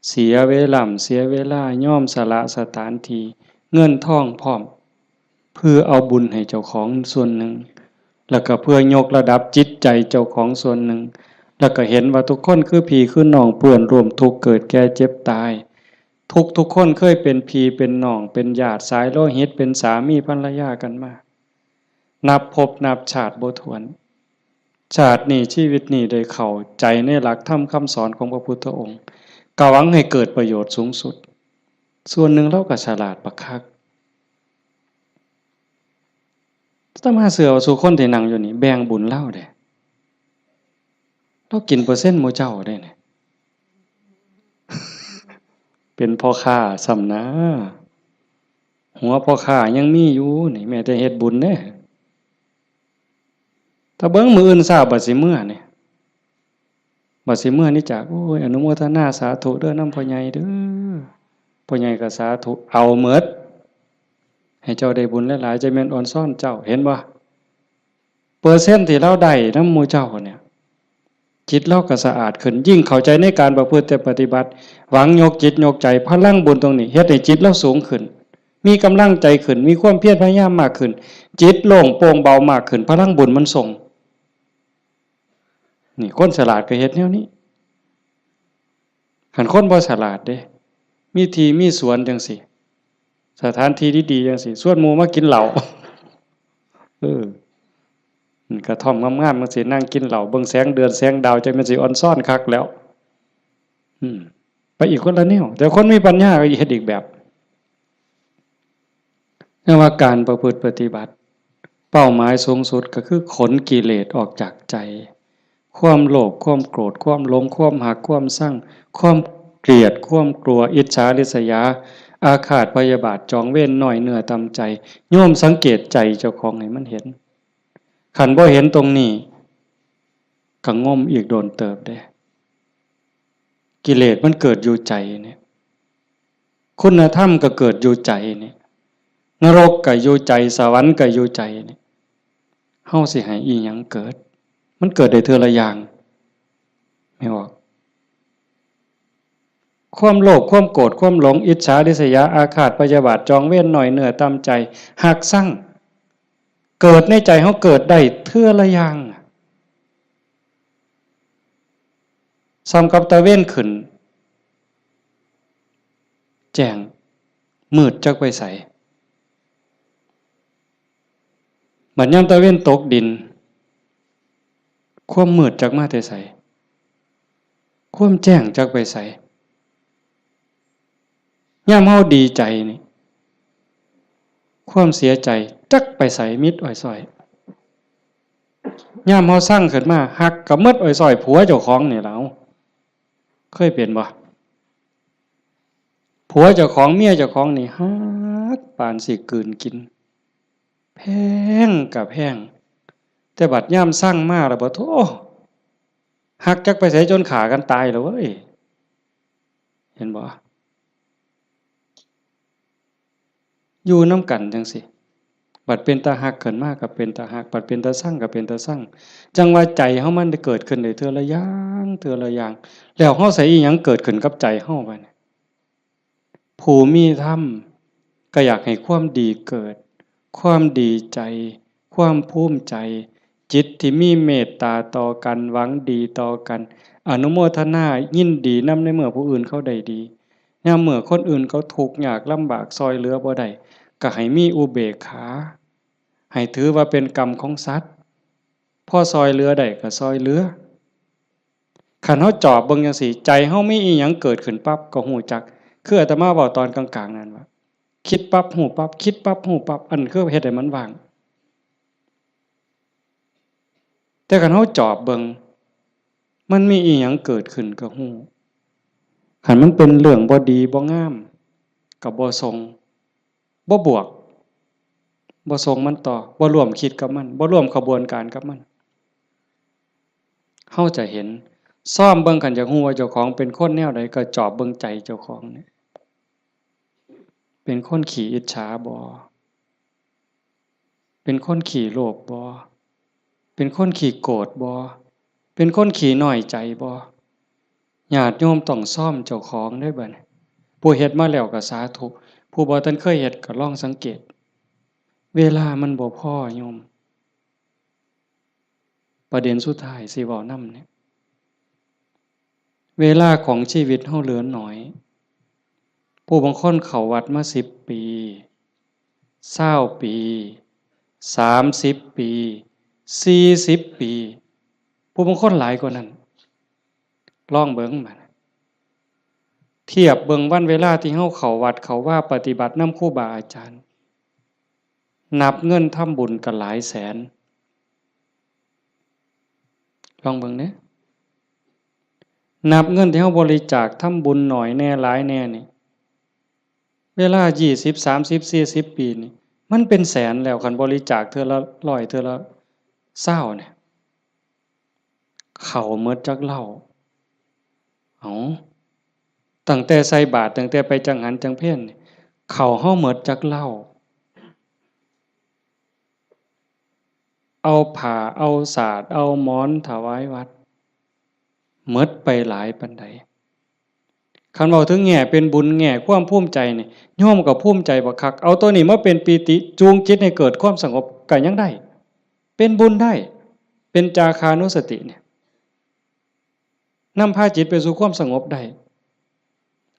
เสียเวลาเสียเวลาย่อมสละสถานที่เงินทองพร้อมเพื่อเอาบุญให้เจ้าของส่วนหนึ่งแล้วก็เพื่อยกระดับจิตใจเจ้าของส่วนหนึ่งแล้วก็เห็นว่าทุกคนคือพี่คือน้องเปื้อนร่วมทุกข์เกิดแก่เจ็บตายทุกคนเคยเป็นพี่เป็นน้องเป็นญาติสายโลหิตเป็นสามีภรรยากันมานับภพนับชาติบ่ถ้วนชาตินี้ชีวิตนี้ได้เข้าใจในหลักธรรมคำสอนของพระพุทธองค์กหวังให้เกิดประโยชน์สูงสุดส่วนหนึ่งเราก็ฉลาดบักคักถ้ามาเสือสู่คนที่นั่งอยู่นี่แบ่งบุญเล่าได้เรากินเปอร์เซ็นต์หมู่เจ้าได้เนี่ยเป็นพ่อค้าสำนะหัวพ่อค้ายังมีอยู่นี่แม้แต่เฮ็ดบุญเด้ถ้าเบิ่งมื้ออื่นทราบบัดสิมื้อนี่บัดสิมื้อนี่จากโอ้ยอนุโมทนาสาธุเด้อนำพ่อใหญ่เด้อพ่อใหญ่ก็สาธุเอาหมดให้เจ้าได้บุญหลายๆจะแม่นอ่อนซ่อนเจ้าเห็นบ่เปอร์เซ็นต์ที่เราได้นำหมู่เจ้าเนี่ยจิตเราก็สะอาดขึ้นยิ่งเข้าใจในการประพฤติปฏิบัติหวังยกจิตยกใจพลังบุญตรงนี้เฮ็ดให้จิตเราสูงขึ้นมีกำลังใจขึ้นมีความเพียรพยายามมากขึ้นจิตโล่งโปร่งเบามากขึ้นพลังบุญมันส่งนี่คนฉลาดก็เฮ็ดแนวนี้คันคนบ่ฉลาดเด้มีที่มีสวนจังซี่สถานที่ดีๆจังซี่ส่วนหมู่มากินเหล้าเออกระท่อมงามๆมันสินั่งกินเหล้าเบิ่งแสงเดือนแสงดาวจังมันสิอ่อนซ่อนคักแล้วไปอีกคนละแนวแต่คนมีปัญญาก็เฮ็ดอีกแบบนั่นว่าการประพฤติปฏิบัติเป้าหมายสูงสุดก็คือขนกิเลสออกจากใจความโลภความโกรธความหลงความหักความซั่งความเกลียดความกลัวอิจฉาริษยาอาฆาตพยาบาทจองเวรน้อยเนื้อตำใจโยมสังเกตใจเจ้าของให้มันเห็นขันบ่เห็นตรงนี้ก็ง่มอีกโดนเติบได้กิเลสมันเกิดอยู่ใจเนี่ยคุณธรรมก็เกิดอยู่ใจเนี่ยนรกก็อยู่ใจสวรรค์ก็อยู่ใจเนี่ยเฮาสิให้อีหยังเกิดมันเกิดได้เทื่อละอย่างไม่ออกความโลภความโกรธความหลงอิจฉาริษยาอาฆาตพยาบาทจองเวรหน่อยเหนือตามใจหักสั่งเกิดในใจเฮาเกิดได้เทื่อละอย่างซ้ำกับตะเว้นขึ้นแจ้งมืดจักไปใสบัดยามตะเว้นตกดินความมืดจักมาแต่ไสความแจ้งจักไปไสยามเฮาดีใจนี่ความเสียใจจักไปไสมิดอ้อยส้อยยามเฮาสั่งขึ้นมาฮักกับมิดอ้อยส้อยผัวเจ้าของนี่ล่ะเคยเป็นบ่ผัวเจ้าของเมียเจ้าของนี่ฮักปานสิกลืนกินแพงกับแพงแต่บัดยามสั่งมาแล้วบ่โธ่ฮักจักไปไสจนขากันตายแล้วเว้ยเห็นบ่อยู่นำกันจังซี่บัดเป็นตาฮักขึ้นมาก็เป็นตาฮักบัดเป็นตาสั่งก็เป็นตาสั่งจังว่าใจเฮามันได้เกิดขึ้นได้เทื่อละอย่างเทื่อละอย่างแล้วเฮาใส่อีหยังเกิดขึ้นกับใจเฮาบัดนี้ผู้มีธรรมก็อยากให้ความดีเกิดความดีใจความภูมิใจจิตที่มีเมตตาต่อกันหวังดีต่อกันอนุโมทนายินดีนำในเมื่อผู้อื่นเขาได้ดียามเมื่อคนอื่นเขาทุกข์ยากลำบากซอยเหลือบ่ได้ก็ให้มีอุเบกขาให้ถือว่าเป็นกรรมของสัตว์พอซอยเหลือได้ก็ซอยเหลือคันเฮาจอบเบิ่งจังซี่ใจเฮามีอีหยังเกิดขึ้นปั๊บก็ฮู้จักคืออาตมาเว้าตอนกลางๆนั่นว่าคิดปั๊บฮู้ปั๊บคิดปั๊บฮู้ปั๊บอันคือเฮ็ดให้มันว่างแต่คันเฮาจอบเบิ่งมันมีอีหยังเกิดขึ้นก็ฮู้คันมันเป็นเรื่องบ่ดีบ่งามก็บ่ทรงบ่บวกบ่ทรงมันต่อบ่ร่วมคิดกับมันบ่ร่วมขบวนการกับมันเฮาจะเห็นซ่อมเบิ่งคันอยากฮู้ว่าเจ้าของเป็นคนแนวใดก็จอบเบิ่งใจเจ้าของนี่เป็นคนขี้อิจฉาบ่เป็นคนขี้โลภบ่ เป็นคนขี้โกรธบ่เป็นคนขี้น้อยใจบ่ญาติโยมต้องซ่อมเจ้าของได้บัดนี้ผู้เฮ็ดมาแล้วก็สาธุผู้บ่ทันเคยเฮ็ดก็ลองสังเกตเวลามันบ่พอโยมประเด็นสุดท้ายสิเว้านำเนี่ยเวลาของชีวิตเฮาเหลือน้อยผู้บางคนเข้าวัดมา10 ปี20 ปี30 ปี40 ปีผู้บางคนหลายกว่านั้นลองเบิ่งมาเทียบเบิ่งวันเวลาที่เฮาเข้าวัดเข้าว่าปฏิบัตินำครูบาอาจารย์นับเงินทำบุญกันหลายแสนลองเบิ่งเด้นับเงินที่เฮาบริจาคทำบุญหน่อยแน่หลายแน่นี่เวลา20 30 40 ปีนี่มันเป็นแสนแล้วคันบริจาคเทื่อละ100เทื่อละ20เนี่ยเข้าหมดจักเหล้าตั้งแต่ใส่บาตรตั้งแต่ไปจังหันจังเพ็ญเข้าเฮาหมดจักเหล้าเอาผ้าเอาสาดเอาหมอนถวายวัดหมดไปหลายปานใดคันเว้าถึงแง่เป็นบุญแง่ความภูมิใจนี่โยมก็ภูมิใจบักคักเอาตัวนี้มาเป็นปีติจูงจิตให้เกิดความสงบก็ยังได้เป็นบุญได้เป็นจาคานุสติเนี่ยนำพาจิตไปสู่ความสงบได้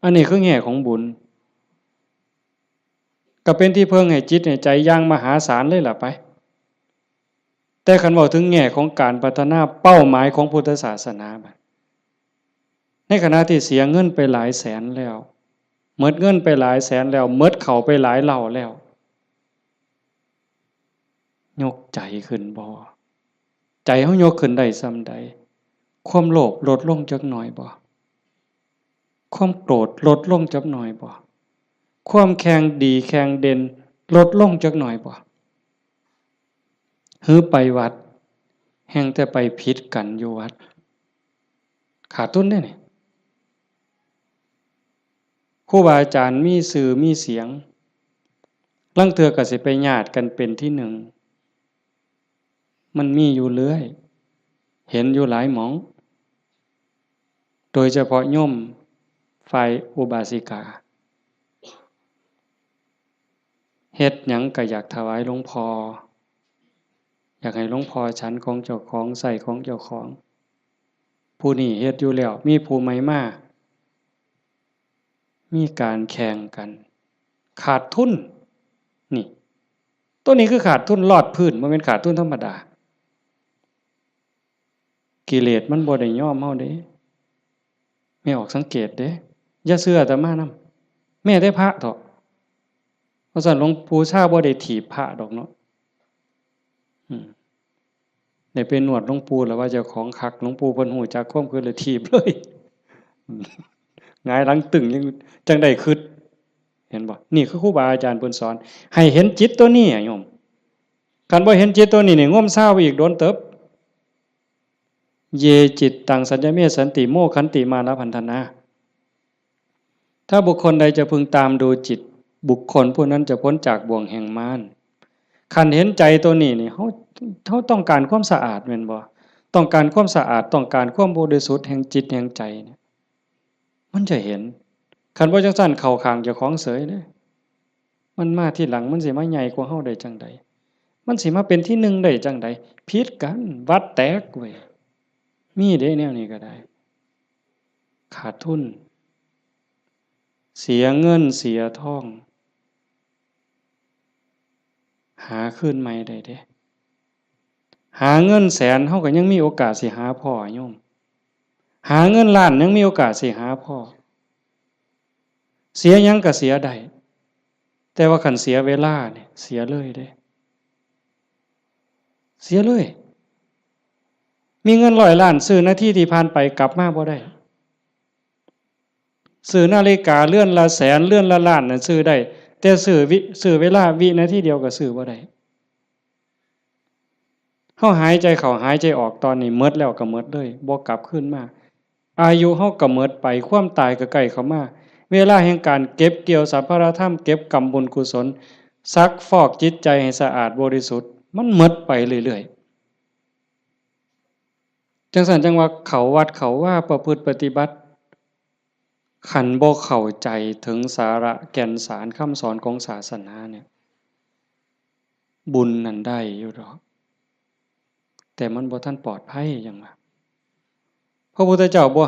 อันนี้คือแง่ของบุญก็เป็นที่เพิ่งให้จิตให้ใจอย่างมหาศาลเลยล่ะไปแต่คันเว้าถึงแง่ของการพัฒนาเป้าหมายของพุทธศาสนาในขณะที่เสียเงินไปหลายแสนแล้วหมดเงินไปหลายแสนแล้วหมดเข้าไปหลายเหล่าแล้วยกใจขึ้นบ่ใจเฮายกขึ้นได้ส่ำใดความโลภลดลงจักหน่อยบ่ความโกรธลดลงจักหน่อยบ่ความแข็งดีแข็งเด่นลดลงจักหน่อยบ่หือไปวัดแห่งแต่ไปผิดกันอยู่วัดขาดทุนได้นี่ครูบาอาจารย์มีสื่อมีเสียงลางเทื่อก็สิไปญาติกันเป็นที่หนึ่งมันมีอยู่เรื่อยเห็นอยู่หลายหม่องโดยเฉพาะโยมฝ่ายอุบาสิกาเฮ็ดหยังก็อยากถวายหลวงพ่ออยากให้หลวงพ่อฉันของเจ้าของใส่ของเจ้าของผู้นี้เฮ็ดอยู่แล้วมีผู้ใหม่มามีการแข่งกันขาดทุนนี่ตัวนี้คือขาดทุนลอดพื้นบ่แม่นขาดทุนธรรมดากิเลสมันบ่ได้ยอมเฮาเด้ไม่ออกสังเกตเด้อย่าเชื่ออาตมานำแม้แต่พระเถาะเพราะฉะนั้นหลวงปู่ชาบ่ได้ถีบพระดอกเนาะได้ไปนวดหลวงปู่แล้วว่าเจ้าของคักหลวงปู่เพิ่นฮู้จักความคือเลยถีบเลยหงายหลังตึงยังจังได้คิดเห็นบ่นี่คือครูบาอาจารย์เพิ่นสอนให้เห็นจิตตัวนี้โยมคันบ่เห็นจิตตัวนี้นี่งมซ่าไปอีกโดนเติบเยจิตตังสัญญเมสันติโมขันติมานะพันธนาถ้าบุคคลใดจะพึงตามดูจิตบุคคลผู้นั้นจะพ้นจากบ่วงแห่งมารคันเห็นใจตัวนี้นี่เขาต้องการความสะอาดแม่นบ่ต้องการความสะอาดต้องการความบริสุทธิ์แห่งจิตแห่งใจเนี่ยมันจะเห็นคันบ่จังซั่นเข้าข้างเจ้าของเสยเด้มันมาที่หลังมันสิมาใหญ่กว่าเฮาได้จังใดมันสิมาเป็นที่หนึ่งได้จังใดผิดกันวัดแตกเว้ยมีเด้แนวนี้ก็ได้ขาดทุนเสียเงินเสียทองหาคืนใหม่ได้เด้หาเงินแสนเฮาก็ยังมีโอกาสสิหาพ่อโยมหาเงินล้านยังมีโอกาสสิหาพ่อเสียหยังก็เสียได้แต่ว่าคันเสียเวลาเนี่ยเสียเลยเด้เสียเลยมีเงิน100 ล้านซื้อนาทีที่ผ่านไปกลับมาบ่ได้ซื้อนาฬิกาเลื่อนละแสนเลื่อนละล้านน่ะซื้อได้แต่ซื้อเวลาวินาทีเดียวก็ซื้อบ่ได้เฮาหายใจเข้าหายใจออกตอนนี้หมดแล้วก็หมดเลยบ่กลับคืนมาอายุเฮาก็หมดไปความตายก็ใกล้เข้ามาเวลาแห่งการเก็บเกี่ยวสัพพะธรรมเก็บกรรมบุญกุศลซักฟอกจิตใจให้สะอาดบริสุทธิ์มันหมดไปเรื่อย จังสันจังว่าเขาวัดเขาว่าประพฤติปฏิบัติขันบ่เข้าใจถึงสาระแก่นสารคำสอนของศาสนาเนี่ยบุญนั่นได้อยู่หรอกแต่มันบ่ทันปลอดภัยจังว่าพระพุทธเจ้าบ่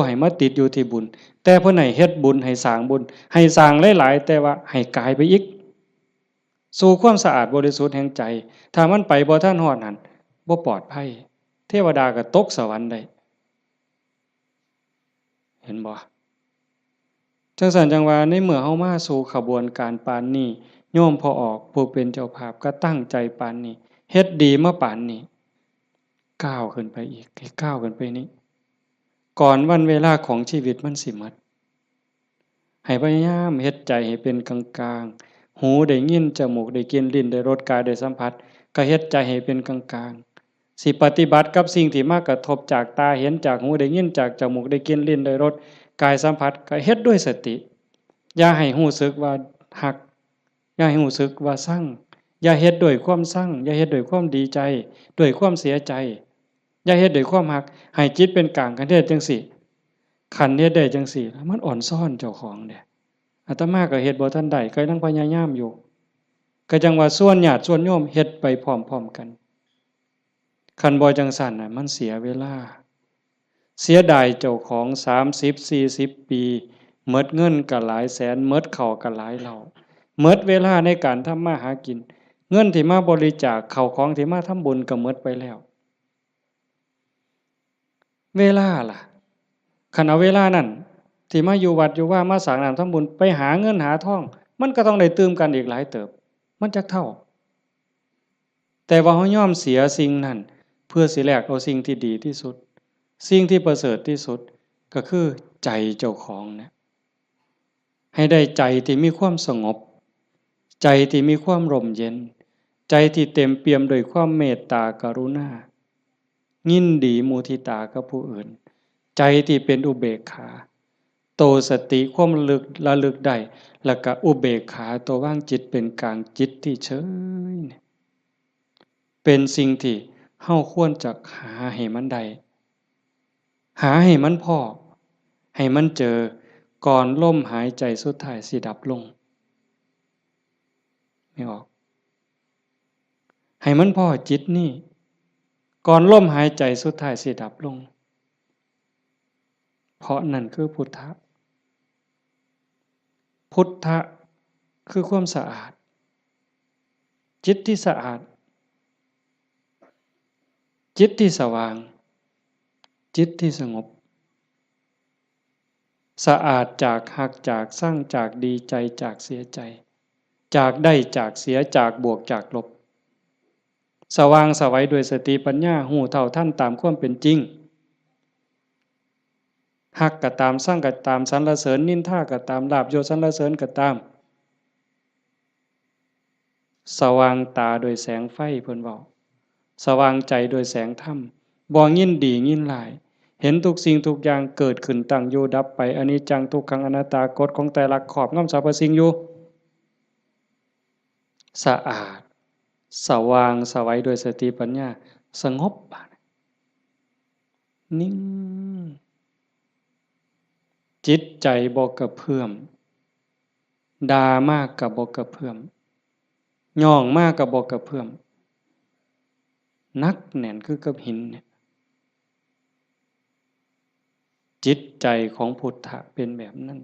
ให้มาติดอยู่ที่บุญแต่เพิ่นให้เฮ็ดบุญให้สร้างบุญให้สร้างหลายๆแต่ว่าให้กายไปอีกสู่ความสะอาดบริสุทธิ์แห่งใจถ้ามันไปบ่ทันฮอดนั่นบ่ปลอดภัยเทวดาก็ตกสวรรค์ได้เห็นบ่จังซั่นจังว่าในเมื่อเฮามาสู่ขบวนการปานนี้โยมพอออกผู้เป็นเจ้าภาพก็ตั้งใจปานนี้เฮ็ดดีมาปานนี้ก้าวขึ้นไปอีกให้ก้าวขึ้นไปนี้ก่อนวันเวลาของชีวิตมันสิหมดให้พยายามเฮ็ดใจให้เป็นกลางๆหูได้ยินจมูกได้กลิ่นลิ้นได้รสกายได้สัมผัสก็เฮ็ดใจให้เป็นกลางๆสิปฏิบัติกับสิ่งที่มากระทบจากตาเห็นจากหูได้ยินจากจมูกได้กลิ่นลิ้นได้รสกายสัมผัสก็เฮ็ดด้วยสติอย่าให้รู้สึกว่าหักอย่าให้รู้สึกว่าซั่งอย่าเฮ็ดด้วยความซั่งอย่าเฮ็ดด้วยความดีใจด้วยความเสียใจอย่าเฮ็ดด้วยความหักให้จิตเป็นกลางกันเฮ็ดจังซี่คันเฮ็ดได้จังซี่มันอ่อนซ่อนเจ้าของเด้อาตมาก็เฮ็ดบ่ทันได้ก็ยังพยายามอยู่ก็จังว่าส่วนญาติส่วนโยมเฮ็ดไปพร้อมๆกันคันบ่จังซั่นน่ะมันเสียเวลาเสียดายเจ้าของ30-40 ปีหมดเงินก็หลายแสนหมดข้าวก็หลายเหล้าหมดเวลาในการทำมาหากินเงินที่มาบริจาคข้าวของที่มาทำบุญก็หมดไปแล้วเวลาล่ะคันเอาเวลานั้นที่มาอยู่วัดอยู่ว่ามาสร้างน้ำทำบุญไปหาเงินหาทองมันก็ต้องได้ตื่มกันอีกหลายเติบมันจักเท่าแต่ว่าเฮายอมเสียสิ่งนั้นเพื่อสิแลกเอาสิ่งที่ดีที่สุดสิ่งที่ประเสริฐที่สุดก็คือใจเจ้าของเนี่ยให้ได้ใจที่มีความสงบใจที่มีความร่มเย็นใจที่เต็มเปี่ยมด้วยความเมตตากรุณายินดีมุทิตากับผู้อื่นใจที่เป็นอุเบกขาโตสติความระลึกได้แล้วก็อุเบกขาตัวว่างจิตเป็นกลางจิตที่เฉยเป็นสิ่งที่เฮาควรจะหาให้มันได้หาให้มันพอให้มันเจอก่อนลมหายใจสุดท้ายสิดับลงไม่ออกให้มันพอจิตนี่ก่อนลมหายใจสุดท้ายสิดับลงเพราะนั่นคือพุทธะพุทธะคือความสะอาดจิตที่สะอาดจิตที่สว่างจิตที่สงบสะอาดจากหักจากสร้างจากดีใจจากเสียใจจากได้จากเสียจากบวกจากลบสว่างสวัยด้วยสติปัญญาหูเท่าท่านตามความเป็นจริงหักก็ตามสร้างก็ตามสรรเสริญนินทาก็ตามลาภยศสรรเสริญก็ตามสว่างตาโดยแสงไฟเพิ่นเว้าสว่างใจโดยแสงธรรมบ่ยินดียินร้ายเห็นทุกสิ่งทุกอย่างเกิดขึ้นตั้งอยู่ดับไปอนิจจังทุกขังอนัตตากฎของไตรลักษณ์ครอบงำสรรพสิ่งอยู่สะอาดสว่างสวัยโดยสติปัญญาสงบนิ่งจิตใจบ่กระเพื่อมด่ามากก็บ่กระเพื่อมย่องมากก็บ่กระเพื่อมนักแน่นคือกับหินเนี่ยจิตใจของพุทธะเป็นแบบนั้น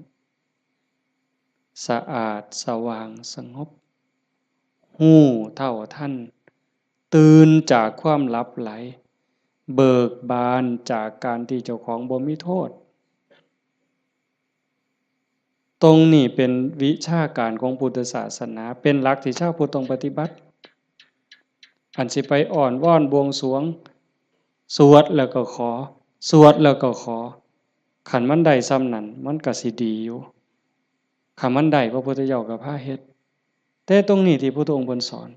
สะอาดสว่างสงบหู้เท่าทันตื่นจากความหลับไหลเบิกบานจากการที่เจ้าของบ่มีโทษตรงนี้เป็นวิชาการของพุทธศาสนาเป็นหลักที่ชาวพุทธต้องปฏิบัติอันสิไปอ่อนว่อนบวงสรวงสวดแล้วก็ขอสวดแล้วก็ขอขันมันได้ซ้ำนั้นมันก็สิดีอยู่ขันมันได้พระพุทธเจ้าก็พาเฮ็ดแต่ตรงนี้ที่พระองค์เพิ่นสอน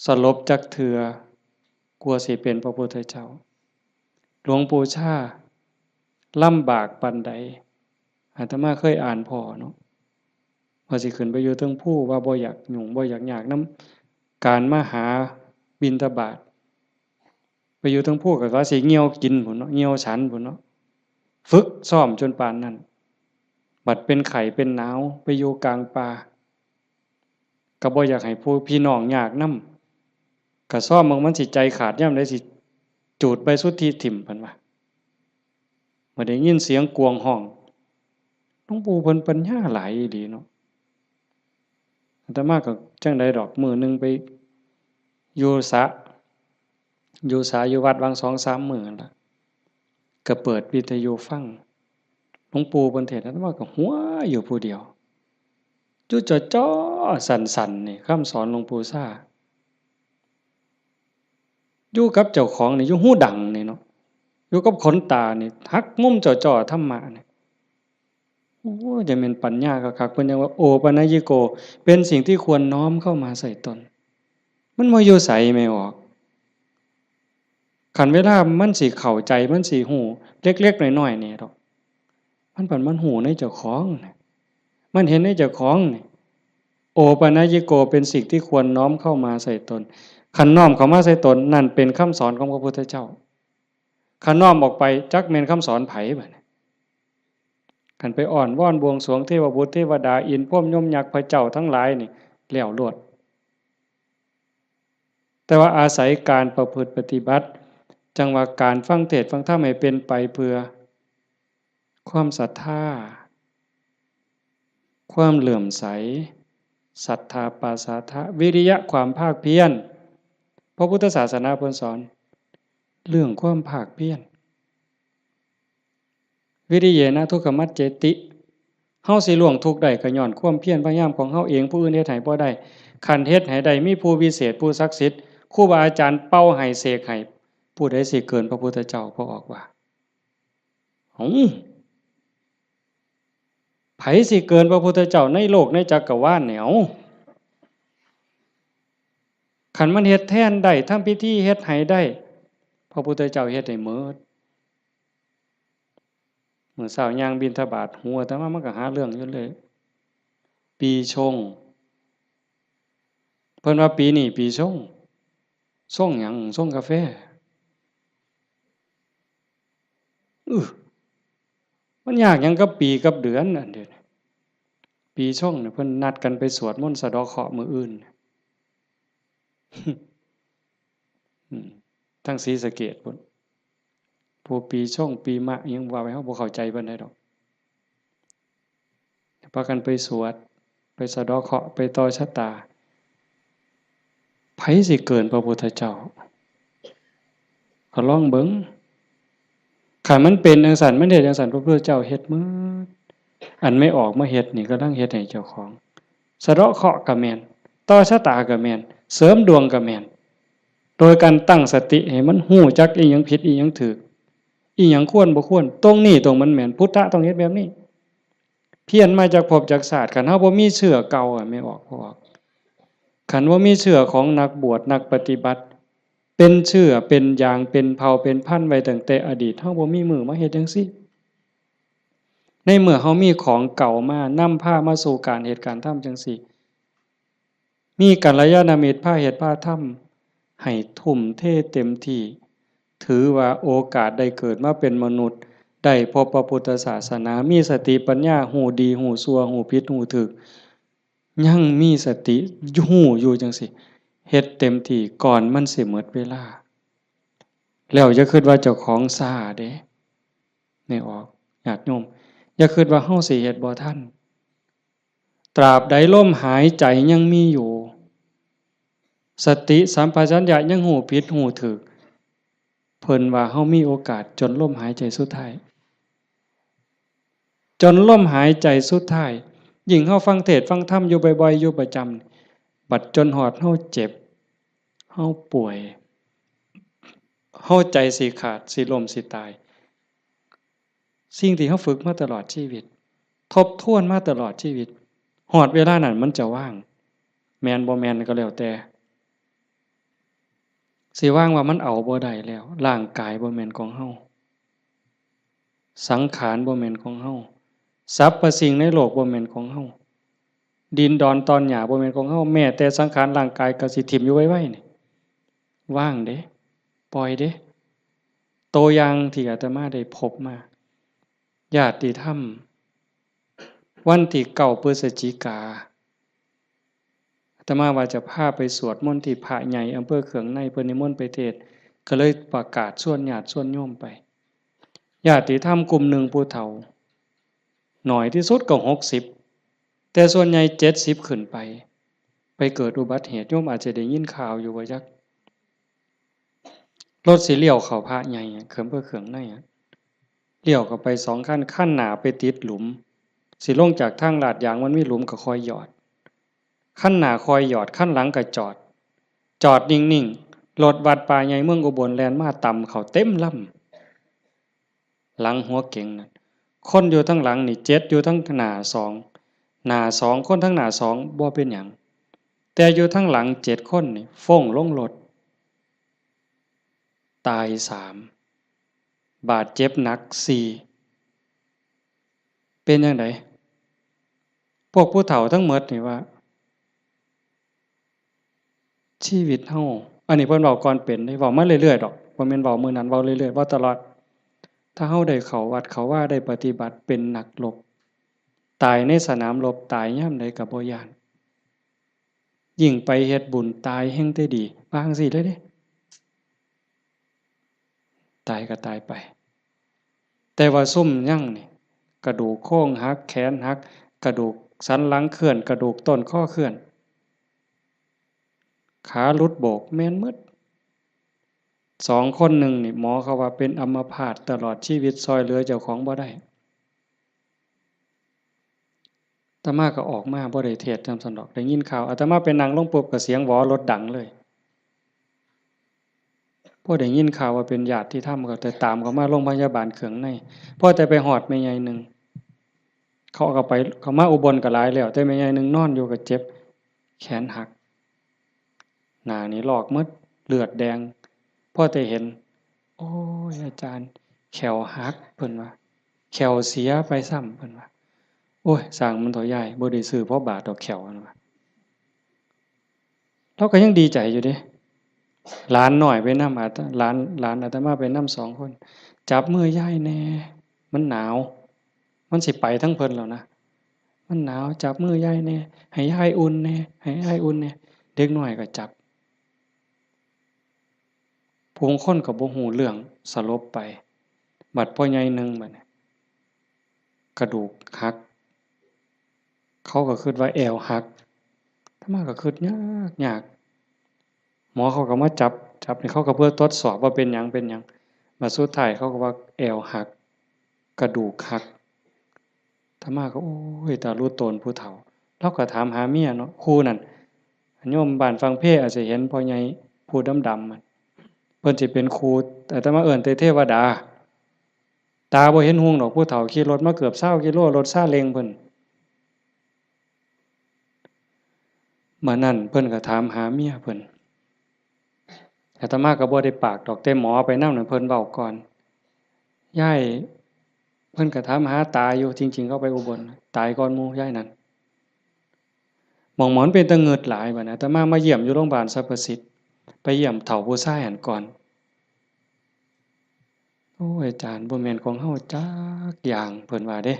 สลบจักเทื่อกลัวสิเป็นพระพุทธเจ้าหลวงปู่ชาลำบากปานใดอาตมาเคยอ่านพอเนาะว่าสิขึ้นไปอยู่เทิงภูว่าบ่อยากยุ่งบ่อยากยากนำการมาหาบิณฑบาตไป อยู่ทั้งผู้กับว่าสิเหี่ยวกินพุ่นเนาะเหี่ยวฉันพุ่นเนาะฝึกซ้อมจนปานนั้นบัดเป็นไข้เป็นหนาวไปอยู่กลางป่าก็บ่อยากให้ผู้พี่น้องยากนำก็ซ้อมมันสิใจขาดยามใดสิจูดไปสุดที่ถิ่มเพิ่นว่าเมื่อได้ยินเสียงกวงห้องหลวงปู่เพิ่นปัญญาหลายดีเนาะอาตมาก็จังได๋ดอกมื้อนึงไปอยู่สระอยู่วัดวัง 2-3 มื้อนั่นล่ะก็เปิดวิทยุฟังหลวงปู่เพิ่นเทศน์อาตมาก็หัวอยู่ผู้เดียวอยู่จ้อๆสั่นๆนี่คำสอนหลวงปู่ซ่าอยู่กับเจ้าของนี่อยู่หูดังนี่เนาะอยู่กับขนตานี่หักมุมจ้อๆธรรมะนี่โอ้จะแม่นปัญญาคักๆเพิ่นยังว่าโอปัญญิโกเป็นสิ่งที่ควรน้อมเข้ามาใส่ตนมันบ่อยู่ไสไม่ออกคันเวลามันสิเข้าใจมันสิฮู้เล็กๆน้อยๆนี่ดอกมันฮู้ในเจ้าของมันเห็นในเจ้าของนี่โอปัญญิโกเป็นสิ่งที่ควรน้อมเข้ามาใส่ตนคันน้อมเข้ามาใส่ตนนั่นเป็นคำสอนของพระพุทธเจ้าคันน้อมออกไปจักแม่นคำสอนไผบัดนี้คันไปอ้อนวอนบวงสรวงเทวบุตรเทวดาอินทร์พรหมยมยักษ์พระเจ้าทั้งหลายนี่แล้วโลดแต่ว่าอาศัยการประพฤติปฏิบัติจังว่าการฟังเทศน์ฟังธรรมให้เป็นไปเพื่อความศรัทธาความเหลื่อมใสศรัทธาปาสาทะวิริยะความภาคเพียรพระพุทธศาสนาเพิ่นสอนเรื่องความภาคเพียรวิริเยนะทุกขมัจเจติเฮาสิล่วงทุกข์ได้ก็ย้อนความเพียรพยายามของเฮาเองผู้อื่นเฮ็ดให้บ่ได้คันเฮ็ดให้ได้มีผู้วิเศษผู้ศักดิ์สิทธิ์ครูบาอาจารย์เป่าให้เสกให้ผู้ใดสิเกินพระพุทธเจ้าพอออกว่าไผสิเกินพระพุทธเจ้าในโลกในจักรวาลแนวคันมันเฮ็ดแทนได้ทำพิธีเฮ็ดให้ได้พระพุทธเจ้าเฮ็ดให้หมดมื้อเช้าย่างบิณฑบาตหัวแต่ว่ามันก็หาเรื่องอยู่เลยปีชงเพิ่นว่าปีนี้ปีชงหยังส่งกาแฟมันยากหยังกับปีกับเดือนนั่นเด้อปีชงเนี่ยเพิ่นนัดกันไปสวดมนต์สะเดาะเคราะห์มื้ออื่นทั้งศรีสะเกษพุ่นผู้ปีชงปีมะยังว่าไว้เฮาบ่เข้าใจปานใดดอกพากันไปสวดไปสะเดาะเคราะห์ไปต่อชะตาไผสิเกินพระพุทธเจ้าก็ลองเบิ่งคันมันเป็นจังซั่นมันเฮ็ดจังซั่นพระพุทธเจ้าเฮ็ดหมดอันไม่ออกมาเฮ็ดนี่กำลังเฮ็ดให้เจ้าของสะเดาะเคราะห์ก็แม่นต่อชะตาก็แม่นเสริมดวงก็แม่นโดยการตั้งสติให้มันฮู้จักอีหยังผิดอีหยังถูกอีหยังควรบ่ควรตรงนี้ตรงมันแม่นพุทธะต้องเฮ็ดแบบนี้เพี้ยนมาจากภพจากชาติคันเฮาบ่มีเชื่อเก่าไม่ออกบ่ออกคันว่ามีเชื่อของนักบวชนักปฏิบัติเป็นเชื่อเป็นอย่างเป็นเผ่าเป็นพันธุ์ไว้ตั้งแต่อดีตเฮาบ่มีมือมาเฮ็ดจังซี่ในเมื่อเฮามีของเก่ามานำพามาสู่การเหตุการณ์ทำจังซี่มีกัลยาณมิตรพาเฮ็ดพาทำให้ทุ่มเทเต็มที่ถือว่าโอกาสได้เกิดมาเป็นมนุษย์ได้พบพระพุทธศาสนามีสติปัญญาหูดีหูชั่วหูผิดหูถูกยังมีสติหูอยู่จังซี่เฮ็ดเต็มที่ก่อนมันสิหมดเวลาแล้วอย่าคิดว่าเจ้าของซ่าเด้ไม่ออกญาติโยมอย่าคิดว่าเฮาสิเฮ็ดบ่ทันตราบใดลมหายใจยังมีอยู่สติสัมปชัญญะยังหูผิดหูถูกเพิ่นว่าเฮามีโอกาสจนลมหายใจสุดท้ายจนลมหายใจสุดท้ายยิ่งเฮาฟังเทศน์ฟังธรรมอยู่บ่อยๆอยู่ประจำบัดจนฮอดเฮาเจ็บเฮาป่วยเฮาใจสิขาดสิล้มสิตายสิ่งที่เฮาฝึกมาตลอดชีวิตทบทวนมาตลอดชีวิตฮอดเวลานั้นมันจะว่างแม่นบ่แม่นก็แล้วแต่สิว่างว่ามันเอาบ่ได้แล้วร่างกายบ่แม่นของเฮาสังขารบ่แม่นของเฮาสรรพสิ่งในโลกบ่แม่นของเฮาดินดอนตอนหญ้าบ่แม่นของเฮาแม้แต่สังขารร่างกายก็สิถิ้มอยู่ไว้ๆนี่ว่างเด้ปล่อยเด้ ตัวอย่างที่อาตมาได้พบมาญาติธรรมวันที่9 พฤศจิกาอาตมาว่าจะพาไปสวดมนต์ที่พระใหญ่อำเภอเขืองในเพิ่นนิมนต์ไปเทศน์ก็เลยประกาศชวนญาติชวนโยมไปญาติธรรมกลุ่มหนึ่งผู้เฒ่าหน่อยที่สุดก็60แต่ส่วนใหญ่70ขึ้นไปเกิดอุบัติเหตุโยมอาจจะได้ยินข่าวอยู่ว่าจักรถสิเลี้ยวเข้าพระใหญ่เขิมเพื่อเขืองในเลี้ยวเข้าไป2 ขั้นหน้าไปติดหลุมสิลงจากทางลาดยางมันมีหลุมก็คอยหยอดขั้นหน้าคอยหยอดขั้นหลังก็จอดนิ่งๆรถวัดป่าใหญ่เมืองอุบลแล่นมาต่ำเขาเต็มลำหลังหัวเก่งนั่นคนอยู่ทั้งหลังนี่7อยู่ทั้งหน้า2คนทั้งหน้า2บ่เป็นหยังแต่อยู่ทั้งหลัง7คนนี่ฟ้งลงรถตาย3บาดเจ็บหนัก4เป็นจังได๋พวกผู้เฒ่าทั้งหมดนี่ว่าชีวิตเฮาอันนี้เพิ่นเว้าก่อนเป็นได้เว้ามาเรื่อยๆดอกบ่แม่นเว้ามื้อนั้นเว้าเรื่อยๆเว้าตลอดถ้าเฮาได้เข้าวัดเข้าว่าได้ปฏิบัติเป็นนักรบตายในสนามรบตายยามใดก็บ่ย้านยิ่งไปเฮ็ดบุญตายแฮ่งแต่ดีว่าจังซี่เลยเด้ตายก็ตายไปแต่ว่าซุ่มยังนี่กระดูกโครงหักแขนหักกระดูกสันหลังเคลื่อนกระดูกต้นข้อเคลื่อนขาหลุดโบกแม่นหมด2 คนหนึ่งนี่หมอเขาว่าเป็นอัมพาตตลอดชีวิตซอยเหลือเจ้าของบ่ได้อาตมาก็ออกมาบ่ได้เทศน์นำซั่นดอกได้ยินข่าวอาตมาไปนั่งลงปุ๊บก็เสียงหวอรถดังเลยพอได้ยินข่าวว่าเป็นญาติที่ทำก็แต่ตามเขามาโรงพยาบาลเขืองในพอแต่ไปฮอดแม่ใหญ่นึงเขาก็ไปเขามาอุบลก็หลายแล้วแต่แม่ใหญ่นึงนอนอยู่ก็เจ็บแขนหักหน้านี่ลอกหมดเลือดแดงพอแต่เห็นโอ้ยอาจารย์แขวหักเพิ่นว่าแขวเสียไปซ้ำเพิ่นว่าโอ้ยสร้างมันเถาใหญ่บ่ได้ซื้อเพราะบาทดอกแขวนั่นว่าเราก็ยังดีใจอยู่เด้หลานน้อยไปนำหลานอาตมาไปนำ2 คนจับมือยายแหน่มันหนาวมันสิไปทั้งเพิ่นแล้วนะมันหนาวจับมือยายแหน่ให้ยายอุ่นแหน่ให้ยายอุ่นแหน่เด็กน้อยก็จับผู้คนก็บ่ฮู้เรื่องสลบไปบัดพ่อใหญ่นึงบัดนี้กระดูกหักเขาก็คิดว่าแอวหักอาตมาก็คิดยากหมอเขาก็มาจับนี่เขาก็เพื่อทดสอบว่าเป็นหยังบัดสุดท้ายเขาก็ว่าแอวหักกระดูกหักอาตมาก็โอ้ยตารู้ตนผู้เฒ่าเราก็ถามหาเมียเนาะครูนั่นโยมบ้านฟังเพอาจจะเห็นพ่อใหญ่ผู้ดำๆมันเพิ่นสิเป็นครูอาตมาเอิ้นแต่เทวดาตาบ่เห็นหุงดอกผู้เฒ่าขี่รถมาเกือบ20กิโลรถซาเล้งเพิ่นมื้อนั้นเพิ่นก็ถามหาเมียเพิ่นอาตมาก็บ่ได้ปากดอกแต่หมอไปนำนั่นเพิ่นเว้าก่อนยายเพิ่นก็ถามหาตาอยู่จริงๆเขาไปอุบลตายก่อนหมู่ยายนั่นหม่องหมอนเป็นตาเงิดหลายบัดนี้อาตมาเยี่ยมอยู่โรงพยาบาลสรรพสิทธิ์ไปเยี่ยมเฒ่าผู้ชายหั้นก่อนโอ้ยอาจารย์บ่แม่นของเฮาจักอย่างเพิ่นว่าเด้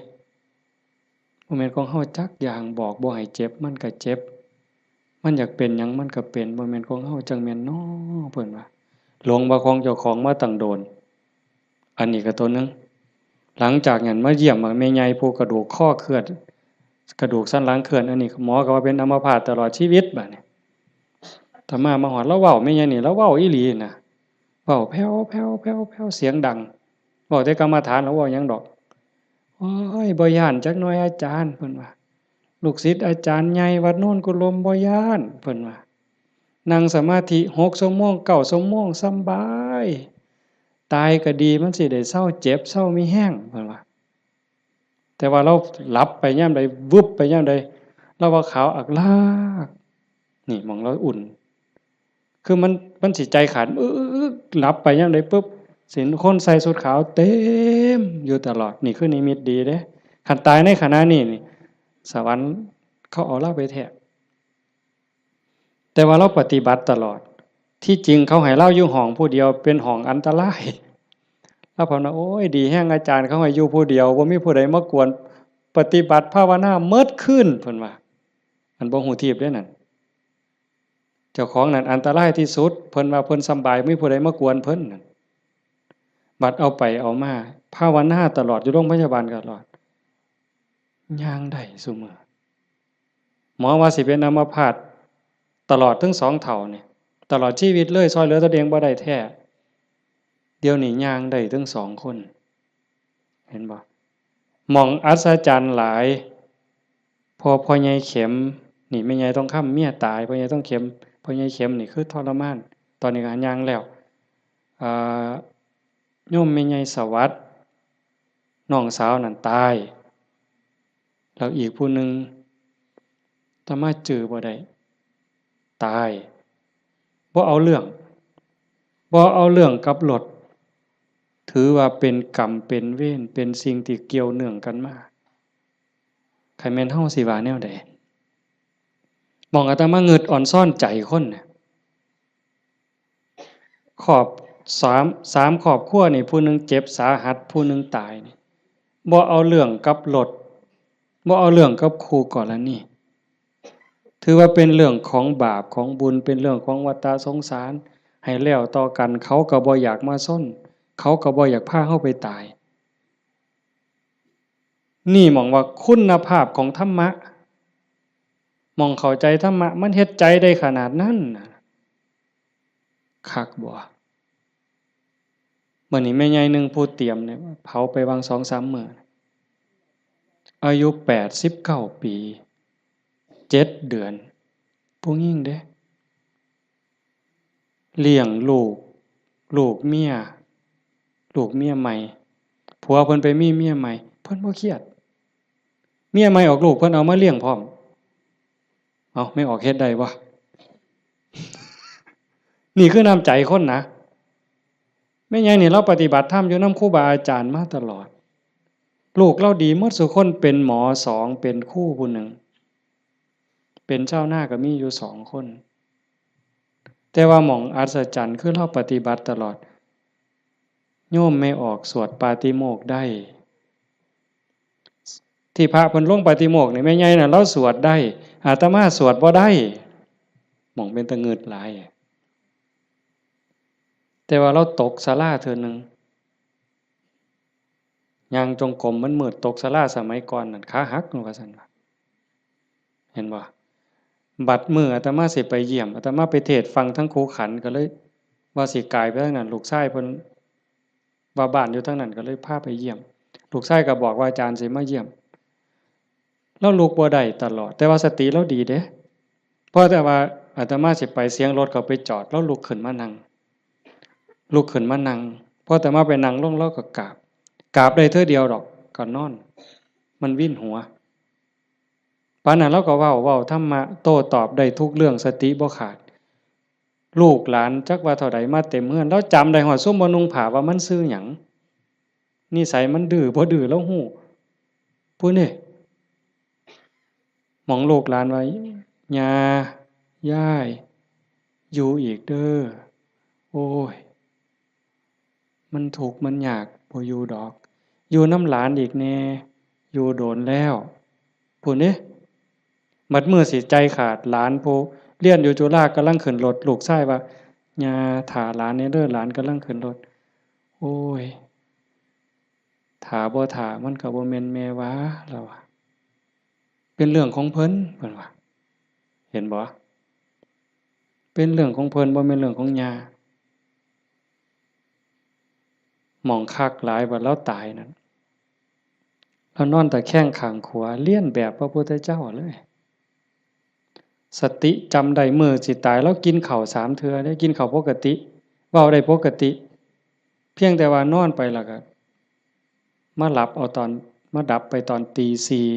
บ่แม่นของเฮาจักอย่างบอกบ่ให้เจ็บมันก็เจ็บมันอยากเป็นหยังมันก็เป็นบ่แม่นของเฮาจังแม่นน้อเพิ่นว่าหลงว่าของเจ้าของมาตั้งโดนอันนี้ก็ตัวนึงหลังจากนั้นมาเยี่ยมแม่ใหญ่ผู้กระดูกข้อเคลื่อนกระดูกสันหลังเคลื่อนอันนี้หมอก็ว่าเป็นอัมพาตตลอดชีวิตบัดนี้ถ้ามาฮอดแล้วเว้าแม่ใหญ่นี่แล้วเว้าอีหลีน่ะเว้าแผ่วๆๆๆเสียงดังเว้าแต่กรรมฐานแล้วเว้าหยังดอกโอ้ยบ่ย้านจักหน่อยอาจารย์เพิ่นว่าลูกศิษย์อาจารย์ใหญ่วัดโน่นกุลมบ่ย้านเพิ่นว่านั่งสมาธิ6 ชั่วโมง9 ชั่วโมงสำบายตายก็ดีมันสิได้เซาเจ็บเซามีแรงเพิ่นว่าแต่ว่าเราหลับไปยามใดวึบไปยามใดเราว่าขาวอักลากนี่หม้องเราอุ่นคือมันสิใจขาดหลับไปยามใดปึ๊บสิเห็นคนใส่ชุดขาวเต็มอยู่ตลอดนี่คือนิมิตดีเด้คันตายในขณะนี้นี่สวรรค์เขาเอาเราไปแท้แต่ว่าเราปฏิบัติตลอดที่จริงเขาให้เราอยู่ห้องผู้เดียวเป็นห้องอันตราย แล้วผมว่าโอ้ยดีแห้งอาจารย์เขาให้อยู่ผู้เดียวบ่มีผู้ใดมากวนปฏิบัติภาวนาเมิดขึ้นเพิ่นว่าอันบ่ฮู้ทีบเด้นั่นเจ้าของนั่นอันตรายที่สุดเพิ่นว่าเพิ่นสำบายมีผู้ใดมากวนเพิ่นนั่นบัดเอาไปเอามาภาวนาตลอดอยู่โรงพยาบาลตลอดย่างได้ซุมื้อหมอว่าสิเป็นอัมพาตตลอดถึง2เท่านี่ตลอดชีวิตเลยช่วยเหลือตัวเองบ่ได้แท้เดี๋ยวนี้ย่างได้ถึง2คนเห็นบ่หม่องอัศจรรย์หลายพ่อใหญ่เข็มนี่แม่ใหญ่ต้องค้ำเมียตายพ่อใหญ่ต้องเข็มพ่อใหญ่เข็มนี่คือทรมานตอนนี้ก็ย่างแล้วอ่าโยมแม่ใหญ่สวัสดิ์น้องสาวนั่นตายแล้วอีกผู้หนึ่งอาตมาจื้อบ่ได้ตายบ่เอาเรื่องกับรถถือว่าเป็นกรรมเป็นเวรเป็นสิ่งที่เกี่ยวเนื่องกันมาใครแม่นเฮาสิว่าแนวใดมองอาตมาเงิดอ่อนซ่อนใจคนน่ะขอบสามครอบครัวนี่ผู้หนึงเจ็บสาหัสผู้หนึงตายนี่บ่เอาเรื่องกับรถบ่เอาเรื่องกับคู่กรณีถือว่าเป็นเรื่องของบาปของบุญเป็นเรื่องของวัฏสงสารให้แล้วต่อกันเขาก็บ่อยากมาซ้นเขาก็บ่อยากพาเฮาไปตายนี่มองว่าคุณภาพของธรรมะมองเข้าใจธรรมะมันเฮ็ดใจได้ขนาดนั้นน่ะคักบ่มื้อนี้แม่ใหญ่นึงผู้เตรียมเนี่ยเผาไปวาง 2-3 มื้ออายุ89ปี7 เดือนผู้หญิงเด้เลี้ยงลูกเมียใหม่ผัวเพิ่นไปมีเมียใหม่เพิ่นบ่เครียดเมียใหม่ออกลูกเพิ่นเอามาเลี้ยงพร้อมเอ้าไม่ออกเฮ็ดได้บ่นี่คือน้ำใจคนนะแม่ใหญ่นี่เราปฏิบัติธรรมอยู่นำครูบาอาจารย์มาตลอดลูกเราดีหมดซุคนเป็นหมอ2เป็นครูผู้หนึ่งเป็นเจ้าหน้าก็มีอยู่2คนแต่ว่าหม่องอัศจรรย์คือเราปฏิบัติตลอดโยมไม่ออกสวดปาติโมกข์ได้ที่พระเพิ่นลงปาติโมกข์นี่แม่ใหญ่น่ะเราสวดได้อาตมาสวดบ่ได้หม่องเป็นตะงึดหลายแต่ว่าเราตกศาลาเทื่อนึงย่างจงกรมมันมืดตกศาลาสมัยก่อนนั่นขาหักนู่นว่าซั่นว่าเห็นบ่บัดมื้ออาตมาสิไปเยี่ยมอาตมาไปเทศน์ฟังทั้งครูขันก็เลยว่าสิกายไปทางนั้นลูกชายเพิ่นว่าบ้านอยู่ทางนั้นก็เลยพาไปเยี่ยมลูกชายก็บอกว่าอาจารย์สิมาเยี่ยมเราลุกบ่ได้ตลอดแต่ว่าสติเราดีเด้เพราะแต่ว่าอาตมาสิไปเสียงรถเขาไปจอดแล้วลุกขึ้นมานั่งพออาตมาไปนั่งลงแล้วก็กราบได้เทื่อเดียวดอกก็นอนมันวิ่นหัวปานนั้นเราก็เว้าธรรมะโต้ตอบได้ทุกเรื่องสติบ่ขาดลูกหลานจักว่าเท่าใดมาเต็มเฮือนแล้วจำได้ฮอดซุมบ่นุ่งผ้าว่ามันชื่อหยังนิสัยมันดื้อบ่ดื้อแล้วฮู้ผู้นี่หมองลูกหลานว่าย่าย่ายอยู่อีกเด้อโอ้ยมันทุกข์มันยากบ่อยู่ดอกอยู่น้ำหลานอีกแน่อยู่โดนแล้วผู้นี่มัดมือสิใจขาดหลานผู้เรียนอยู่จุฬากำลังขึ้นรถลูกชายว่าย่าถ่าหลานเด้อหลานกำลังขึ้นรถโอ้ยถ่าบ่ถ่ามันก็บ่แม่นแม่วะเราว่าเป็นเรื่องของเพิ่นว่าเห็นบ่เป็นเรื่องของเพิ่นบ่แม่นเรื่องของย่าหมองคักหลายว่าเราตายนั่นเรานอนตะแคงข้างขวาเลียนแบบพระพุทธเจ้าเลยสติจำได้มื้อสิตายแล้วกินข้าว3เทื่อได้กินข้าวปกติเว้าได้ปกติเพียงแต่ว่านอนไปแล้วก็มาหลับเอาตอนมาดับไปตอนตีสี่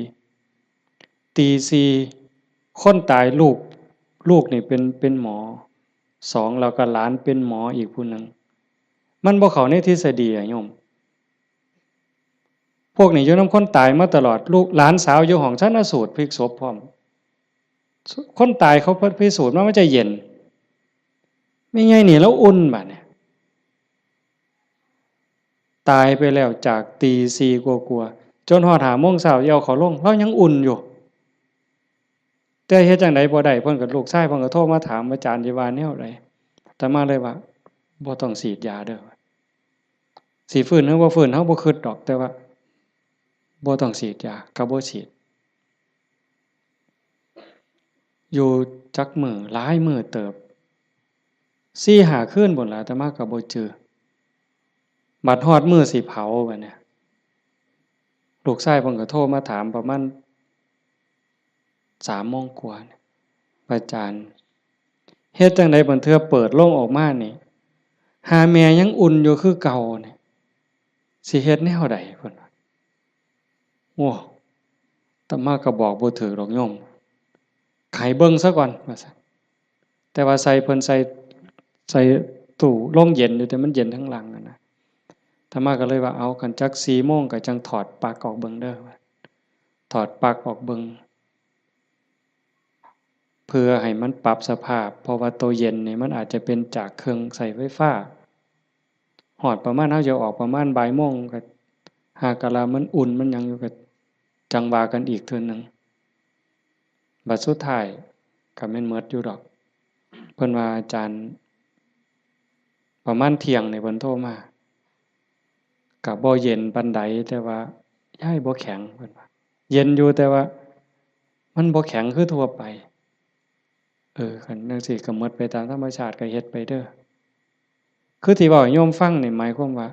คนตายลูกนี่เป็นหมอ2แล้วก็หลานเป็นหมออีกผู้หนึ่งมันบ่เข้าในทฤษฎีอะโยมพวกนี้อยู่นำคนตายมาตลอดลูกหลานสาวอยู่ห้องชันสูตรพลิกศพพร้อมคนตายเขาพิสูจน์ว่ามันจะเย็นไม่ไงนี่แล้วอุ่นบัดเนี่ย ตายไปแล้วจากตีสี่กว่าๆจนฮอด5 โมงเช้าเอาเขาลงเรายังอุ่นอยู่แต่เฮ็ดจังได๋บ่ได้เพิ่นก็ลูกชายเพิ่นก็โทรมาถามอาจารย์สิว่าแนวใดอาตมาเลยว่าบ่ต้องฉีดยาเด้อสิฟื้นหรือบ่ฟื้นเฮาบ่คิดดอกแต่ว่าบ่ต้องฉีดยาก็บ่ฉีดอยู่จักมื้อหลายมื้อเติบ4-5 คืนพุ่นล่ะอาตมาก็บ่เจอบัดฮอดมื้อสิเผาบัดเนี่ยลูกชายเพิ่นก็โทรมาถามประมาณ3 โมงกว่าอาจารย์เฮ็ดจังได๋บัดเทื่อเปิดโรงออกมานี่หาแม่ยังอุ่นอยู่คือเก่านี่สิเฮ็ดแนวใดเพิ่นว่าโอ้อาตมาก็บอกบ่ถูกดอกโยมให้เบิ่งซะก่อนว่าซั่นแต่ว่าใส่เพิ่นใส่ตู้โรงเย็นอยู่แต่มันเย็นทั้งหลังอะนะอาตมาก็เลยว่าเอาคันจัก4 โมงก็จังถอดปลั๊กออกเบิ่งเด้อถอดปลั๊กออกเบิ่งเพื่อให้มันปรับสภาพเพราะว่าตัวเย็นนี่มันอาจจะเป็นจากเครื่องใช้ไฟฟ้าฮอดประมาณเฮาจะออกประมาณบ่ายโมงก็หากะลามันอุ่นมันหยังอยู่ก็จังว่ากันอีกเทื่อนึงบัดสุดท้ายก็แม่นหมดอยู่ดอกเพิ่นว่าอาจารย์ประมาณเที่ยงนี่เพิ่นโทรมาก็บ่เย็นปานใดแต่ว่ายายบ่แข็งเพิ่นว่าเย็นอยู่แต่ว่ามันบ่แข็งคือทั่วไปคันจั่งซี้ก็หมดไปตามธรรมชาติก็เฮ็ดไปเด้อคือที่เว้าให้โยมฟังนี่หมายความว่า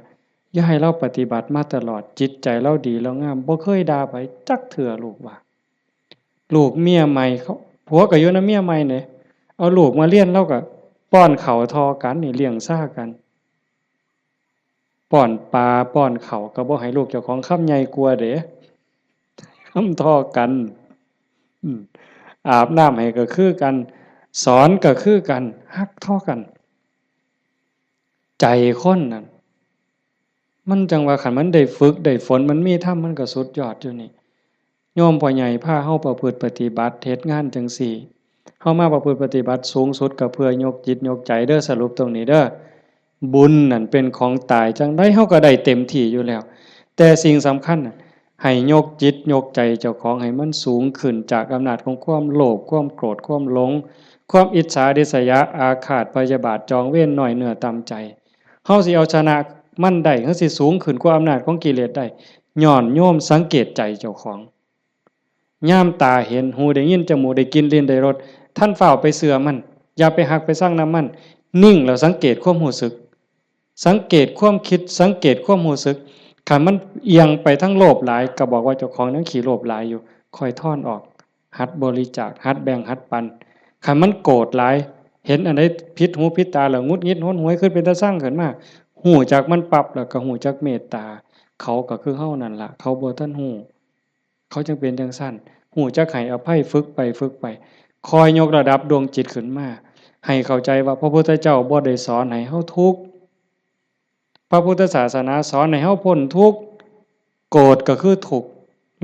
อย่าให้เราปฏิบัติมาตลอดจิตใจเราดีเรางามบ่เคยด่าไผจักเทื่อลูกว่าลูกเมียใหม่เขาผัวก็อยู่นำเมียใหม่นี่เอาลูกมาเรียนเราก็ป้อนข้าวทอกันนี่เลี้ยงซ่ากันป้อนปลาป้อนข้าวก็บ่ให้ลูกเจ้าของคำใหญ่กว่าเด้คำทอกันอืมอาบน้ำให้ก็คือกันสอนก็คือกันฮักเท่ากันใจคนนั่นมันจังว่าคันมันได้ฝึกได้ฝนมันมีธรรมมันก็สุดยอดอยู่นี่โยมพ่อใหญ่พาเฮาประพฤติปฏิบัติเฮ็ดงานจังซี่เฮามาประพฤติปฏิบัติสูงสุดก็เพื่อยกจิตยกใจเด้อสรุปตรงนี้เด้อบุญนั่นเป็นของตายจังได๋เฮาก็ได้เต็มที่อยู่แล้วแต่สิ่งสำคัญน่ะให้ยกจิตยกใจเจ้าของให้มันสูงขึ้นจากอำนาจของความโลภความโกรธความหลงความอิจฉาริษยาอาฆาตพยาบาทจองเวรน้อยเนื้อต่ำใจเฮาสิเอาชนะมันได้เฮาสิสูงขึ้นกว่าอำนาจของกิเลสได้ย้อนโยมสังเกตใจเจ้าของย่ามตาเห็นหูได้ยินจมูกได้กลิ่นลิ้นได้รสท่านเฝ้าไปเสือมันอย่าไปหักไปสร้างน้ำมันนิ่งแล้วสังเกตความรู้สึกสังเกตความคิดสังเกตความรู้สึกคันมันเอียงไปทั้งโลภหลายก็บอกว่าเจ้าของนั้นขี้โลภหลายอยู่ค่อยถอนออกหัดบริจาคหัดแบ่งหัดปันคันมันโกรธหลายเห็นอันใดผิดหูผิดตาแล้วงุดหงิดหนหวยขึ้นเป็นตาสร้างขึ้นมาหูจักมันปรับแล้วก็หูจักเมตตาเขาก็คือเฮานั่นล่ะเขาบ่ทันหูเขาจึงเป็นจังซั่นหูจักให้อภัยฝึกไปฝึกไปคอยยกระดับดวงจิตขึ้นมาให้เข้าใจว่าพระพุทธเจ้าบ่ได้สอนให้เฮาทุกข์พระพุทธศาสนาสอนให้เฮาพ้นทุกข์โกรธก็คือทุกข์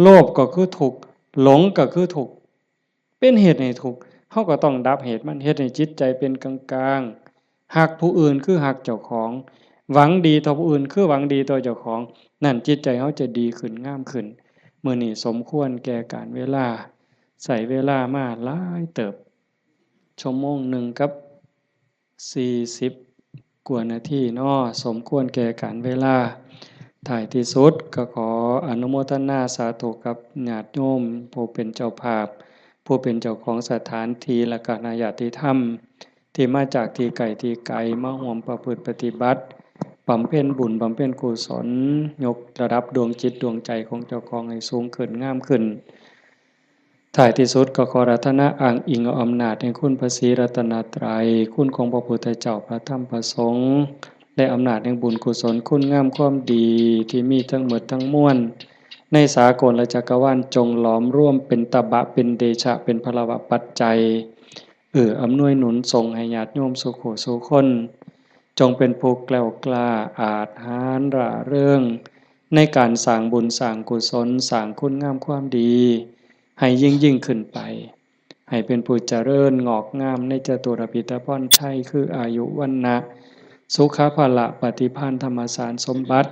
โลภก็คือทุกข์หลงก็คือทุกข์เป็นเหตุให้ทุกข์เฮาก็ต้องดับเหตุมันเฮ็ดให้จิตใจเป็นกลางๆฮักผู้อื่นคือฮักเจ้าของหวังดีต่อผู้อื่นคือหวังดีต่อเจ้าของนั่นจิตใจเฮาจะดีขึ้นงามขึ้นมื้อนี้สมควรแก่กาลเวลาใส่เวลามาหลายเติบชั่วโมงหนึ่งกับ40กว่านาทีเนาะสมควรแก่กาลเวลาท้ายที่สุดก็ขออนุโมทนาสาธุกับญาติโยมผู้เป็นเจ้าภาพผู้เป็นเจ้าของสถานที่และก็ญาติธรรมที่มาจากที่ไกลที่ไกลมาร่วมประพฤติปฏิบัติบำเพ็ญบุญบำเพ็ญกุศลยกระดับดวงจิตดวงใจของเจ้าของให้สูงขึ้นงามขึ้นท้ายที่สุดก็ขอรัตนะอ้างอิงเอาอำนาจแห่งคุณพระศรีรัตนตรัยคุณของพระพุทธเจ้าพระธรรมพระสงฆ์และอำนาจแห่งบุญกุศลคุณงามความดีที่มีทั้งหมดทั้งมวลในสากลและจักรวาลจงหลอมร่วมเป็นตบะเป็นเดชะเป็นพลวะปัจจัยอำนวยหนุนส่งให้ญาติโยมสุขสุคนจงเป็นผู้แกล้วกล้าอาจหาญร่าเริงในการสร้างบุญสร้างกุศลสร้างคุณงามความดีให้ยิ่งขึ้นไปให้เป็นผู้เจริญงอกงามในจตุรพิธพรชัยคืออายุวันนะสุขภาละปฏิภาณธรรมสารสมบัติ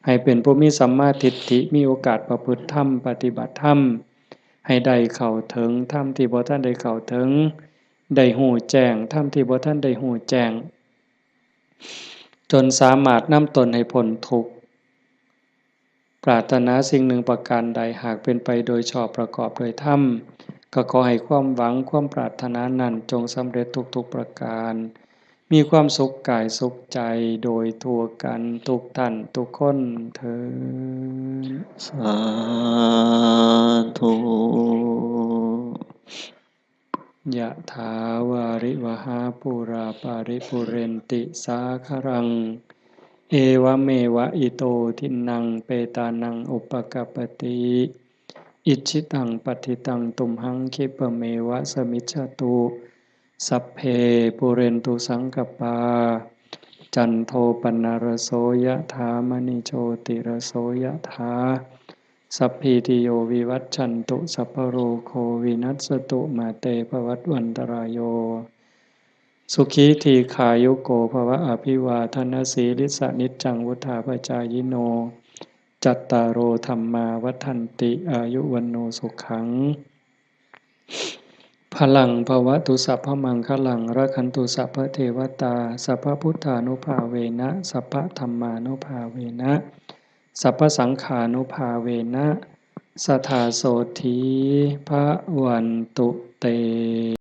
ให้เป็นผู้มีสัมมาทิฏฐิมีโอกาสประพฤติธรรมปฏิบัติธรรมให้ได้เข้าถึงธรรมที่บ่ทันได้เข้าถึงได้ฮู้แจ้งธรรมที่บ่ทันได้ฮู้แจ้งจนสามารถนำตนให้พ้นทุกข์ปรารถนาสิ่งหนึ่งประการใดหากเป็นไปโดยชอบประกอบโดยธรรมก็ขอให้ความหวังความปรารถนานั้นจงสำเร็จทุกๆประการมีความสุขกายสุขใจโดยทั่วกันทุกท่านทุกคนเทอญสาธุยะถาวาริวหาปุราปาริปุเรนติสาครังเอวเมวะอิโตทินังเปตานังอุปกัปปติอิชิตังปฏิตังตุมหังคิปะเมวะสมิจฉตุสัพเพปุเรนตุสังกปาจันโทปนรโสยะถามณิโชติรโสยะถาสัพพิติโยวิวัชชันตุสัพพโรโควินัสสตุมาเตภวัตวันตรายโยสุขีทีขายุโกภวะอภิวาทนาสีลิสะนิจจังวุธาปจายโนจัตตารโอธรรมาวัฏันติอายุวันโนสุขังพลังภวตุสัพพมังคลังรักขันตุสัพพเทวตาสัพพพุทธานุภาเวนะสัพพธัมมานุภาเวนะสัพพสังฆานุภาเวนะสทธาโสธีพระวันตุเต